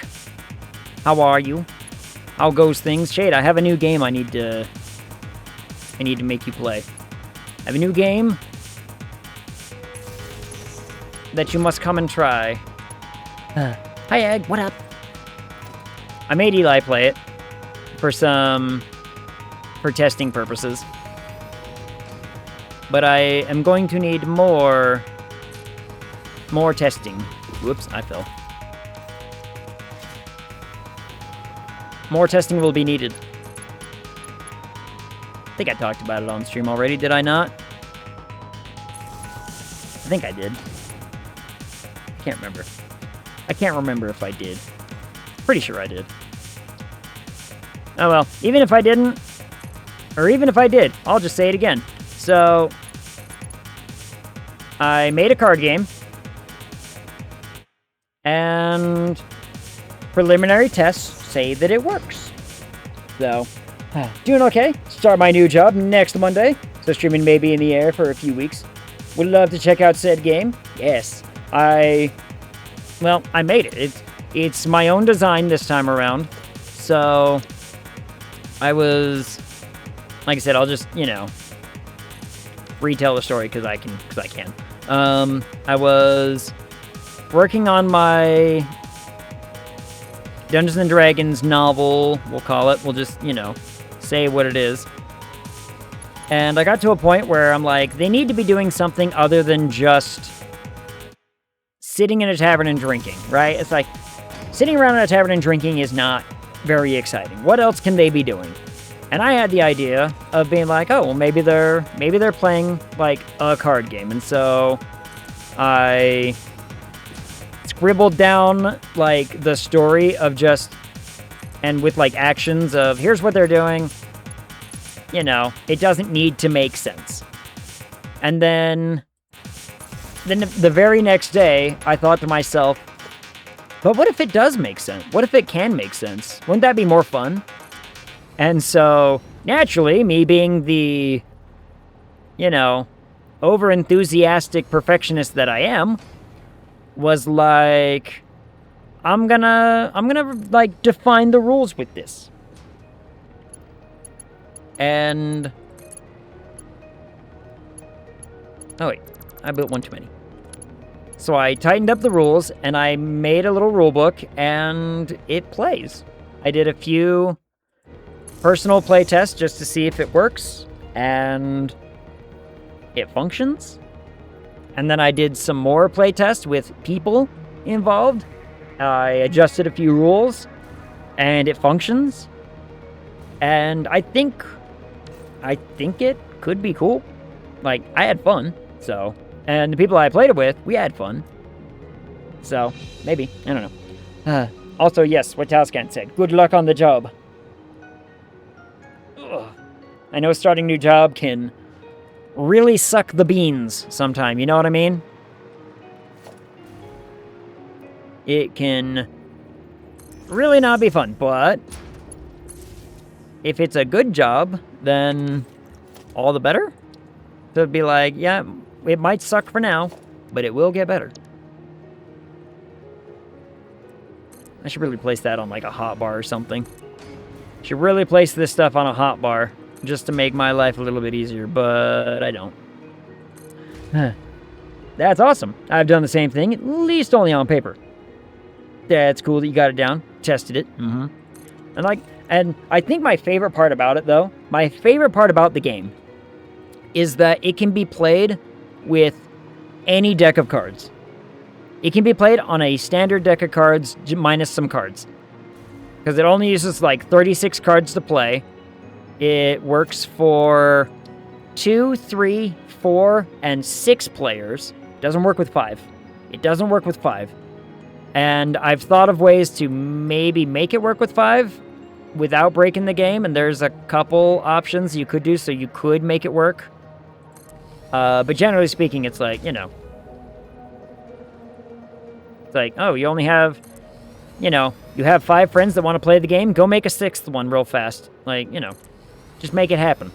How are you? How goes things? Shade, I have a new game I need to make you play. I have a new game that you must come and try. Hi, Egg. What up? I made Eli play it for testing purposes. But I am going to need more testing. Whoops, I fell. More testing will be needed. I think I talked about it on stream already, did I not? I think I did. I can't remember. I can't remember if I did. Pretty sure I did. Oh well, even if I didn't, or even if I did, I'll just say it again. So, I made a card game. And preliminary tests say that it works. So, doing okay. Start my new job next Monday. So streaming may be in the air for a few weeks. Would love to check out said game. Yes. I made it. It's my own design this time around. So, I was like I said, I'll just, retell the story because I can. I was working on my Dungeons and Dragons novel, we'll call it. We'll just, say what it is. And I got to a point where I'm like, they need to be doing something other than just sitting in a tavern and drinking, right? It's like, sitting around in a tavern and drinking is not very exciting. What else can they be doing? And I had the idea of being like, oh, well, maybe they're playing, like, a card game. And so I scribbled down, like, the story of just, and with, like, actions of, here's what they're doing. It doesn't need to make sense. And then the very next day, I thought to myself, but what if it does make sense? What if it can make sense? Wouldn't that be more fun? And so, naturally, me being the, over-enthusiastic perfectionist that I am, was like, I'm gonna, like, define the rules with this. And... oh, wait. I built one too many. So I tightened up the rules, and I made a little rule book, and it plays. I did a few personal play tests just to see if it works, and it functions. And then I did some more play tests with people involved. I adjusted a few rules, and it functions. And I think it could be cool. Like, I had fun, so... and the people I played it with, we had fun. So, maybe. I don't know. Also, yes, what Talscan said. Good luck on the job. Ugh. I know starting a new job can really suck the beans sometime, you know what I mean? It can really not be fun, but if it's a good job, then all the better. So it'd be like, yeah, it might suck for now, but it will get better. I should really place that on like a hotbar or something. Should really place this stuff on a hotbar just to make my life a little bit easier, but I don't. That's awesome. I've done the same thing, at least only on paper. That's cool that you got it down, tested it. And I think my favorite part about it, though, my favorite part about the game is that it can be played with any deck of cards. It can be played on a standard deck of cards minus some cards. Because it only uses like 36 cards to play. It works for 2, 3, 4, and 6 players. Doesn't work with 5. It doesn't work with 5. And I've thought of ways to maybe make it work with 5 without breaking the game. And there's a couple options you could do, so you could make it work. But generally speaking, it's like, It's like, oh, you only have, you have 5 friends that want to play the game. Go make a 6th one real fast. Like, just make it happen.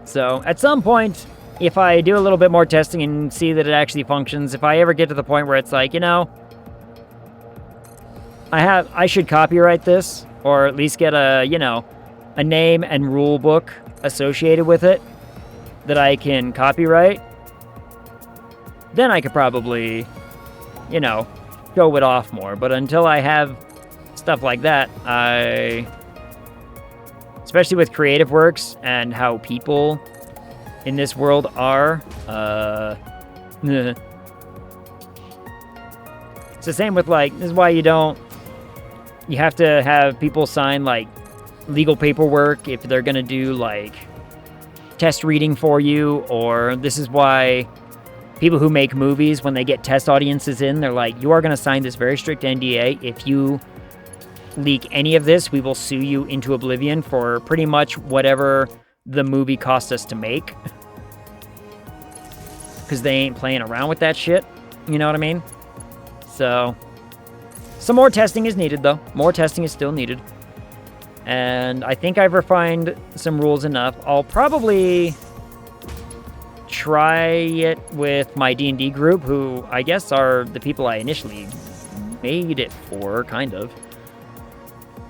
So, at some point, if I do a little bit more testing and see that it actually functions, if I ever get to the point where it's like, I should copyright this, or at least get a name and rule book associated with it that I can copyright, then I could probably, show it off more. But until I have stuff like that, especially with creative works and how people in this world are, it's the same with, like, this is why you have to have people sign, like, legal paperwork if they're gonna do, like, test reading for you, or this is why people who make movies, when they get test audiences in, they're like, you are gonna sign this very strict NDA. If you leak any of this, we will sue you into oblivion for pretty much whatever the movie cost us to make. Because they ain't playing around with that shit, you know what I mean? So, some more testing is needed, though. More testing is still needed. And I think I've refined some rules enough. I'll probably try it with my D&D group, who I guess are the people I initially made it for, kind of.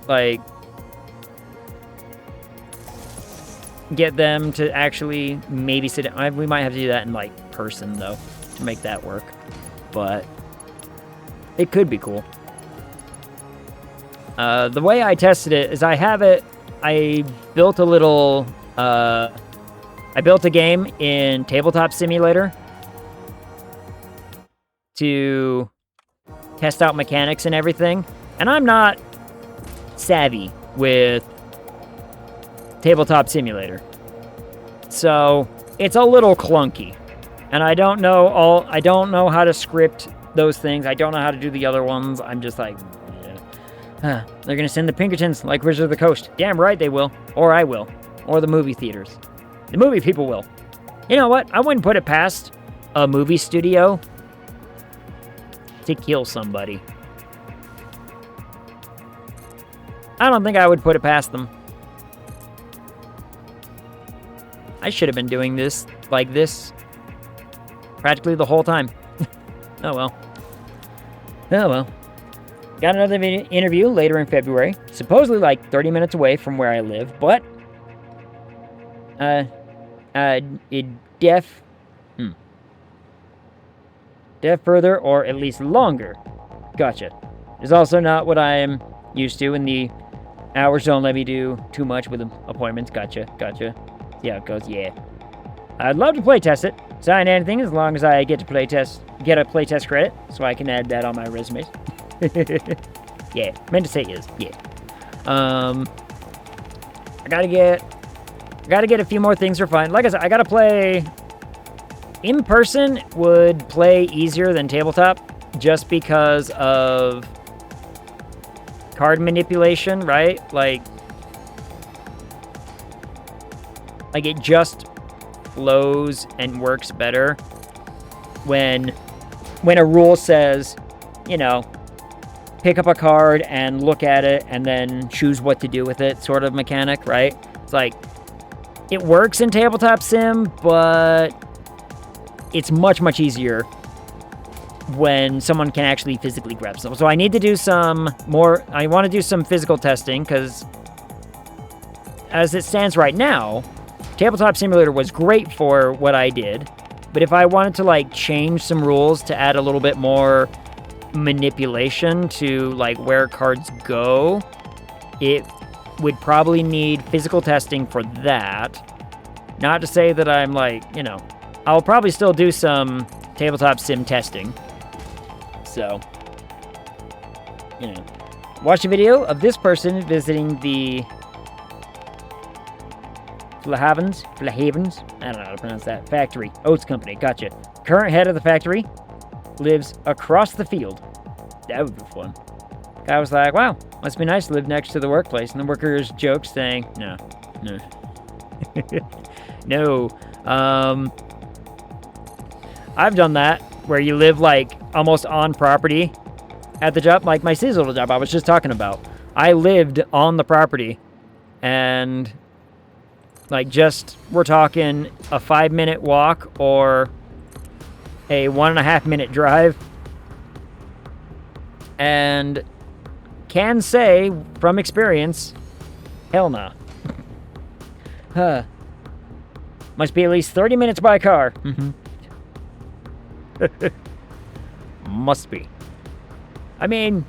Like, get them to actually maybe sit down. We might have to do that in, like, person, though, to make that work. But it could be cool. The way I tested it is I built a little, I built a game in Tabletop Simulator to test out mechanics and everything. And I'm not savvy with Tabletop Simulator. So it's a little clunky. And I don't know how to script those things. I don't know how to do the other ones. I'm just like, they're gonna send the Pinkertons like Wizard of the Coast. Damn right they will. Or I will. Or the movie theaters. The movie people will. You know what? I wouldn't put it past a movie studio to kill somebody. I don't think I would put it past them. I should have been doing this like this practically the whole time. Oh well. Oh well. Got another interview later in February. Supposedly like 30 minutes away from where I live, but def further or at least longer. Gotcha. It's also not what I am used to, and the hours don't let me do too much with appointments. Gotcha. See how it goes. Yeah. I'd love to play test it. Sign anything as long as I get a playtest credit, so I can add that on my resume. Yeah, meant to say is. Yeah. I gotta get a few more things refined. Like I said, I gotta play in person. Would play easier than tabletop, just because of card manipulation, right? Like it just flows and works better when a rule says, you know, pick up a card and look at it and then choose what to do with it, sort of mechanic, right? It's like, it works in tabletop sim, but it's much, much easier when someone can actually physically grab something. So I need to do I want to do some physical testing, because as it stands right now, Tabletop Simulator was great for what I did, but if I wanted to, like, change some rules to add a little bit more manipulation to, like, where cards go, it would probably need physical testing for that. Not to say that I'm, like, you know, I'll probably still do some tabletop sim testing. So, you know, watch a video of this person visiting the Flahavens, I don't know how to pronounce that, factory, oats company, gotcha. Current head of the factory lives across the field. That would be fun. Guy was like, wow, must be nice to live next to the workplace. And the workers joked, saying, no. No. I've done that, where you live, like, almost on property at the job, like my seasonal job I was just talking about. I lived on the property, and, like, we're talking a 5-minute walk or a 1.5-minute drive. And can say, from experience, hell nah. Must be at least 30 minutes by car. Mm-hmm. Must be. I mean,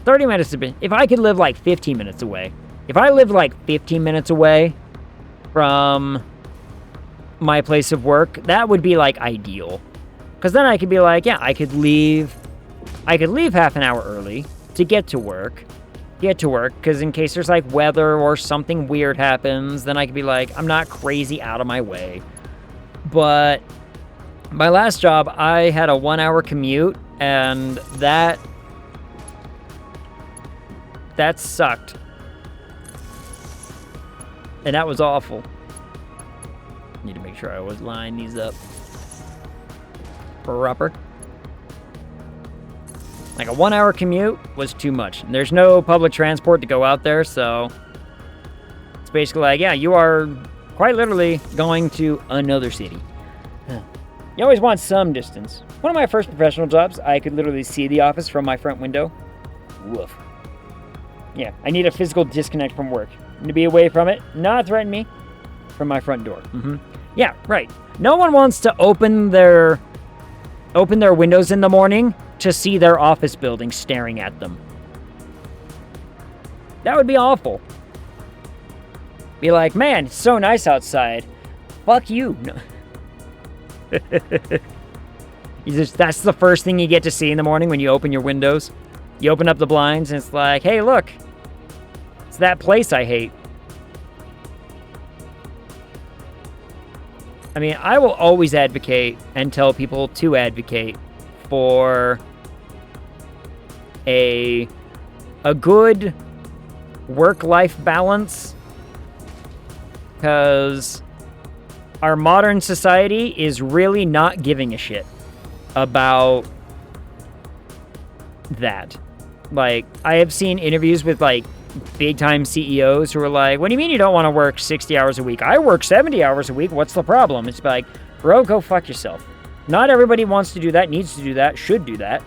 30 minutes if I could live like 15 minutes away. If I lived like 15 minutes away from my place of work, that would be like ideal. Because then I could be like, yeah, I could leave half an hour early to get to work, because in case there's like weather or something weird happens, then I could be like, I'm not crazy out of my way. But my last job, I had a 1-hour commute, and that sucked. And that was awful. Need to make sure I was lining these up proper. Like, a 1-hour commute was too much. There's no public transport to go out there, so it's basically like, yeah, you are quite literally going to another city. You always want some distance. One of my first professional jobs, I could literally see the office from my front window. Woof. Yeah, I need a physical disconnect from work. To be away from it, not threaten me, from my front door. Yeah, right. No one wants to open their windows in the morning to see their office building staring at them. That would be awful. Be like, man, it's so nice outside. Fuck you. No. That's the first thing you get to see in the morning when you open your windows. You open up the blinds and it's like, hey, look. It's that place I hate. I mean, I will always advocate and tell people to advocate for a good work-life balance, because our modern society is really not giving a shit about that. Like, I have seen interviews with, like, big-time CEOs who are like, what do you mean you don't want to work 60 hours a week? I work 70 hours a week. What's the problem? It's like, bro, go fuck yourself. Not everybody wants to do that, needs to do that, should do that.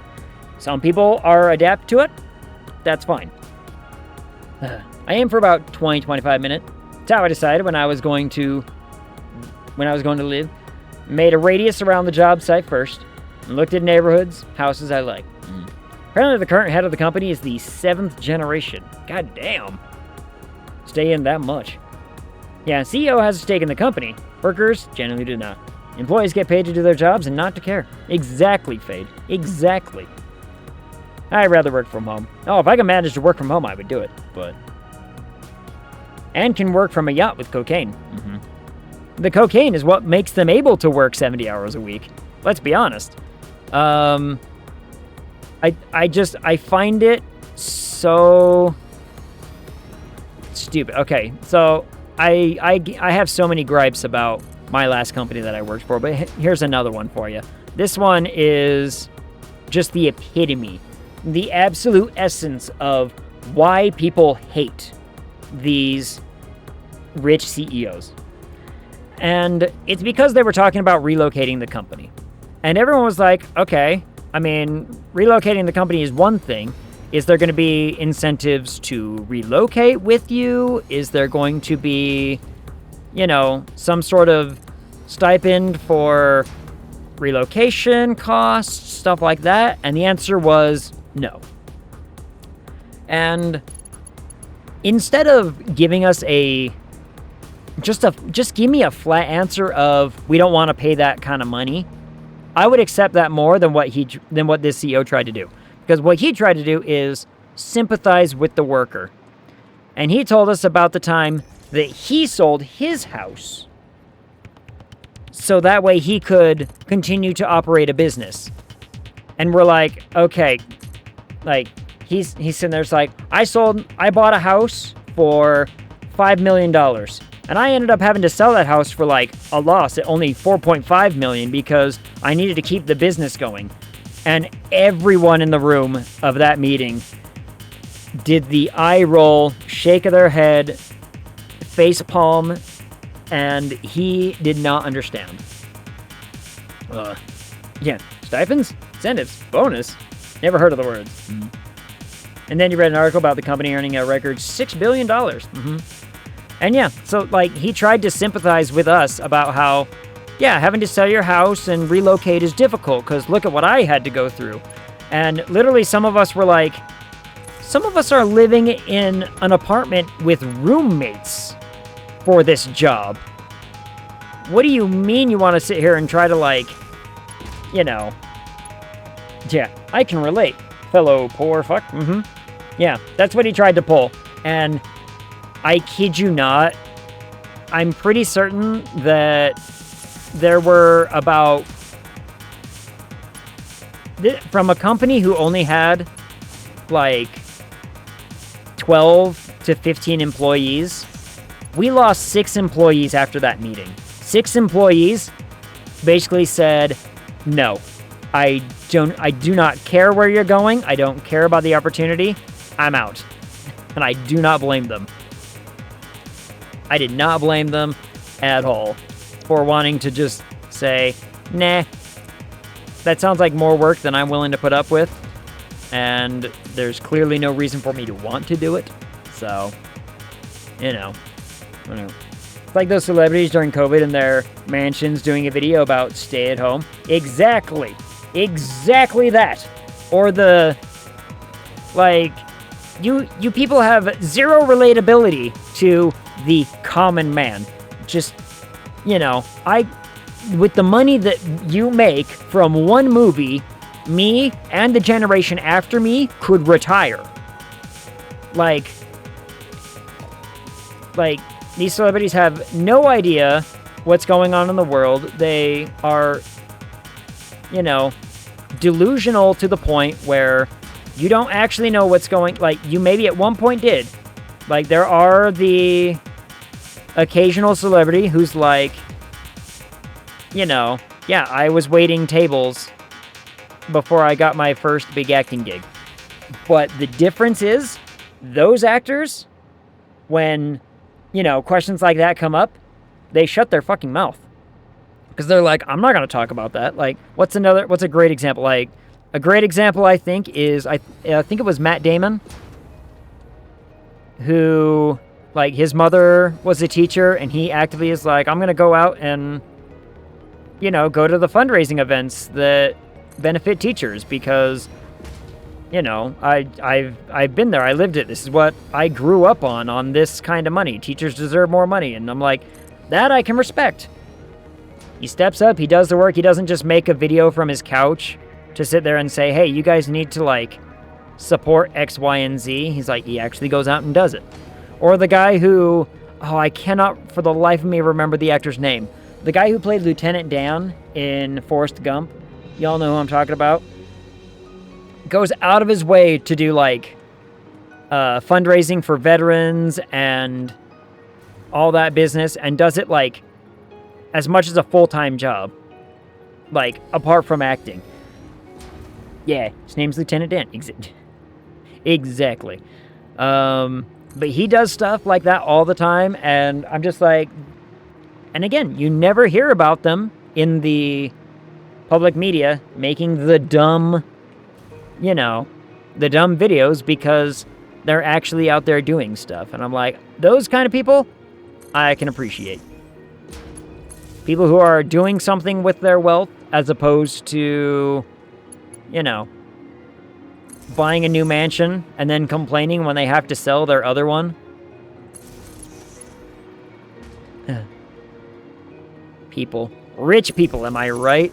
Some people are adapt to it. That's fine. I aim for about 20-25 minutes. That's how I decided when I was going to live. Made a radius around the job site first, and looked at neighborhoods, houses I like. Apparently the current head of the company is the 7th generation. God damn. Stay in that much. Yeah, CEO has a stake in the company. Workers generally do not. Employees get paid to do their jobs and not to care. Exactly, Fade. Exactly. I'd rather work from home. Oh, if I could manage to work from home, I would do it, but... And can work from a yacht with cocaine. The cocaine is what makes them able to work 70 hours a week. Let's be honest. I find it so stupid. Okay, so I have so many gripes about my last company that I worked for, but here's another one for you. This one is just the epitome, the absolute essence of why people hate these rich CEOs. And it's because they were talking about relocating the company. And everyone was like, okay, I mean, relocating the company is one thing. Is there going to be incentives to relocate with you? Is there going to be, some sort of stipend for relocation costs, stuff like that? And the answer was no. And instead of giving us just give me a flat answer of we don't want to pay that kind of money, I would accept that more than what this CEO tried to do. Because what he tried to do is sympathize with the worker. And he told us about the time that he sold his house so that way he could continue to operate a business. And we're like, okay, like he's sitting there, it's like, I bought a house for $5 million. And I ended up having to sell that house for like a loss at only $4.5 million because I needed to keep the business going. And everyone in the room of that meeting did the eye roll, shake of their head, face palm, and he did not understand. Yeah, stipends, incentives, bonus. Never heard of the words. And then you read an article about the company earning a record $6 billion. And yeah, so like he tried to sympathize with us about how, yeah, having to sell your house and relocate is difficult because look at what I had to go through. And literally some of us were like, some of us are living in an apartment with roommates for this job. What do you mean you want to sit here and try to like, yeah, I can relate, fellow poor fuck. Yeah, that's what he tried to pull. And I kid you not, I'm pretty certain that there were about, from a company who only had like 12 to 15 employees, we lost 6 employees after that meeting. 6 employees basically said, no, I do not care where you're going. I don't care about the opportunity. I'm out. And I do not blame them. I did not blame them at all for wanting to just say, nah. That sounds like more work than I'm willing to put up with. And there's clearly no reason for me to want to do it. So, you know, whatever. It's like those celebrities during COVID in their mansions doing a video about stay at home. Exactly. Exactly that. Or the, like, you people have zero relatability to the common man. Just, you know, with the money that you make from one movie, me and the generation after me could retire. Like, these celebrities have no idea what's going on in the world. They are, you know, delusional to the point where you don't actually know what's going... Like, you maybe at one point did. Like, there are the occasional celebrity who's like, you know, yeah, I was waiting tables before I got my first big acting gig. But the difference is, those actors, when, you know, questions like that come up, they shut their fucking mouth. Because they're like, I'm not going to talk about that. Like, what's a great example? Like, a great example, I think, is, I think it was Matt Damon, who, like, his mother was a teacher, and he actively is like, I'm going to go out and, you know, go to the fundraising events that benefit teachers because, you know, I've been there. I lived it. This is what I grew up on this kind of money. Teachers deserve more money. And I'm like, that I can respect. He steps up. He does the work. He doesn't just make a video from his couch to sit there and say, hey, you guys need to, like, support X, Y, and Z. He's like, he actually goes out and does it. Or the guy who, oh, I cannot for the life of me remember the actor's name. The guy who played Lieutenant Dan in Forrest Gump. Y'all know who I'm talking about. Goes out of his way to do, like, fundraising for veterans and all that business, and does it, like, as much as a full-time job. Like, apart from acting. Yeah, his name's Lieutenant Dan. Exactly. But he does stuff like that all the time, and I'm just like... And again, you never hear about them in the public media making the dumb, you know, the dumb videos because they're actually out there doing stuff. And I'm like, those kind of people, I can appreciate. People who are doing something with their wealth as opposed to, you know, buying a new mansion and then complaining when they have to sell their other one. People. Rich people, am I right?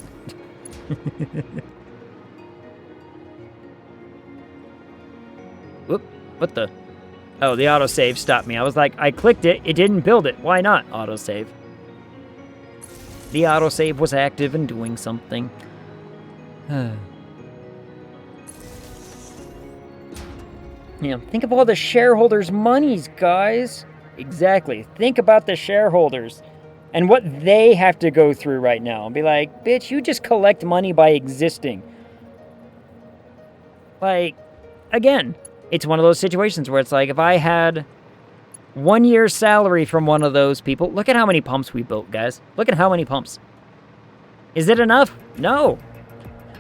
Whoop, what the? Oh, the autosave stopped me. I was like, I clicked it, it didn't build it. Why not autosave? The autosave was active and doing something. Yeah, think of all the shareholders' monies, guys. Exactly. Think about the shareholders and what they have to go through right now. And be like, bitch, you just collect money by existing. Like, again, it's one of those situations where it's like, if I had 1 year's salary from one of those people, look at how many pumps we built, guys. Look at how many pumps. Is it enough? No.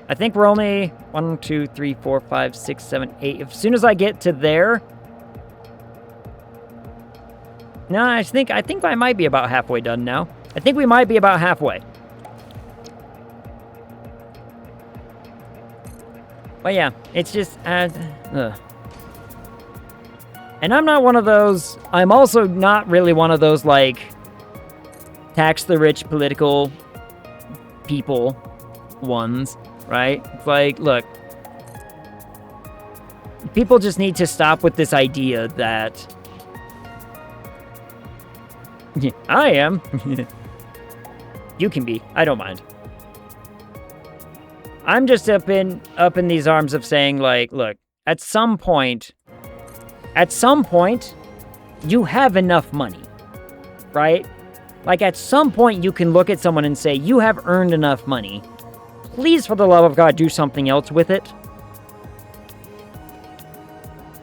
I think we're only 1, 2, 3, 4, 5, 6, 7, 8. As soon as I get to there... No, I think I might be about halfway done now. I think we might be about halfway. But yeah, it's just... And I'm not one of those... I'm also not really one of those, like, tax the rich political people ones, right? It's like, look, people just need to stop with this idea that... Yeah, I am. You can be. I don't mind. I'm just up in these arms of saying, like, look, at some point, you have enough money, right? Like, at some point, you can look at someone and say, you have earned enough money. Please, for the love of God, do something else with it.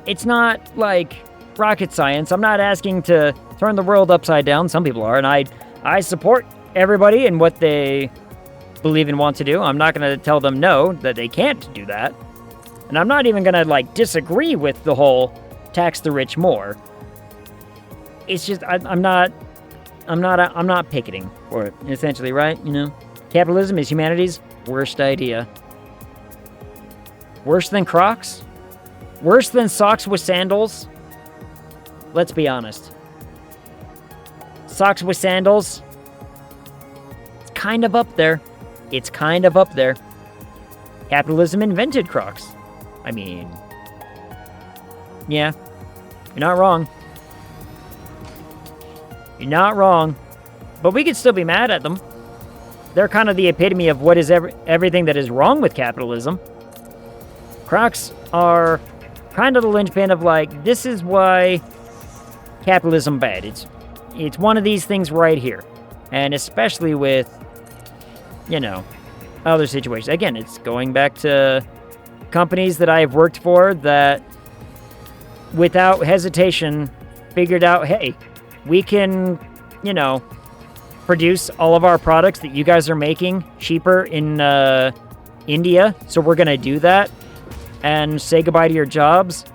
It's not, like, rocket science. I'm not asking to turn the world upside down. Some people are, and I support everybody and what they believe and want to do. I'm not going to tell them no, that they can't do that. And I'm not even going to, like, disagree with the whole tax the rich more. It's just, I'm not picketing for it, essentially, right? You know? Capitalism is humanity's worst idea. Worse than Crocs? Worse than socks with sandals? Let's be honest. Socks with sandals? It's kind of up there. It's kind of up there. Capitalism invented Crocs. I mean, yeah, you're not wrong. You're not wrong. But we could still be mad at them. They're kind of the epitome of what is everything that is wrong with capitalism. Crocs are kind of the linchpin of, like, this is why capitalism bad. It's one of these things right here. And especially with, you know, other situations. Again, it's going back to companies that I have worked for that, without hesitation, figured out, hey, we can, you know, produce all of our products that you guys are making cheaper in India, so we're going to do that and say goodbye to your jobs.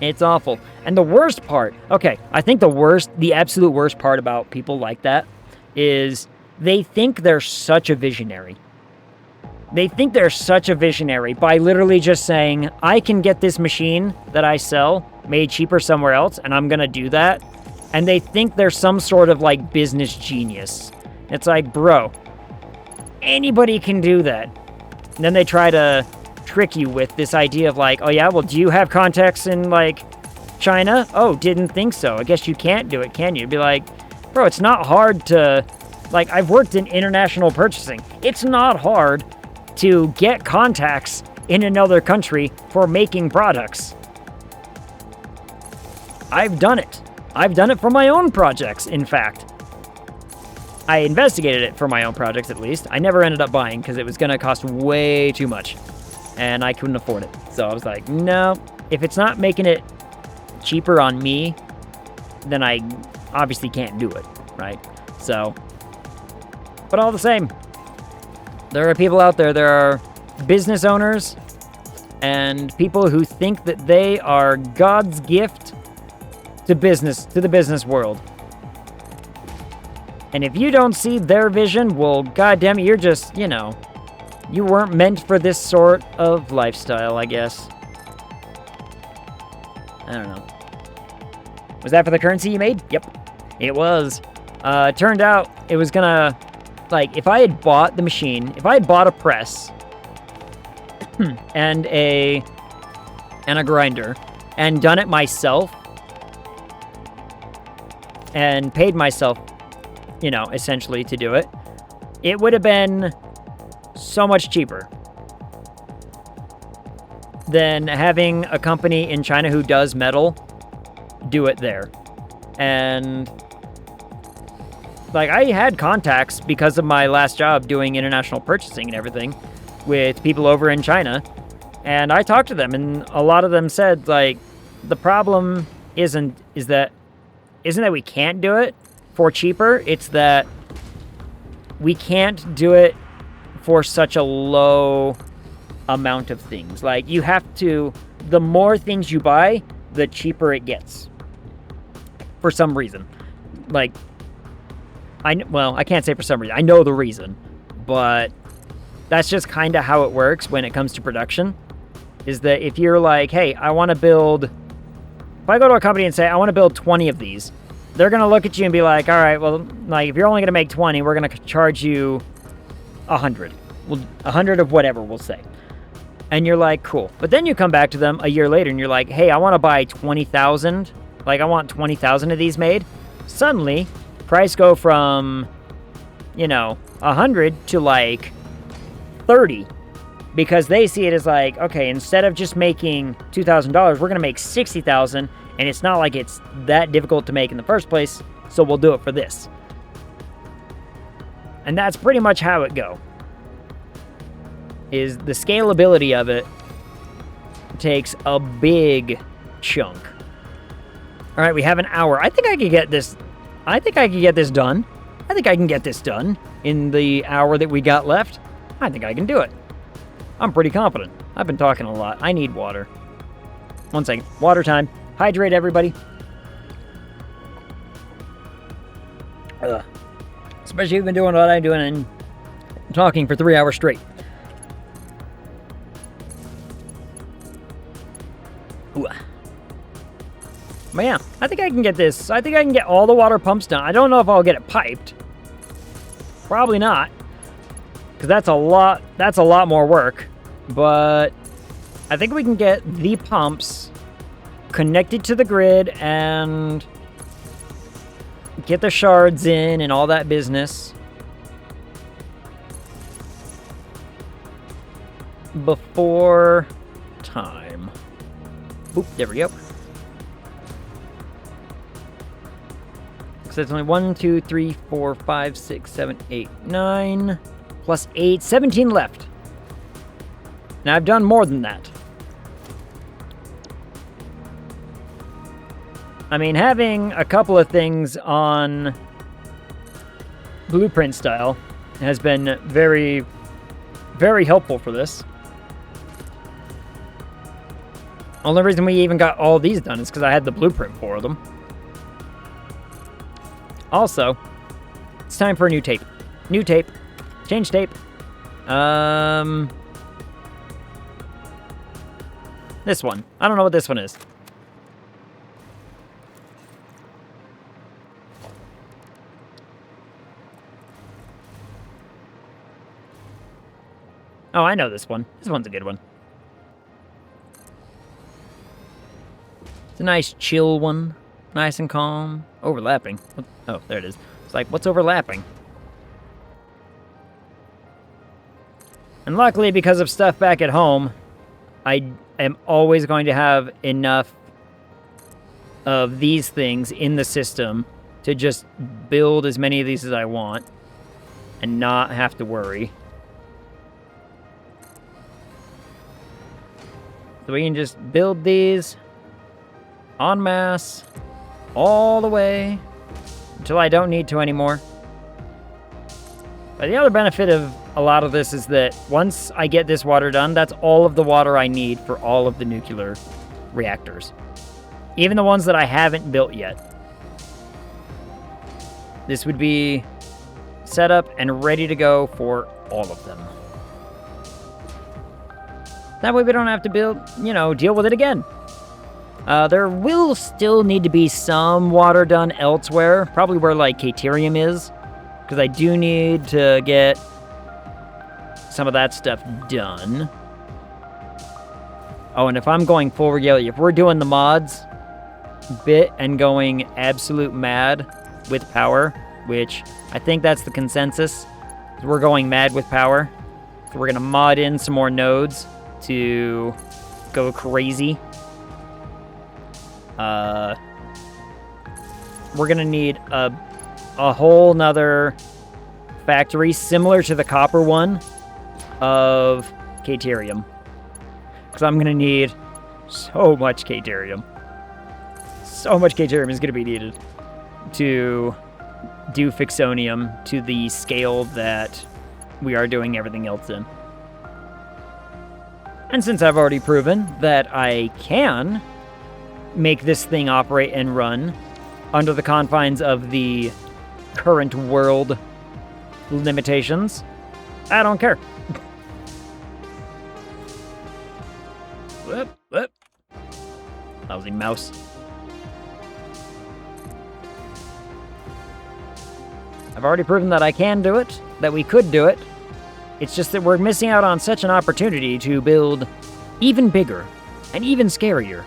It's awful. And the worst part, okay, I think the absolute worst part about people like that is they think they're such a visionary. They think they're such a visionary by literally just saying, I can get this machine that I sell made cheaper somewhere else, and I'm going to do that. And they think they're some sort of, like, business genius. It's like, bro, anybody can do that. And then they try to trick you with this idea of, like, oh yeah, well, do you have contacts in, like, China? Oh, didn't think so. I guess you can't do it, can you? Be like, bro, it's not hard to, like, I've worked in international purchasing. It's not hard to get contacts in another country for making products. I've done it. I've done it for my own projects, in fact. I investigated it for my own projects, at least. I never ended up buying because it was going to cost way too much. And I couldn't afford it. So I was like, no, if it's not making it cheaper on me, then I obviously can't do it, right? So, but all the same, there are people out there, there are business owners and people who think that they are God's gift to business, to the business world. And if you don't see their vision, well, goddamn it, you're just, you know, you weren't meant for this sort of lifestyle, I guess. I don't know. Was that for the currency you made? Yep, it was. Turned out it was gonna, like, if I had bought the machine, if I had bought a press and a grinder and done it myself and paid myself, you know, essentially to do it, it would have been so much cheaper than having a company in China who does metal do it there. And like, I had contacts because of my last job doing international purchasing and everything with people over in China, and I talked to them, and a lot of them said, like, the problem isn't that we can't do it for cheaper, it's that we can't do it for such a low amount of things. Like, you have to, the more things you buy, the cheaper it gets. For some reason. Like, well, I can't say for some reason. I know the reason. But that's just kind of how it works when it comes to production. Is that if you're like, hey, I want to build, if I go to a company and say, I want to build 20 of these, they're going to look at you and be like, all right, well, like, if you're only going to make 20, we're going to charge you 100. Well, 100 of whatever, we'll say. And you're like, cool. But then you come back to them a year later and you're like, hey, I want to buy 20,000. Like, I want 20,000 of these made. Suddenly, price go from, you know, 100 to like 30. Because they see it as like, okay, instead of just making $2,000, we're going to make 60,000. And it's not like it's that difficult to make in the first place. So we'll do it for this. And that's pretty much how it go. Is the scalability of it takes a big chunk. All right, we have an hour. I think I could get this. I think I could get this done. I think I can get this done in the hour that we got left. I think I can do it. I'm pretty confident. I've been talking a lot. I need water. 1 second. Water time. Hydrate, everybody. Ugh. Especially if you've been doing what I'm doing and talking for 3 hours straight. Ooh. But yeah, I think I can get this. I think I can get all the water pumps done. I don't know if I'll get it piped. Probably not. Because that's a lot more work. But I think we can get the pumps connected to the grid and get the shards in and all that business before time. Boop, there we go. So it's only 1, 2, 3, 4, 5, 6, 7, 8, 9, plus 8, 17 left. Now I've done more than that. I mean, having a couple of things on blueprint style has been very, very helpful for this. Only reason we even got all these done is because I had the blueprint for them. Also, it's time for a new tape. New tape. Change tape. This one. I don't know what this one is. Oh, I know this one. This one's a good one. It's a nice chill one. Nice and calm. Overlapping. Oh, there it is. It's like, what's overlapping? And luckily, because of stuff back at home, I am always going to have enough of these things in the system to just build as many of these as I want and not have to worry. So we can just build these en masse all the way until I don't need to anymore. But the other benefit of a lot of this is that once I get this water done, that's all of the water I need for all of the nuclear reactors. Even the ones that I haven't built yet. This would be set up and ready to go for all of them. That way we don't have to deal with it again. There will still need to be some water done elsewhere, probably where, like, Caterium is, because I do need to get some of that stuff done. Oh, and if I'm going full regalia, if we're doing the mods bit and going absolute mad with power, which I think that's the consensus, we're going mad with power. So we're going to mod in some more nodes to go crazy. We're gonna need a whole nother factory similar to the copper one of Caterium. Because I'm gonna need so much Caterium. So much Caterium is gonna be needed to do Fixonium to the scale that we are doing everything else in. And since I've already proven that I can make this thing operate and run under the confines of the current world limitations, I don't care. Whoop, whoop. Lousy mouse. I've already proven that I can do it, that we could do it. It's just that we're missing out on such an opportunity to build even bigger and even scarier.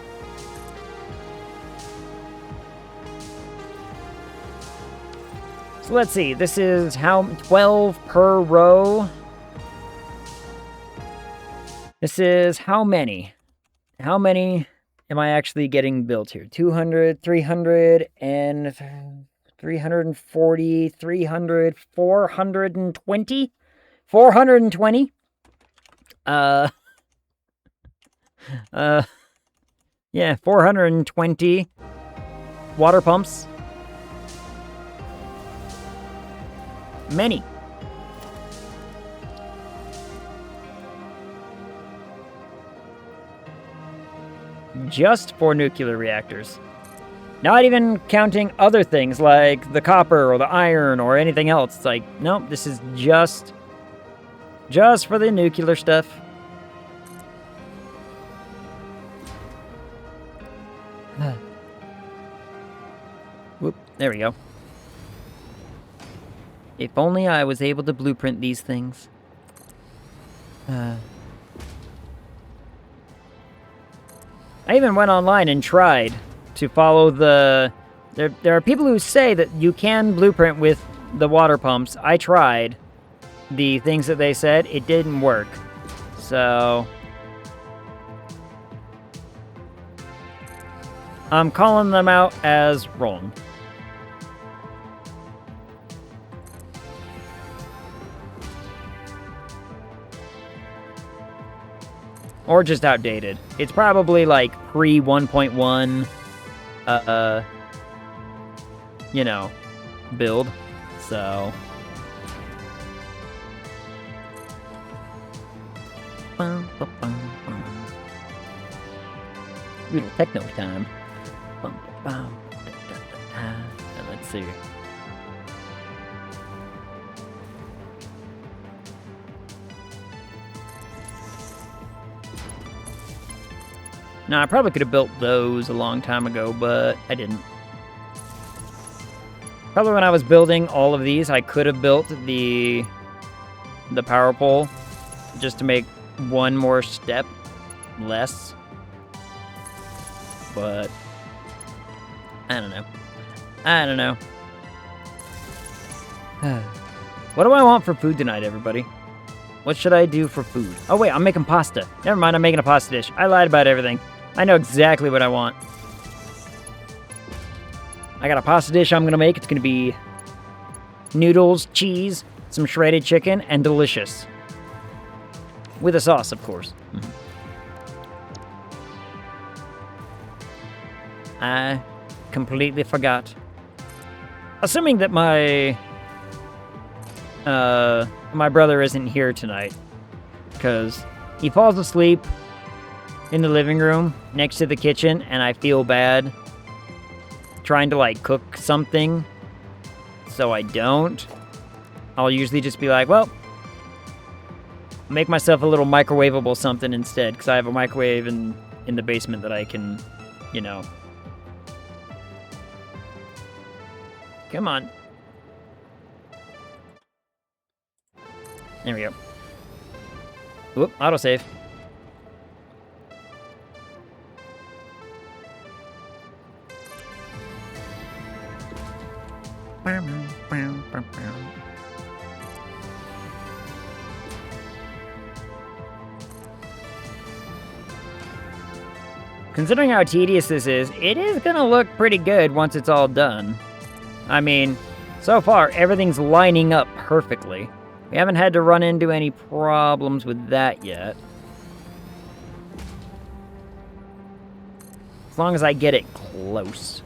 So let's see, this is how 12 per row. This is how many? How many am I actually getting built here? 200, 300, and 340, 300, 420? 420? Yeah, 420. water pumps? Many. Just for nuclear reactors. Not even counting other things like the copper or the iron or anything else. It's like, nope, this is just for the nuclear stuff. Whoop, there we go. If only I was able to blueprint these things. I even went online and tried to follow the... There are people who say that you can blueprint with the water pumps. I tried the things that they said. It didn't work. So... I'm calling them out as wrong. Or just outdated. It's probably like pre 1.1, you know, build. So. Little techno time. Let's see. Now, I probably could have built those a long time ago, but I didn't. Probably when I was building all of these, I could have built the power pole just to make one more step less. But I don't know. I don't know. What do I want for food tonight, everybody? What should I do for food? Oh, wait, I'm making pasta. Never mind, I'm making a pasta dish. I lied about everything. I know exactly what I want. I got a pasta dish I'm going to make. It's going to be noodles, cheese, some shredded chicken, and delicious. With a sauce, of course. I completely forgot. Assuming that my brother isn't here tonight, because he falls asleep in the living room next to the kitchen, and I feel bad trying to like cook something, so I don't. I'll usually just be like, well, make myself a little microwavable something instead, because I have a microwave in the basement that I can, you know. Come on. There we go. Whoop, autosave. Considering how tedious this is, it is gonna look pretty good once it's all done. I mean, so far, everything's lining up perfectly. We haven't had to run into any problems with that yet. As long as I get it close.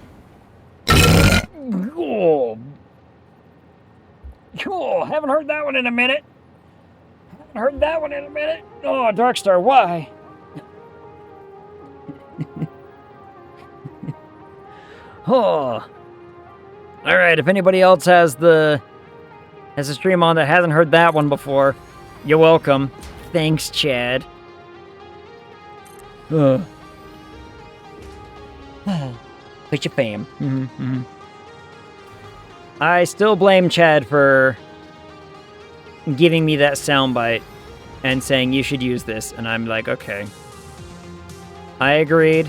Oh, haven't heard that one in a minute. Haven't heard that one in a minute. Oh, Darkstar, why? Oh. Alright, if anybody else has a stream on that hasn't heard that one before, you're welcome. Thanks, Chad. Put your fam. I still blame Chad for giving me that soundbite and saying you should use this, and I'm like, okay. I agreed.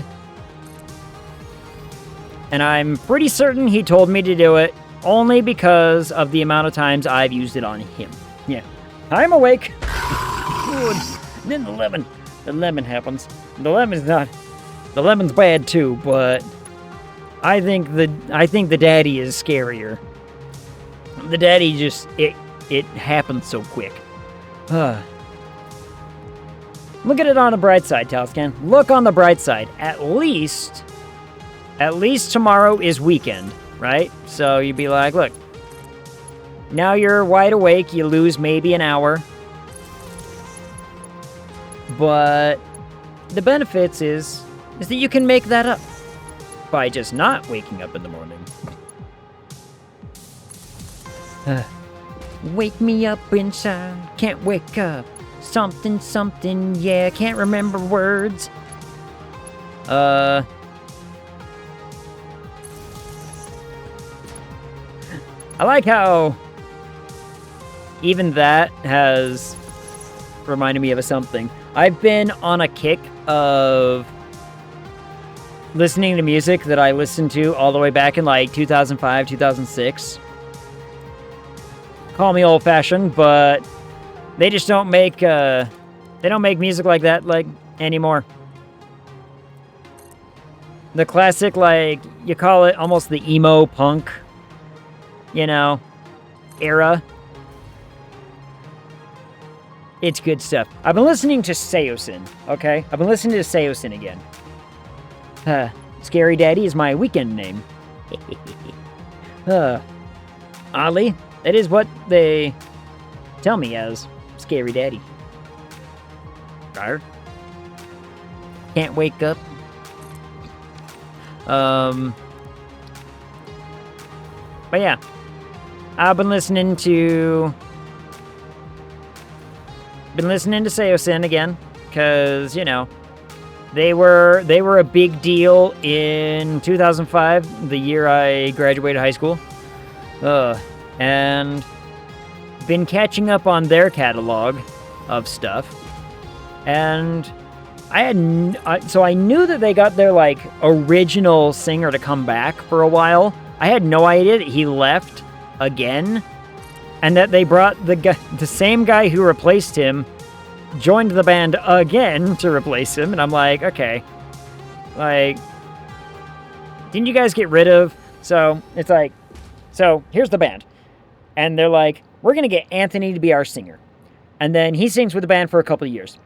And I'm pretty certain he told me to do it only because of the amount of times I've used it on him. Yeah. I'm awake. Good. Then the lemon happens. The lemon's bad too, but I think the daddy is scarier. The daddy just, it happens so quick. Look at it on the bright side, Talscan. Look on the bright side. At least at least tomorrow is weekend, right? So you'd be like, look, now you're wide awake, you lose maybe an hour. But the benefits is that you can make that up by just not waking up in the morning. Wake me up inside, can't wake up. Something, something, yeah, can't remember words. I like how even that has reminded me of something. I've been on a kick of listening to music that I listened to all the way back in like 2005, 2006. Call me old-fashioned, but they just don't make music like that like anymore. The classic, like, you call it almost the emo punk, era. It's good stuff. I've been listening to Seosin, okay? I've been listening to Seosin again. Scary Daddy is my weekend name. Oddly, that is what they tell me as Scary Daddy. Tired? Can't wake up. But yeah, I've been listening to Seosin again, because they were a big deal in 2005, the year I graduated high school, and been catching up on their catalog of stuff, and I knew that they got their like original singer to come back for a while. I had no idea that he left again, and that they brought the same guy who replaced him joined the band again to replace him, and I'm like, okay, like, didn't you guys get rid of? So it's like, so here's the band, and they're like, we're gonna get Anthony to be our singer, and then he sings with the band for a couple of years,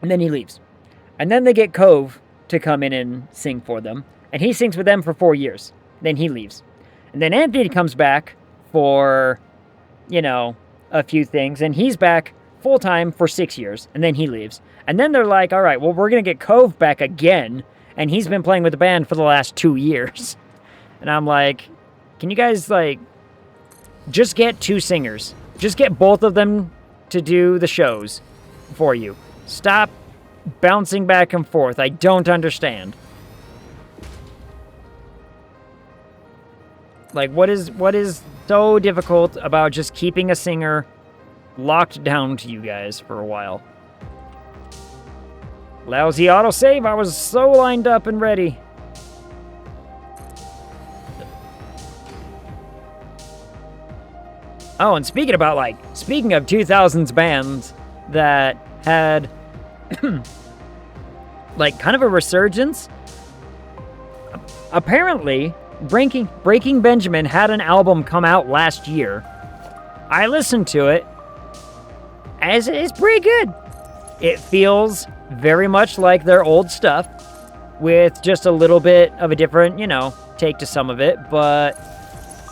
and then he leaves. And then they get Cove to come in and sing for them. And he sings with them for 4 years. Then he leaves. And then Anthony comes back for, a few things. And he's back full-time for 6 years. And then he leaves. And then they're like, all right, well, we're going to get Cove back again. And he's been playing with the band for the last 2 years. And I'm like, can you guys, like, just get 2 singers. Just get both of them to do the shows for you. Stop bouncing back and forth. I don't understand. Like, what is so difficult about just keeping a singer locked down to you guys for a while? Lousy autosave. I was so lined up and ready. Oh, and speaking of 2000s bands that had like kind of a resurgence, apparently Breaking Benjamin had an album come out last year. I listened to it, as it's pretty good. It feels very much like their old stuff, with just a little bit of a different, take to some of it, but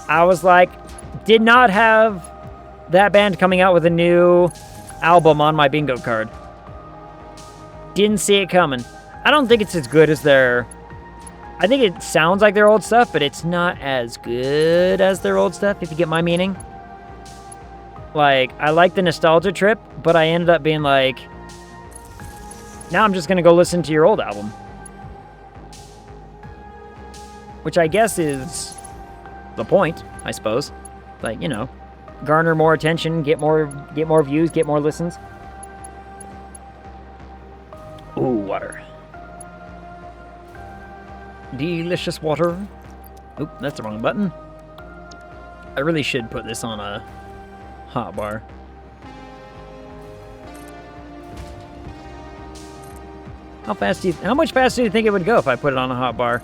I was like, did not have that band coming out with a new album on my bingo card. Didn't see it coming. I don't think it's as good as their... I think it sounds like their old stuff, but it's not as good as their old stuff, if you get my meaning. Like, I like the nostalgia trip, but I ended up being like, now I'm just gonna go listen to your old album. Which I guess is the point, I suppose. Like, garner more attention, get more views, get more listens. Ooh, water. Delicious water. Oop, that's the wrong button. I really should put this on a hot bar. How much faster do you think it would go if I put it on a hot bar?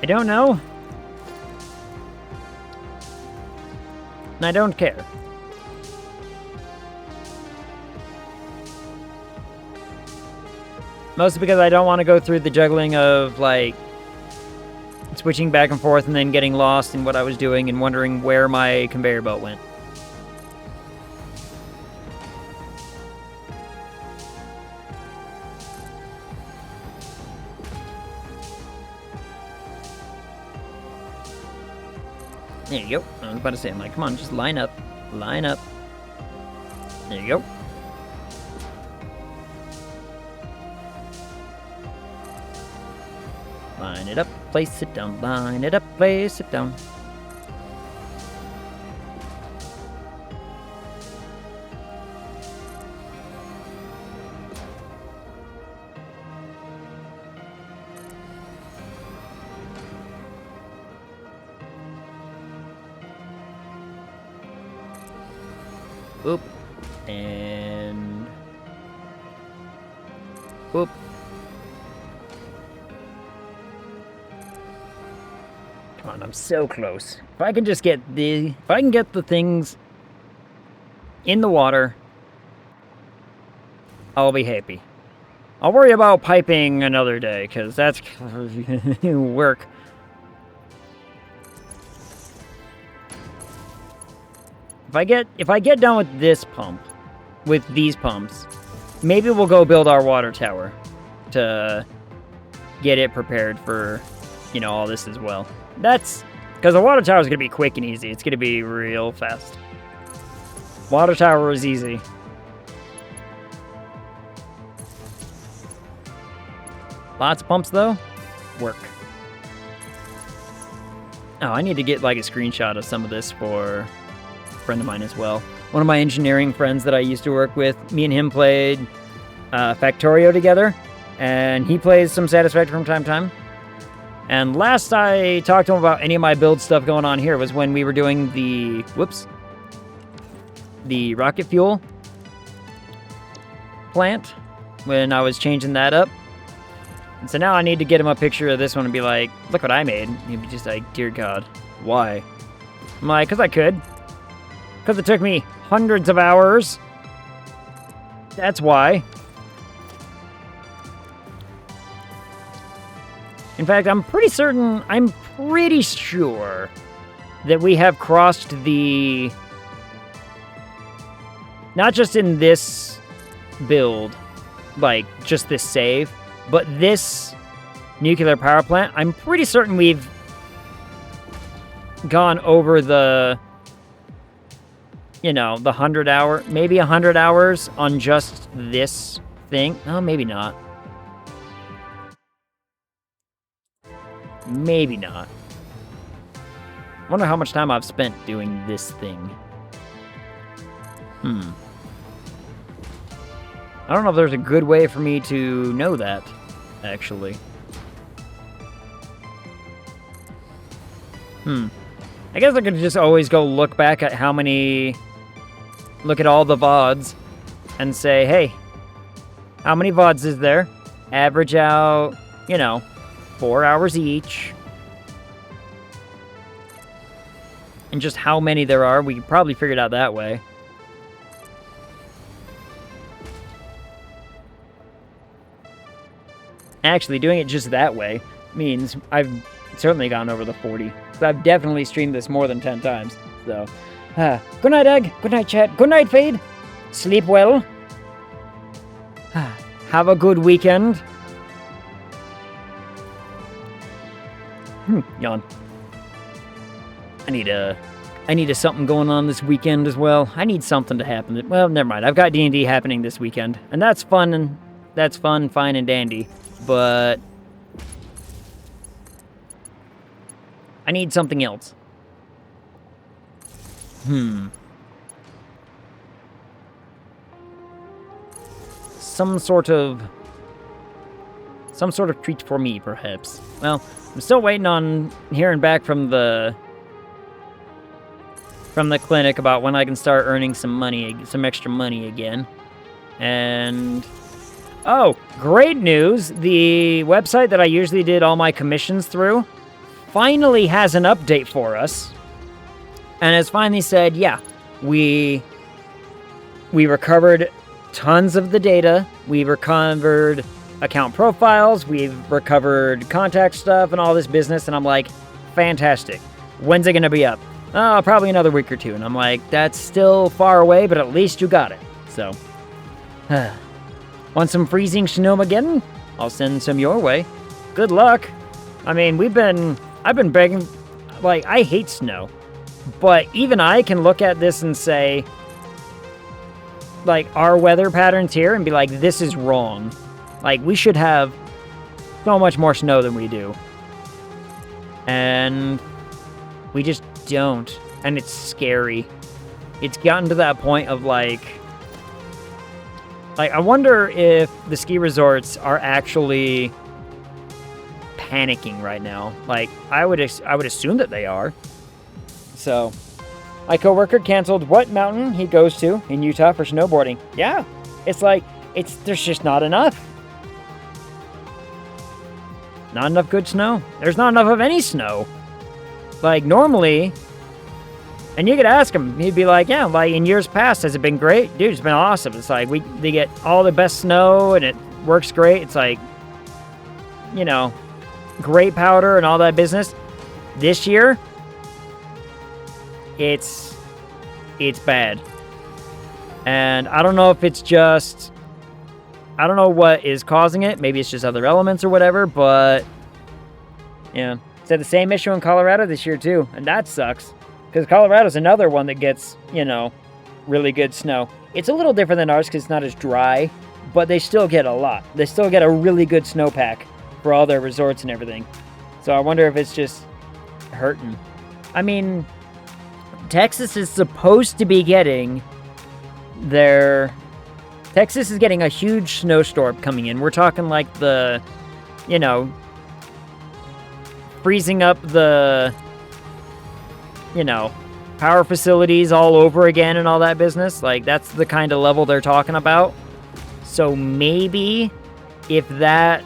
I don't know. And I don't care. Mostly because I don't want to go through the juggling of, like, switching back and forth and then getting lost in what I was doing and wondering where my conveyor belt went. There you go. I was about to say, I'm like, come on, just line up. Line up. There you go. Line it up, place it down. Line it up, place it down. Oop. And... Oop. Come on, I'm so close. If I can just get the... If I can get the things in the water, I'll be happy. I'll worry about piping another day, because that's work. If I get done with this pump, with these pumps, maybe we'll go build our water tower to get it prepared for, you know, all this as well. That's because the water tower is going to be quick and easy. It's going to be real fast. Water tower is easy. Lots of pumps though. Work. Oh, I need to get like a screenshot of some of this for friend of mine as well. One of my engineering friends that I used to work with, me and him played Factorio together, and he plays some Satisfactory from time to time. And last I talked to him about any of my build stuff going on here was when we were doing the, the rocket fuel plant, when I was changing that up. And so now I need to get him a picture of this one and be like, look what I made. And he'd be just like, dear God, why? I'm like, because I could. Because it took me hundreds of hours. That's why. In fact, I'm pretty sure that we have crossed the... Not just in this build, like, just this save, but this nuclear power plant, I'm pretty certain we've gone over the... You know, the 100 hour, maybe 100 hours on just this thing. Oh, maybe not. Maybe not. I wonder how much time I've spent doing this thing. I don't know if there's a good way for me to know that, actually. I guess I could just always go look back at how many... Look at all the VODs and say, hey, how many VODs is there? Average out, you know, 4 hours each. And just how many there are. We could probably figure it out that way. Actually, doing it just that way means I've certainly gone over the 40. So I've definitely streamed this more than 10 times. So, good night, Egg. Good night, chat. Good night, Fade. Sleep well. Have a good weekend. Yawn. I need a something going on this weekend as well. I need something to happen. Well, never mind. I've got D&D happening this weekend, and that's fun, fine and dandy. But I need something else. Some sort of treat for me, perhaps. Well, I'm still waiting on hearing back from the clinic about when I can start earning some money, some extra money again. And oh, great news! The website that I usually did all my commissions through finally has an update for us. And has finally said, yeah, we recovered tons of the data. We recovered account profiles, we've recovered contact stuff and all this business, and I'm like, fantastic. When's it going to be up? Oh, probably another week or two. And I'm like, that's still far away, but at least you got it. So, want some freezing Snowmageddon? I'll send some your way. Good luck. I mean, I've been begging, like, I hate snow. But even I can look at this and say, like, our weather patterns here and be like, this is wrong. Like, we should have so much more snow than we do. And we just don't. And it's scary. It's gotten to that point of, like, I wonder if the ski resorts are actually panicking right now. Like, I would assume that they are. So, my coworker canceled what mountain he goes to in Utah for snowboarding. Yeah, it's like, there's just not enough. Not enough good snow. There's not enough of any snow. Like, normally, and you could ask him, he'd be like, yeah, like, in years past, has it been great? Dude, it's been awesome. It's like, they get all the best snow, and it works great. It's like, you know, great powder and all that business. This year, it's bad. And I don't know if it's just, I don't know what is causing it. Maybe it's just other elements or whatever, but yeah. It's had the same issue in Colorado this year too, and that sucks. Because Colorado's another one that gets, you know, really good snow. It's a little different than ours because it's not as dry, but they still get a lot. They still get a really good snowpack for all their resorts and everything. So I wonder if it's just hurting. I mean, Texas is supposed to be getting Texas is getting a huge snowstorm coming in. We're talking like the, you know, freezing up the, you know, power facilities all over again and all that business. Like, that's the kind of level they're talking about. So maybe if that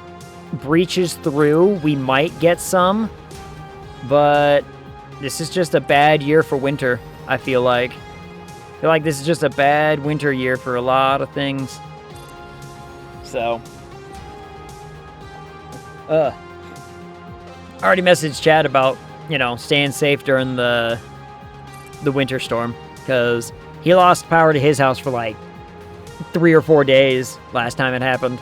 breaches through, we might get some. But this is just a bad year for winter, I feel like. I feel like this is just a bad winter year for a lot of things. So, I already messaged Chad about, you know, staying safe during the winter storm, because he lost power to his house for like 3 or 4 days last time it happened.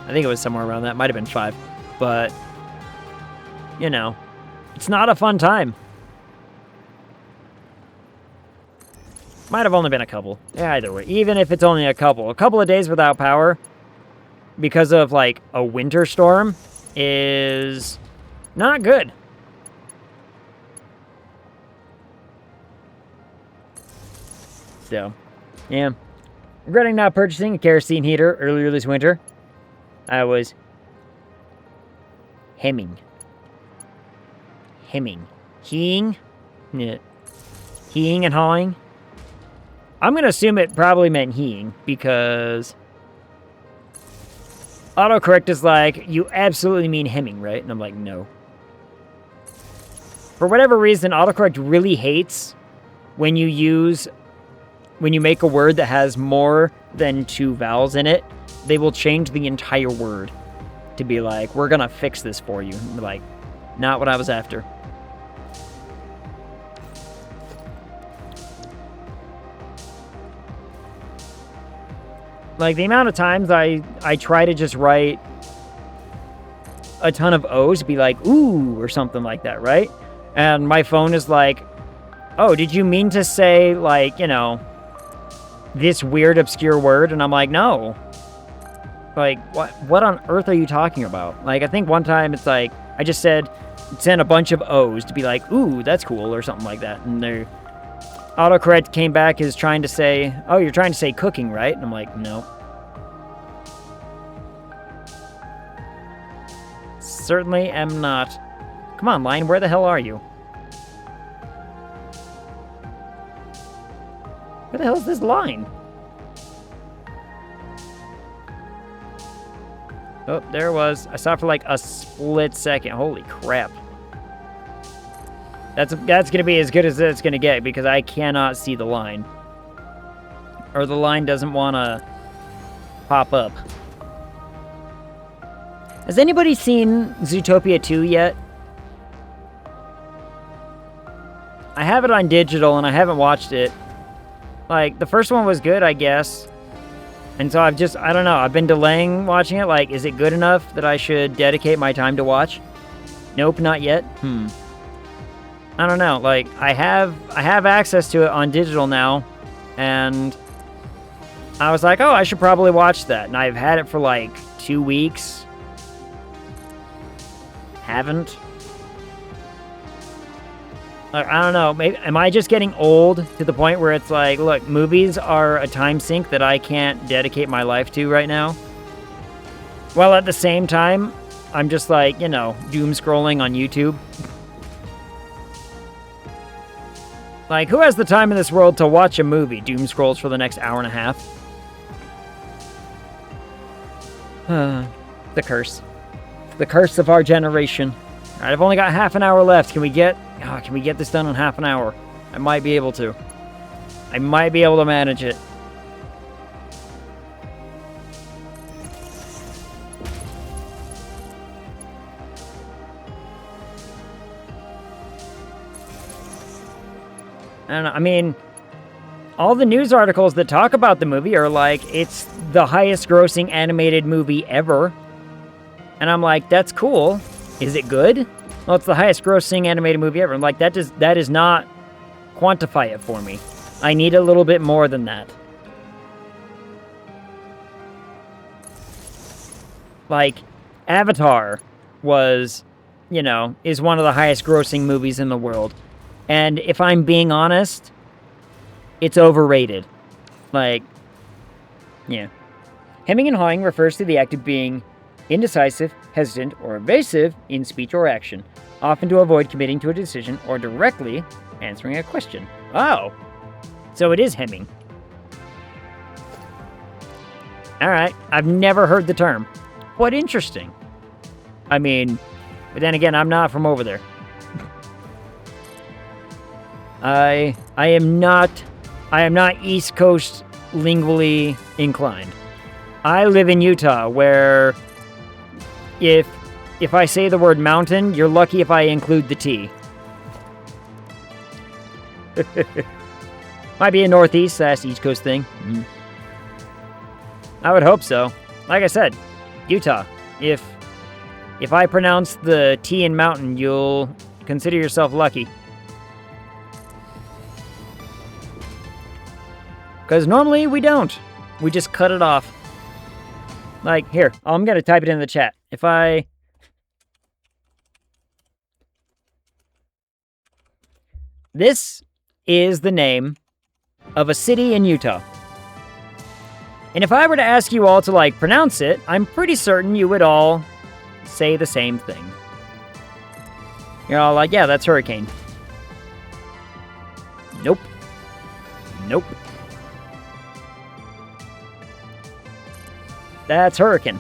I think it was somewhere around that. Might have been 5. But, you know, it's not a fun time. Might have only been a couple. Yeah, either way. Even if it's only a couple of days without power because of like a winter storm is not good. So, yeah. Regretting not purchasing a kerosene heater earlier this winter. I was hemming. Heeing? Yeah. Heeing and hawing. I'm going to assume it probably meant heeing, because autocorrect is like, you absolutely mean hemming, right? And I'm like, no. For whatever reason, autocorrect really hates when you make a word that has more than 2 vowels in it. They will change the entire word to be like, we're going to fix this for you. And like, not what I was after. Like, the amount of times I try to just write a ton of O's, be like, ooh, or something like that, right? And my phone is like, oh, did you mean to say, like, you know, this weird, obscure word? And I'm like, no. Like, what on earth are you talking about? Like, I think one time it's like, I just sent a bunch of O's to be like, ooh, that's cool, or something like that. And their autocorrect came back as trying to say, oh, you're trying to say cooking, right? And I'm like, no. Certainly am not. Come on, line, where the hell are you? Where the hell is this line? Oh, there it was. I saw it for like a split second. Holy crap. That's going to be as good as it's going to get, because I cannot see the line. Or the line doesn't want to pop up. Has anybody seen Zootopia 2 yet? I have it on digital and I haven't watched it. Like, the first one was good, I guess. And so I don't know, I've been delaying watching it. Like, is it good enough that I should dedicate my time to watch? Nope, not yet. I don't know, like, I have access to it on digital now, and I was like, oh, I should probably watch that. And I've had it for like 2 weeks. Haven't. Like, I don't know, maybe, am I just getting old to the point where it's like, look, movies are a time sink that I can't dedicate my life to right now? While at the same time, I'm just like, you know, doom scrolling on YouTube. Like, who has the time in this world to watch a movie? Doom scrolls for the next hour and a half. The curse. The curse of our generation. Alright, I've only got half an hour left. Can we get this done in half an hour? I might be able to. I might be able to manage it. I don't know, I mean, all the news articles that talk about the movie are like, it's the highest grossing animated movie ever. And I'm like, that's cool. Is it good? Well, it's the highest grossing animated movie ever. I'm like, that does not quantify it for me. I need a little bit more than that. Like, Avatar was, you know, is one of the highest grossing movies in the world. And if I'm being honest, it's overrated. Like, yeah. Hemming and hawing refers to the act of being indecisive, hesitant, or evasive in speech or action, often to avoid committing to a decision or directly answering a question. Oh, so it is hemming. Alright, I've never heard the term. What interesting. I mean, but then again, I'm not from over there. I am not East Coast lingually inclined. I live in Utah, where if I say the word mountain, you're lucky if I include the T. Might be a Northeast, that's East Coast thing. I would hope so. Like I said, Utah. If I pronounce the T in mountain, you'll consider yourself lucky. Because normally we don't. We just cut it off. Like, here, I'm going to type it in the chat. This is the name of a city in Utah. And if I were to ask you all to, like, pronounce it, I'm pretty certain you would all say the same thing. You're all like, yeah, that's hurricane. Nope. Nope. That's hurricane.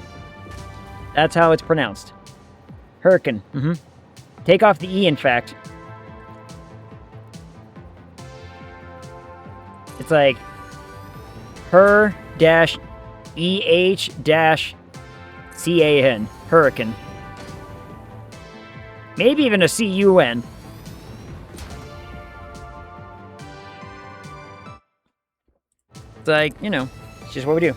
That's how it's pronounced. Hurricane. Take off the E, in fact. It's like her-EH-CAN. Hurricane. Maybe even a CUN. It's like, you know, it's just what we do.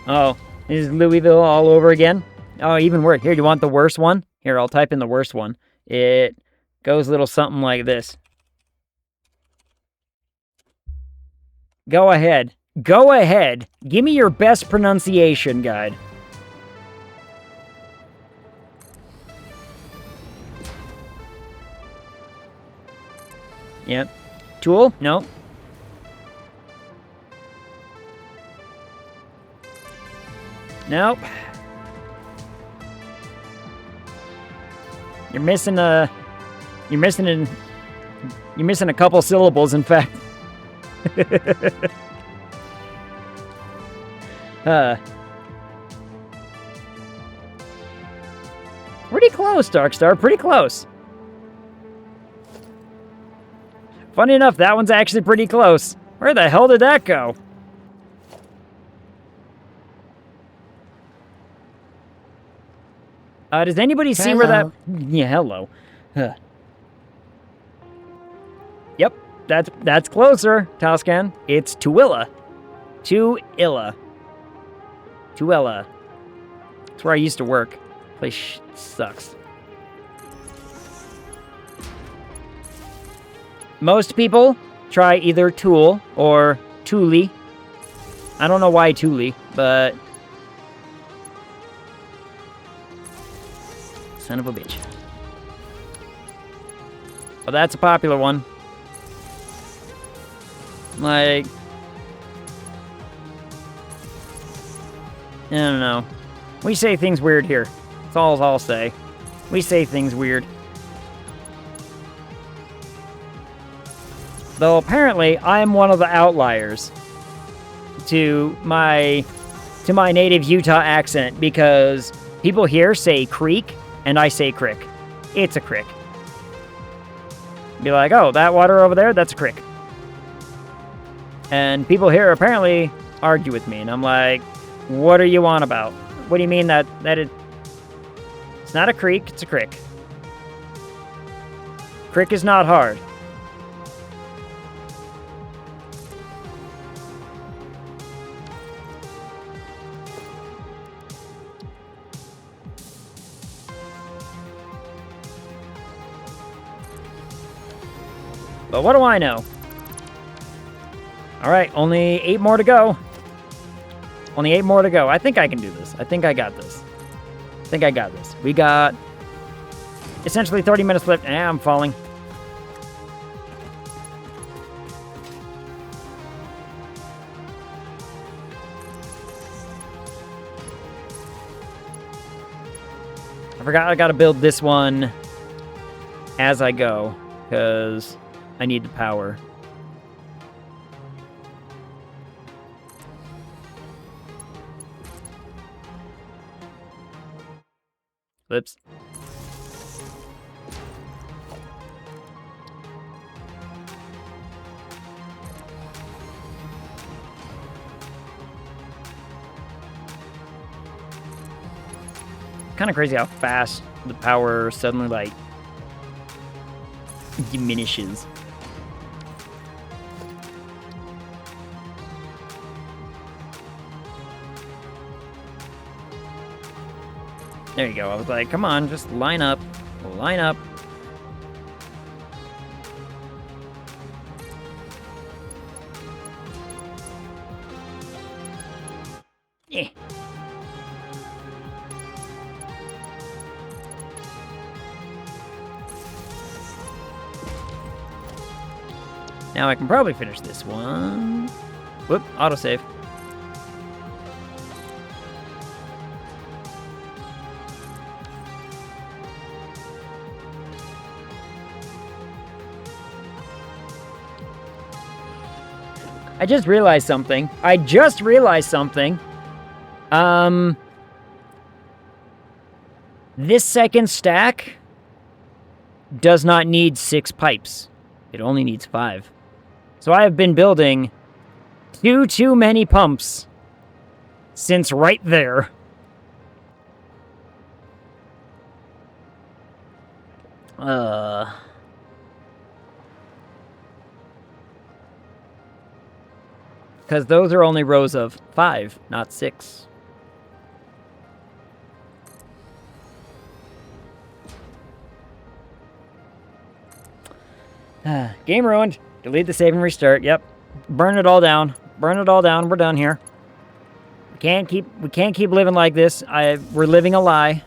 Oh, is Louisville all over again? Oh, even worse. Here, do you want the worst one? Here, I'll type in the worst one. It goes a little something like this. Go ahead. Go ahead. Give me your best pronunciation guide. Yep. Tool? No. Nope. You're missing a couple syllables, in fact. Pretty close, Darkstar. Pretty close. Funny enough, that one's actually pretty close. Where the hell did that go? Does anybody see where that... Yeah, hello. Huh. Yep, that's closer, Toscan. It's Tuilla. Tuilla. That's where I used to work. Place sucks. Most people try either Tool or Thule. I don't know why Thule, but... Son of a bitch. Well, that's a popular one. Like... I don't know. We say things weird here. That's all I'll say. We say things weird. Though apparently I'm one of the outliers to my native Utah accent, because people here say creek and I say crick. It's a crick. Be like, oh, that water over there, that's a crick. And people here apparently argue with me, and I'm like, what are you on about? What do you mean that it's not a creek, it's a crick. Crick is not hard. But what do I know? Alright, only 8 more to go. Only 8 more to go. I think I can do this. I think I got this. We got essentially 30 minutes left. I'm falling. I forgot I gotta build this one as I go, because I need the power. Whoops. Kind of crazy how fast the power suddenly, like, diminishes. There you go. I was like, come on, just line up. Line up. Eh. Now I can probably finish this one. Whoop, autosave. I just realized something. This second stack does not need 6 pipes. It only needs 5. So I have been building too many pumps since right there. Because those are only rows of 5, not 6. Game ruined. Delete the save and restart. Yep. Burn it all down. Burn it all down. We're done here. We can't keep living like this. We're living a lie.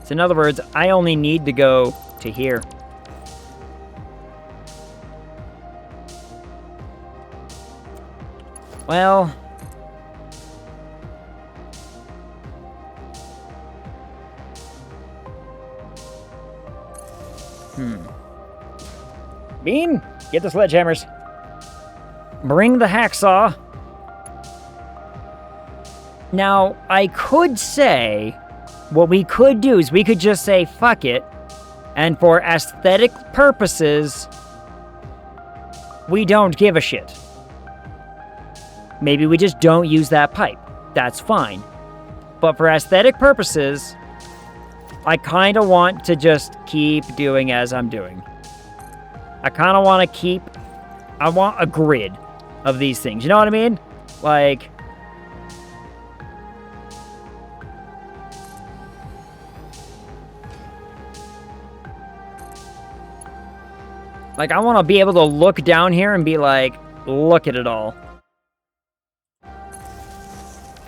So in other words, I only need to go to here. Well... Bean, get the sledgehammers. Bring the hacksaw. Now, I could say... What we could do is we could just say, fuck it, and for aesthetic purposes, we don't give a shit. Maybe we just don't use that pipe. That's fine. But for aesthetic purposes, I kind of want to just keep doing as I'm doing. I kind of want to keep... I want a grid of these things. You know what I mean? Like... Like, I want to be able to look down here and be like, look at it all.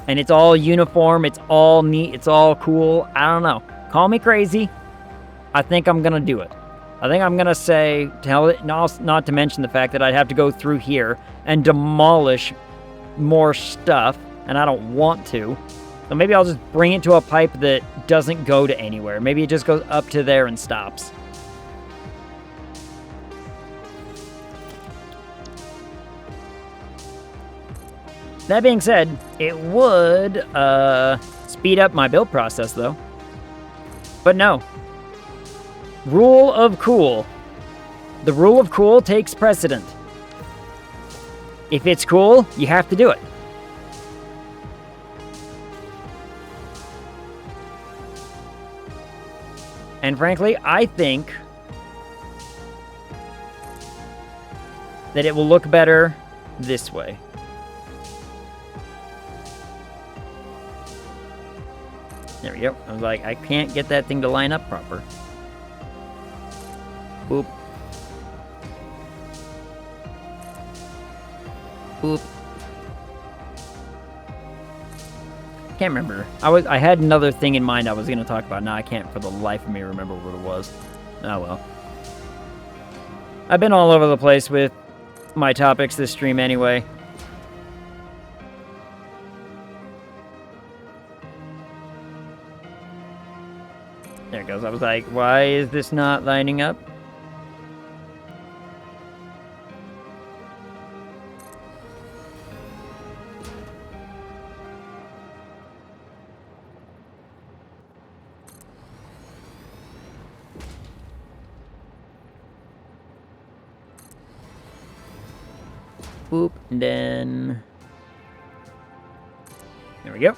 And it's all uniform, it's all neat, it's all cool. I don't know. Call me crazy. I think I'm going to do it. I think I'm going to say, not to mention the fact that I'd have to go through here and demolish more stuff, and I don't want to. So maybe I'll just bring it to a pipe that doesn't go to anywhere. Maybe it just goes up to there and stops. That being said, it would speed up my build process, though. But no. Rule of cool. The rule of cool takes precedent. If it's cool, you have to do it. And frankly, I think that it will look better this way. There we go. I was like, I can't get that thing to line up proper. Boop. Boop. Can't remember. I had another thing in mind I was going to talk about. Now I can't for the life of me remember what it was. Oh well. I've been all over the place with my topics this stream anyway. There it goes. I was like, why is this not lining up? Boop, and then... There we go.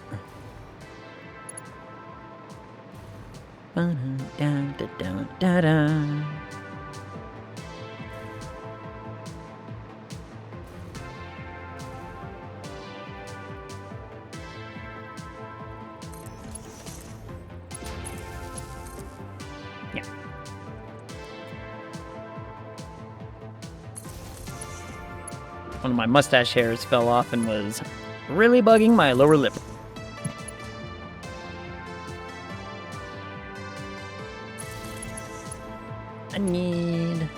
Da-da-da-da-da. Yeah. One of my mustache hairs fell off and was really bugging my lower lip. I need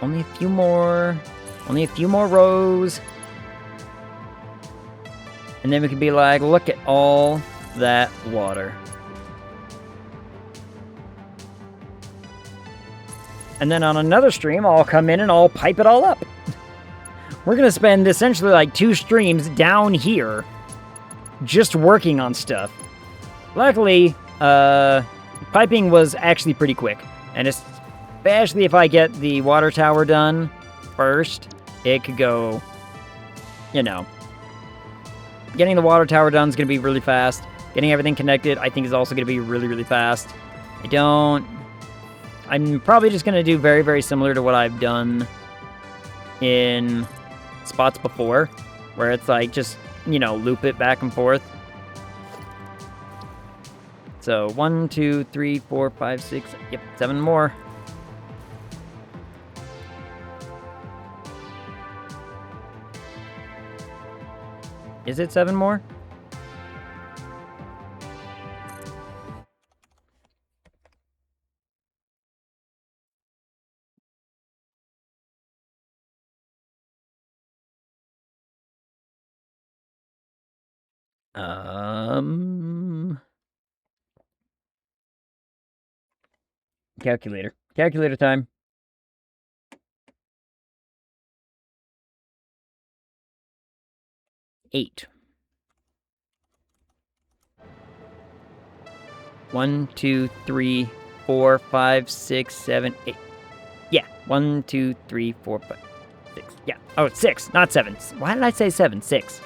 only a few more rows. And then we can be like, look at all that water. And then on another stream, I'll come in and I'll pipe it all up. We're going to spend essentially like 2 streams down here just working on stuff. Luckily, piping was actually pretty quick. And especially if I get the water tower done first, it could go, you know. Getting the water tower done is going to be really fast. Getting everything connected, I think, is also going to be really, really fast. I'm probably just going to do very, very similar to what I've done in spots before, where it's like just, you know, loop it back and forth. So 1, 2, 3, 4, 5, 6, yep, 7 more. Is it 7 more? Calculator. Calculator time. Eight. 1, 2, 3, 4, 5, 6, 7, 8. Yeah. 1, 2, 3, 4, 5, 6. Yeah. Oh, 6, not 7. Why did I say 7? 6.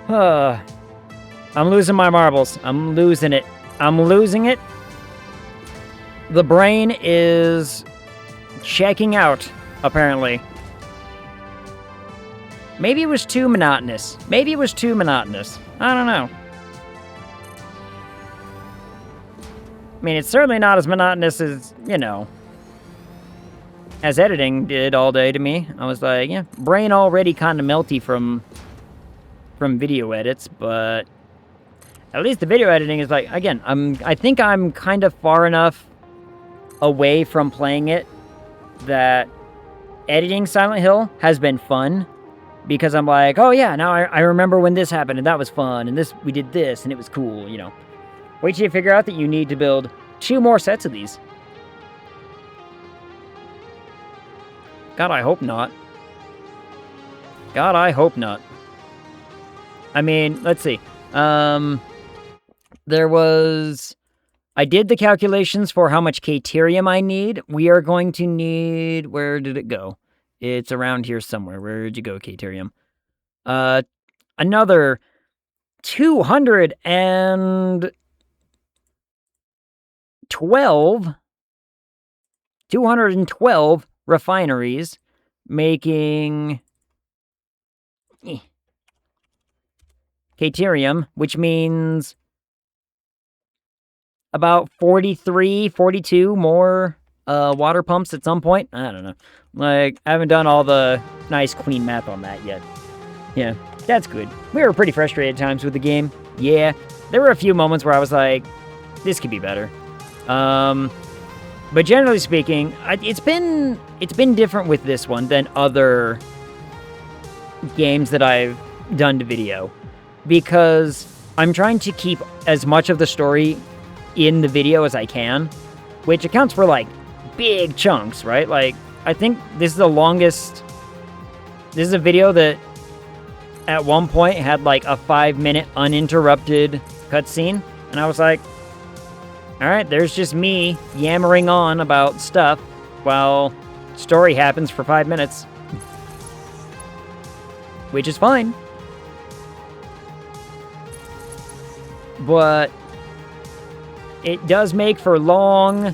I'm losing my marbles. I'm losing it. I'm losing it. The brain is checking out, apparently. Maybe it was too monotonous. Maybe it was too monotonous. I don't know. I mean, it's certainly not as monotonous as, you know, as editing did all day to me. I was like, yeah, brain already kind of melty from video edits, but at least the video editing is like, again, I think I'm kind of far enough away from playing it that editing Silent Hill has been fun, because I'm like, oh yeah, now I remember when this happened and that was fun, and we did this and it was cool, you know. Wait till you figure out that you need to build 2 more sets of these. God, I hope not. God, I hope not. I mean, let's see. I did the calculations for how much Caterium I need. We are going to need... Where did it go? It's around here somewhere. Where did you go, Caterium? Another 212 refineries, making Caterium, which means about 43, 42 more water pumps at some point. I don't know. Like, I haven't done all the nice, clean math on that yet. Yeah, that's good. We were pretty frustrated at times with the game. Yeah, there were a few moments where I was like, this could be better. But generally speaking, it's been different with this one than other games that I've done to video, because I'm trying to keep as much of the story in the video as I can, which accounts for, like, big chunks, right? Like, I think this is the longest... This is a video that at one point had, like, a 5-minute uninterrupted cutscene, and I was like, alright, there's just me yammering on about stuff while story happens for 5 minutes. Which is fine. But it does make for long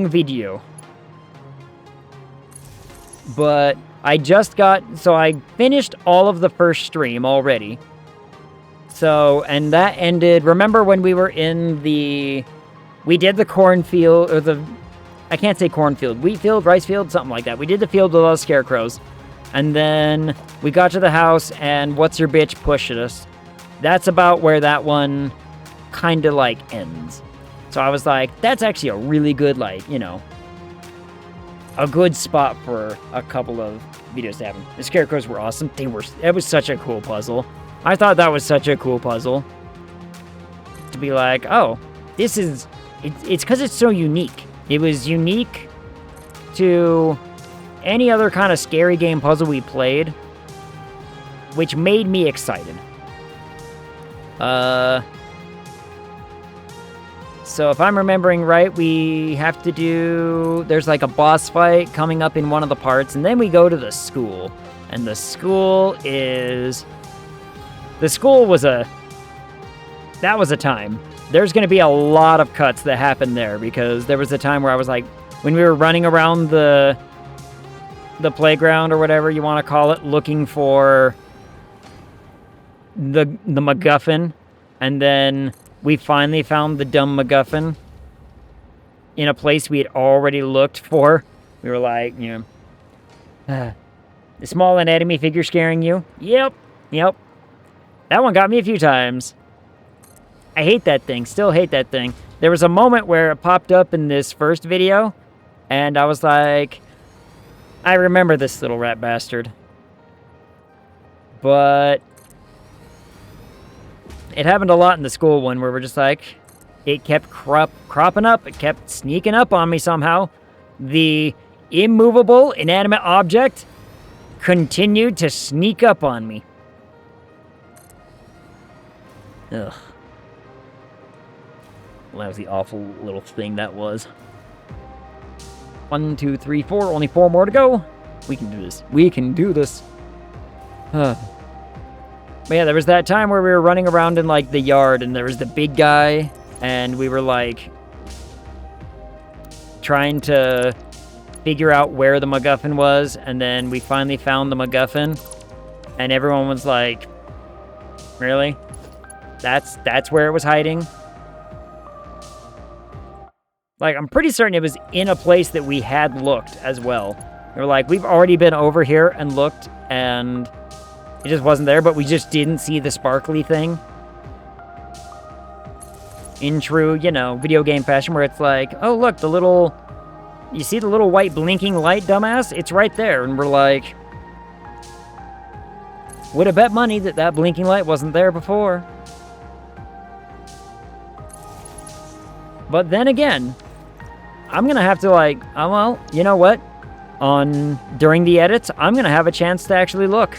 video. But I finished all of the first stream already. So, and that ended, remember when we were in we did the cornfield, or I can't say cornfield, wheat field, rice field, something like that. We did the field with all the scarecrows. And then we got to the house, and what's your bitch pushed us. That's about where that one kind of, like, ends. So I was like, that's actually a really good, like, you know, a good spot for a couple of videos to happen. The scarecrows were awesome. It was such a cool puzzle. I thought that was such a cool puzzle. To be like, oh, it's because it's so unique. It was unique to any other kind of scary game puzzle we played, which made me excited. So if I'm remembering right, we have to there's like a boss fight coming up in one of the parts, and then we go to the school. And the school was that was a time. There's going to be a lot of cuts that happen there, because there was a time where I was like, when we were running around the playground or whatever you want to call it, looking for the MacGuffin, and then we finally found the dumb MacGuffin in a place we had already looked for. We were like, you know, the small anatomy figure scaring you? Yep. That one got me a few times. I hate that thing. Still hate that thing. There was a moment where it popped up in this first video, and I was like, I remember this little rat bastard. But it happened a lot in the school one, where we're just like, it kept cropping up. It kept sneaking up on me somehow. The immovable, inanimate object continued to sneak up on me. Ugh. Well, that was the awful little thing that was. 1, 2, 3, 4. Only 4 more to go. We can do this. We can do this. But yeah, there was that time where we were running around in, like, the yard, and there was the big guy, and we were, like, trying to figure out where the MacGuffin was, and then we finally found the MacGuffin, and everyone was like, really? That's where it was hiding? Like, I'm pretty certain it was in a place that we had looked as well. We were like, we've already been over here and looked, and it just wasn't there, but we just didn't see the sparkly thing. In true, you know, video game fashion, where it's like, oh, look, the little... You see the little white blinking light, dumbass? It's right there. And we're like... Would have bet money that that blinking light wasn't there before. But then again, I'm going to have to, like... Oh, well, you know what? During the edits, I'm going to have a chance to actually look.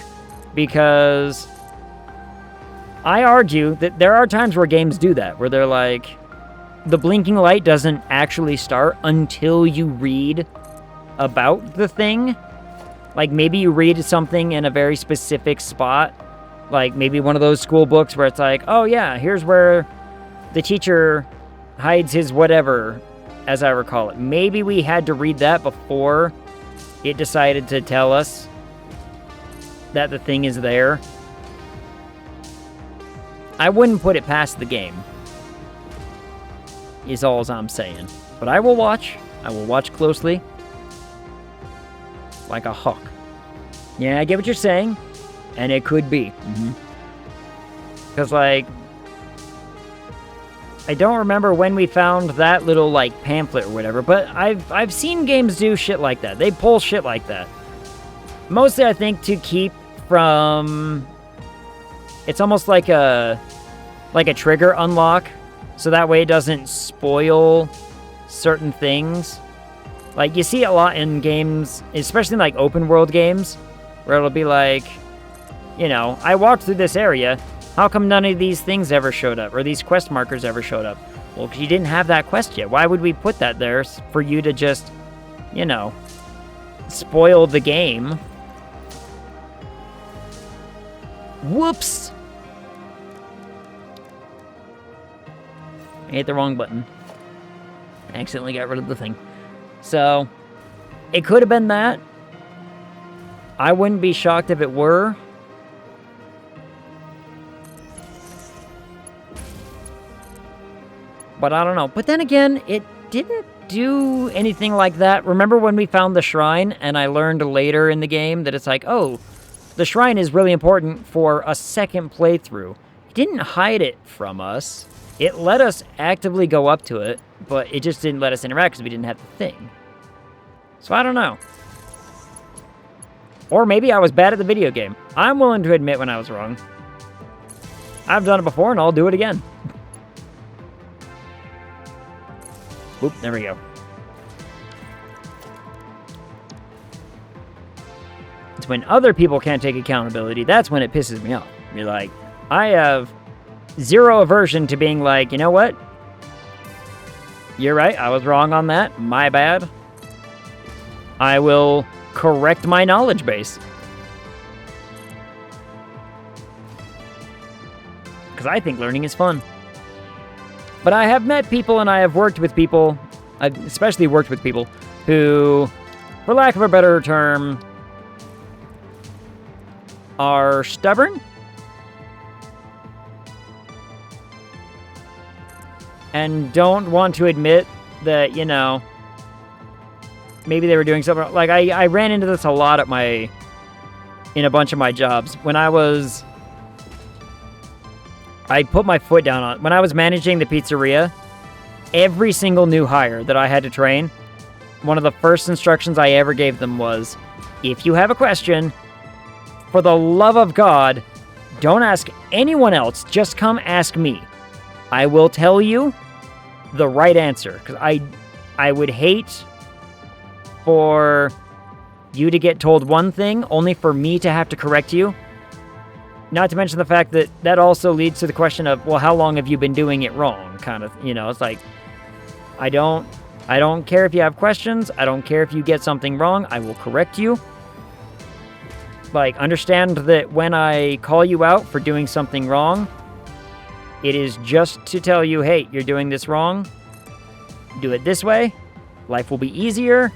Because I argue that there are times where games do that, where they're like, the blinking light doesn't actually start until you read about the thing. Like, maybe you read something in a very specific spot, like maybe one of those school books where it's like, oh yeah, here's where the teacher hides his whatever, as I recall it. Maybe we had to read that before it decided to tell us that the thing is there. I wouldn't put it past the game, is all I'm saying. But I will watch. I will watch closely. Like a hawk. Yeah, I get what you're saying. And it could be. Because, like, I don't remember when we found that little, like, pamphlet or whatever, but I've seen games do shit like that. They pull shit like that. Mostly, I think, to keep from... It's almost like a trigger unlock, so that way it doesn't spoil certain things. Like, you see a lot in games, especially in, like, open world games, where it'll be like, you know, I walked through this area, how come none of these things ever showed up, or these quest markers ever showed up? Well, because you didn't have that quest yet. Why would we put that there for you to just, you know, spoil the game? Whoops! I hit the wrong button. I accidentally got rid of the thing. So, it could have been that. I wouldn't be shocked if it were. But I don't know. But then again, it didn't do anything like that. Remember when we found the shrine, and I learned later in the game that it's like, oh, the shrine is really important for a second playthrough. It didn't hide it from us. It let us actively go up to it, but it just didn't let us interact because we didn't have the thing. So I don't know. Or maybe I was bad at the video game. I'm willing to admit when I was wrong. I've done it before, and I'll do it again. Oop, there we go. It's when other people can't take accountability, that's when it pisses me off. You're like, I have zero aversion to being like, you know what? You're right, I was wrong on that. My bad. I will correct my knowledge base. Because I think learning is fun. But I have met people and I have worked with people, I've especially worked with people, who, for lack of a better term, are stubborn. And don't want to admit that, you know, maybe they were doing something. Like, I ran into this a lot at in a bunch of my jobs. When I put my foot down on, when I was managing the pizzeria, every single new hire that I had to train, one of the first instructions I ever gave them was, if you have a question, for the love of God, don't ask anyone else, just come ask me. I will tell you the right answer, because I would hate for you to get told one thing, only for me to have to correct you. Not to mention the fact that that also leads to the question of, well, how long have you been doing it wrong? Kind of, you know, it's like, I don't I don't care if you have questions. I don't care if you get something wrong. I will correct you. Like, understand that when I call you out for doing something wrong, it is just to tell you, hey, you're doing this wrong. Do it this way. Life will be easier.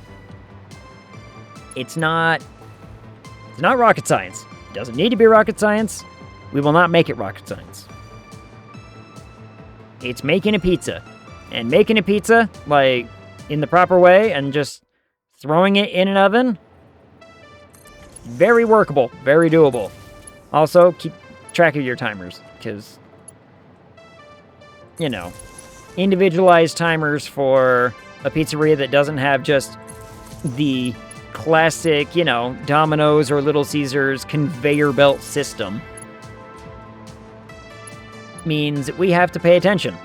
It's not rocket science. It doesn't need to be rocket science. We will not make it rocket science. It's making a pizza. And making a pizza, like, in the proper way and just throwing it in an oven, very workable, very doable. Also, keep track of your timers, because, you know, individualized timers for a pizzeria that doesn't have just the classic, you know, Domino's or Little Caesars conveyor belt system means we have to pay attention.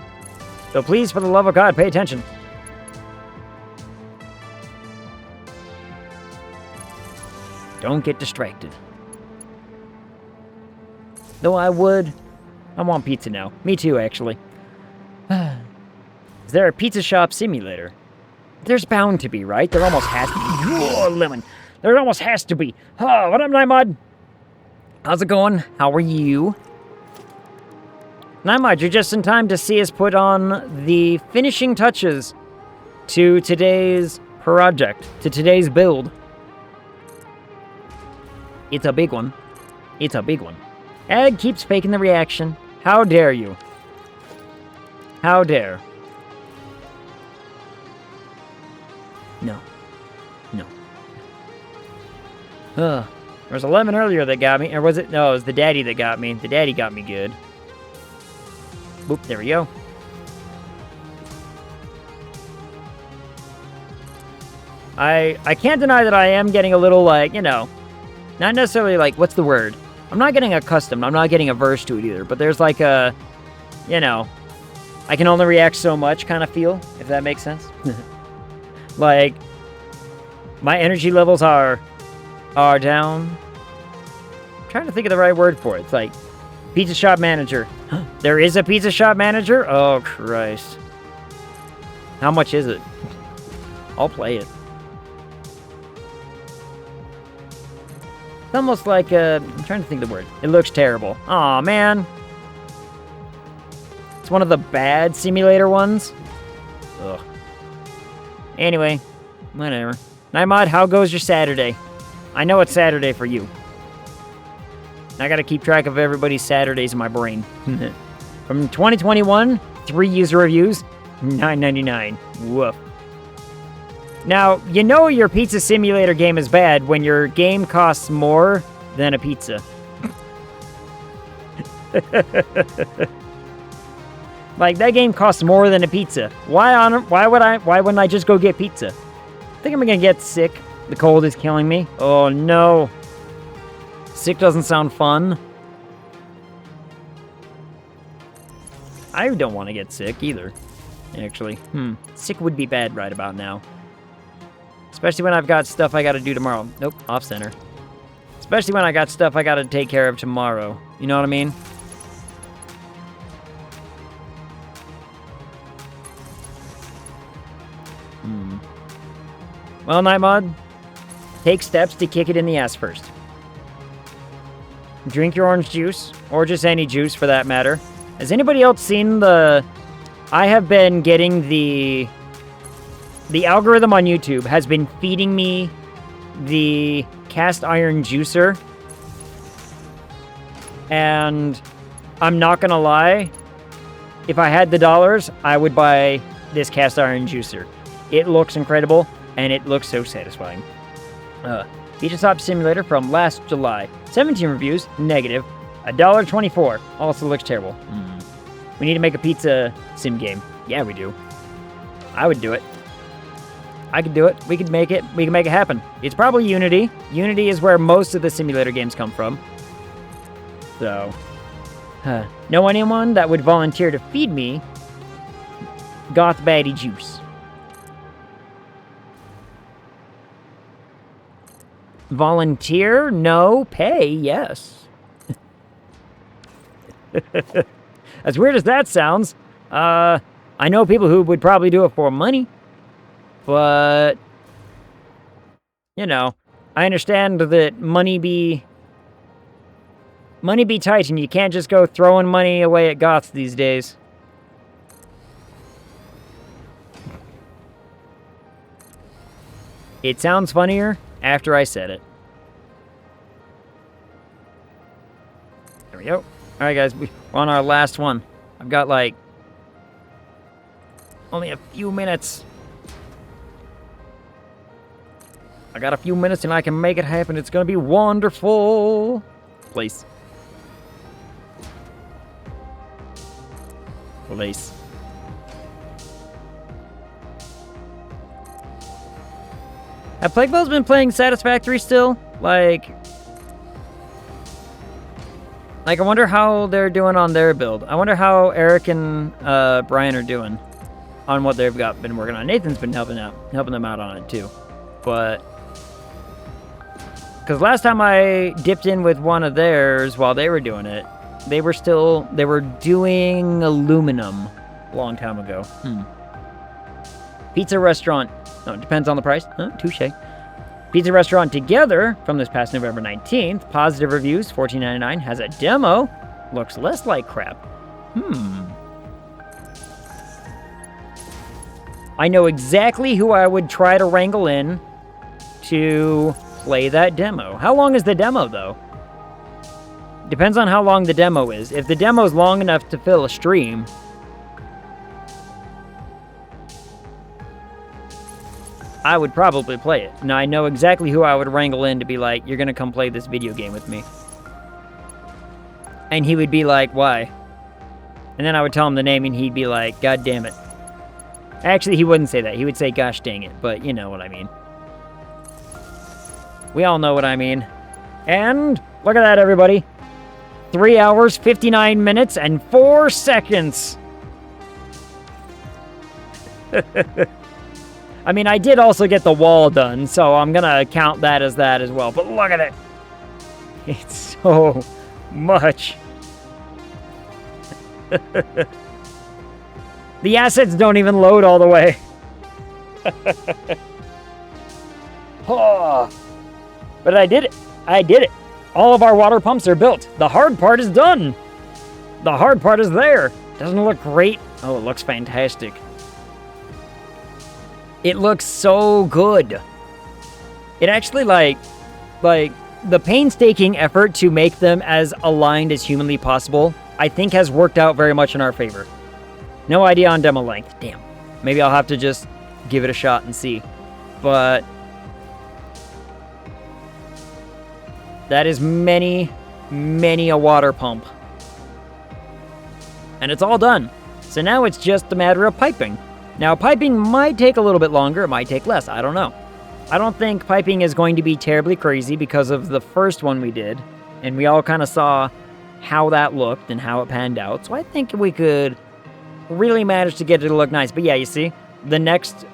So please, for the love of God, pay attention. Don't get distracted. Though I want pizza now. Me too, actually. Is there a pizza shop simulator? There's bound to be, right? There almost has to be. Whoa, lemon. There almost has to be. Oh, what up, Nymod? How's it going? How are you? Nymod, you're just in time to see us put on the finishing touches to today's project, to today's build. It's a big one. It's a big one. Ed keeps faking the reaction. How dare you? How dare? No. No. There was a lemon earlier that got me. Or was it? No, it was the daddy that got me. The daddy got me good. Boop, there we go. I can't deny that I am getting a little, like, you know, not necessarily, like, what's the word? I'm not getting accustomed. I'm not getting averse to it either. But there's, like, a, you know, I can only react so much kind of feel, if that makes sense. Like, my energy levels are down. I'm trying to think of the right word for it. It's like, pizza shop manager. There is a pizza shop manager? Oh, Christ. How much is it? I'll play it. It's almost like I'm trying to think of the word. It looks terrible. Aw, man. It's one of the bad simulator ones. Ugh. Anyway, whatever. Nymod, how goes your Saturday? I know it's Saturday for you. I gotta keep track of everybody's Saturdays in my brain. From 2021, 3 user reviews, $9.99. Woof. Now, you know your pizza simulator game is bad when your game costs more than a pizza. Like, that game costs more than a pizza. Why wouldn't I just go get pizza? I think I'm gonna get sick. The cold is killing me. Oh no. Sick doesn't sound fun. I don't want to get sick either, actually. Sick would be bad right about now. Especially when I've got stuff I gotta do tomorrow. Nope, off center. Especially when I got stuff I gotta take care of tomorrow. You know what I mean? Well, Nightmod, take steps to kick it in the ass first. Drink your orange juice, or just any juice for that matter. Has anybody else seen the... I have been getting the algorithm on YouTube has been feeding me the cast iron juicer. And I'm not gonna lie, if I had the dollars, I would buy this cast iron juicer. It looks incredible, and it looks so satisfying. Pizza Shop Simulator from last July. 17 reviews, negative. $1.24. Also looks terrible. We need to make a pizza sim game. Yeah, we do. I would do it. I could do it. We could make it. We can make it happen. It's probably Unity. Unity is where most of the simulator games come from. So, know anyone that would volunteer to feed me goth baddie juice? Volunteer? No. Pay? Yes. As weird as that sounds, I know people who would probably do it for money. But, you know, I understand that money be tight and you can't just go throwing money away at goths these days. It sounds funnier after I said it. There we go. Alright guys, we're on our last one. I've got like only a few minutes. I got a few minutes and I can make it happen. It's gonna be wonderful. Place. Place. Have Plague Bell's been playing Satisfactory still? Like, I wonder how they're doing on their build. I wonder how Eric and Brian are doing on what they've been working on. Nathan's been helping them out on it too. But, because last time I dipped in with one of theirs while they were doing it, they were doing aluminum a long time ago. Pizza restaurant. No, it depends on the price. Touche. Pizza restaurant Together from this past November 19th. Positive reviews, $14.99. Has a demo. Looks less like crap. I know exactly who I would try to wrangle in to play that demo. How long is the demo, though? Depends on how long the demo is. If the demo is long enough to fill a stream, I would probably play it. Now, I know exactly who I would wrangle in to be like, you're gonna come play this video game with me. And he would be like, why? And then I would tell him the name and he'd be like, God damn it. Actually, he wouldn't say that. He would say, gosh dang it. But you know what I mean. We all know what I mean. And look at that, everybody. 3 hours, 59 minutes, and 4 seconds. I mean, I did also get the wall done, so I'm gonna count that as well. But look at it. It's so much. The assets don't even load all the way. Oh. But I did it. I did it. All of our water pumps are built. The hard part is done. The hard part is there. Doesn't it look great? Oh, it looks fantastic. It looks so good. It actually, like the painstaking effort to make them as aligned as humanly possible, I think has worked out very much in our favor. No idea on demo length. Damn. Maybe I'll have to just give it a shot and see. But that is many, many a water pump. And it's all done. So now it's just a matter of piping. Now, piping might take a little bit longer, it might take less, I don't know. I don't think piping is going to be terribly crazy because of the first one we did, and we all kind of saw how that looked and how it panned out, so I think we could really manage to get it to look nice. But yeah, you see, the next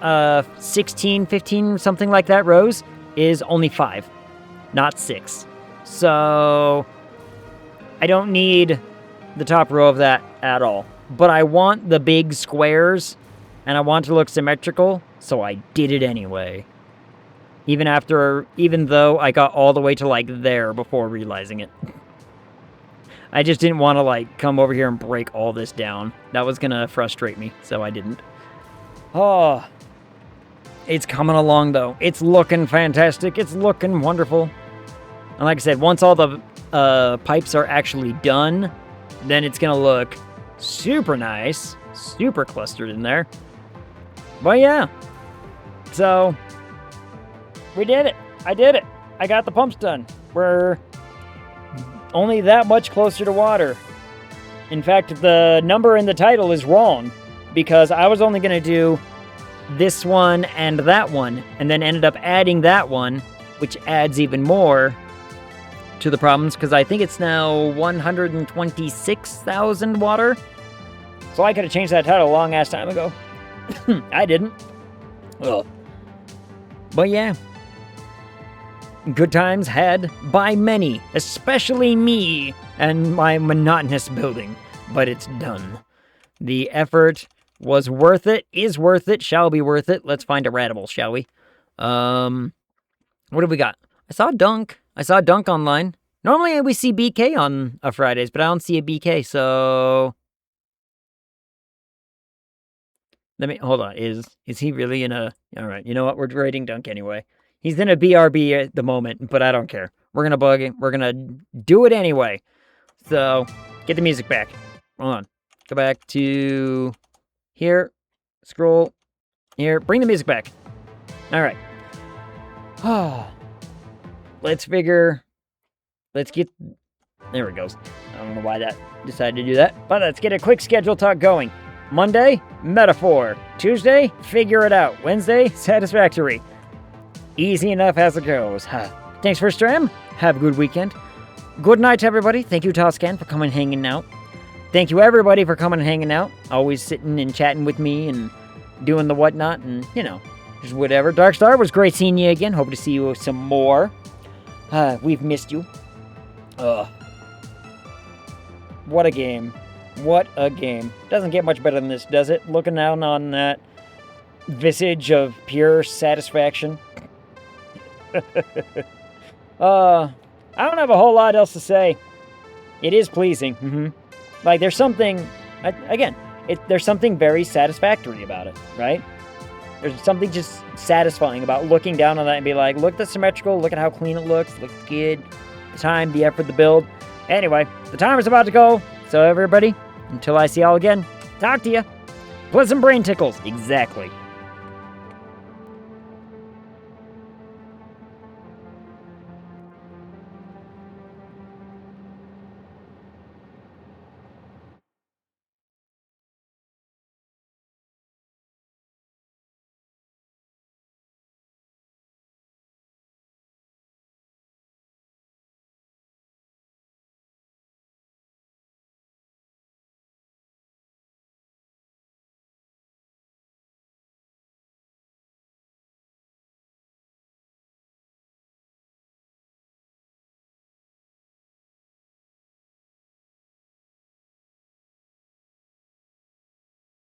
16, 15, something like that rows is only 5, not 6. So I don't need the top row of that at all. But I want the big squares, and I want it to look symmetrical, so I did it anyway. Even though I got all the way to, like, there before realizing it. I just didn't want to, like, come over here and break all this down. That was gonna frustrate me, so I didn't. Oh. It's coming along, though. It's looking fantastic. It's looking wonderful. And like I said, once all the pipes are actually done, then it's gonna look super nice, super clustered in there. But yeah, so we did it. I did it. I got the pumps done. We're only that much closer to water. In fact, the number in the title is wrong because I was only gonna do this one and that one, and then ended up adding that one, which adds even more to the problems, because I think it's now 126,000 water. So I could have changed that title a long-ass time ago. I didn't. Ugh. But yeah. Good times had by many, especially me and my monotonous building. But it's done. The effort Was worth it, is worth it, shall be worth it. Let's find a Radible, shall we? What do we got? I saw Dunk. I saw Dunk online. Normally we see BK on Fridays, but I don't see a BK, so... Let me, hold on, is he really in a... Alright, you know what, we're rating Dunk anyway. He's in a BRB at the moment, but I don't care. We're gonna bug it, we're gonna do it anyway. So, get the music back. Hold on. Go back to... here. Scroll. Here. Bring the music back. Alright. Let's figure... Let's get... There it goes. I don't know why that decided to do that, but let's get a quick schedule talk going. Monday, Metaphor. Tuesday, Figure It Out. Wednesday, Satisfactory. Easy enough as it goes. Thanks for stream. Have a good weekend. Good night, everybody. Thank you, Toscan, for coming and hanging out. Thank you, everybody, for coming and hanging out. Always sitting and chatting with me and doing the whatnot and, you know, just whatever. Darkstar, was great seeing you again. Hope to see you some more. We've missed you. What a game. What a game. Doesn't get much better than this, does it? Looking down on that visage of pure satisfaction. I don't have a whole lot else to say. It is pleasing. Like, there's something... Again, there's something very satisfactory about it, right? There's something just satisfying about looking down on that and be like, look at the symmetrical, look at how clean it looks good. The time, the effort, the build. Anyway, the timer's about to go. So everybody, until I see y'all again, talk to ya. Pleasant brain tickles. Exactly.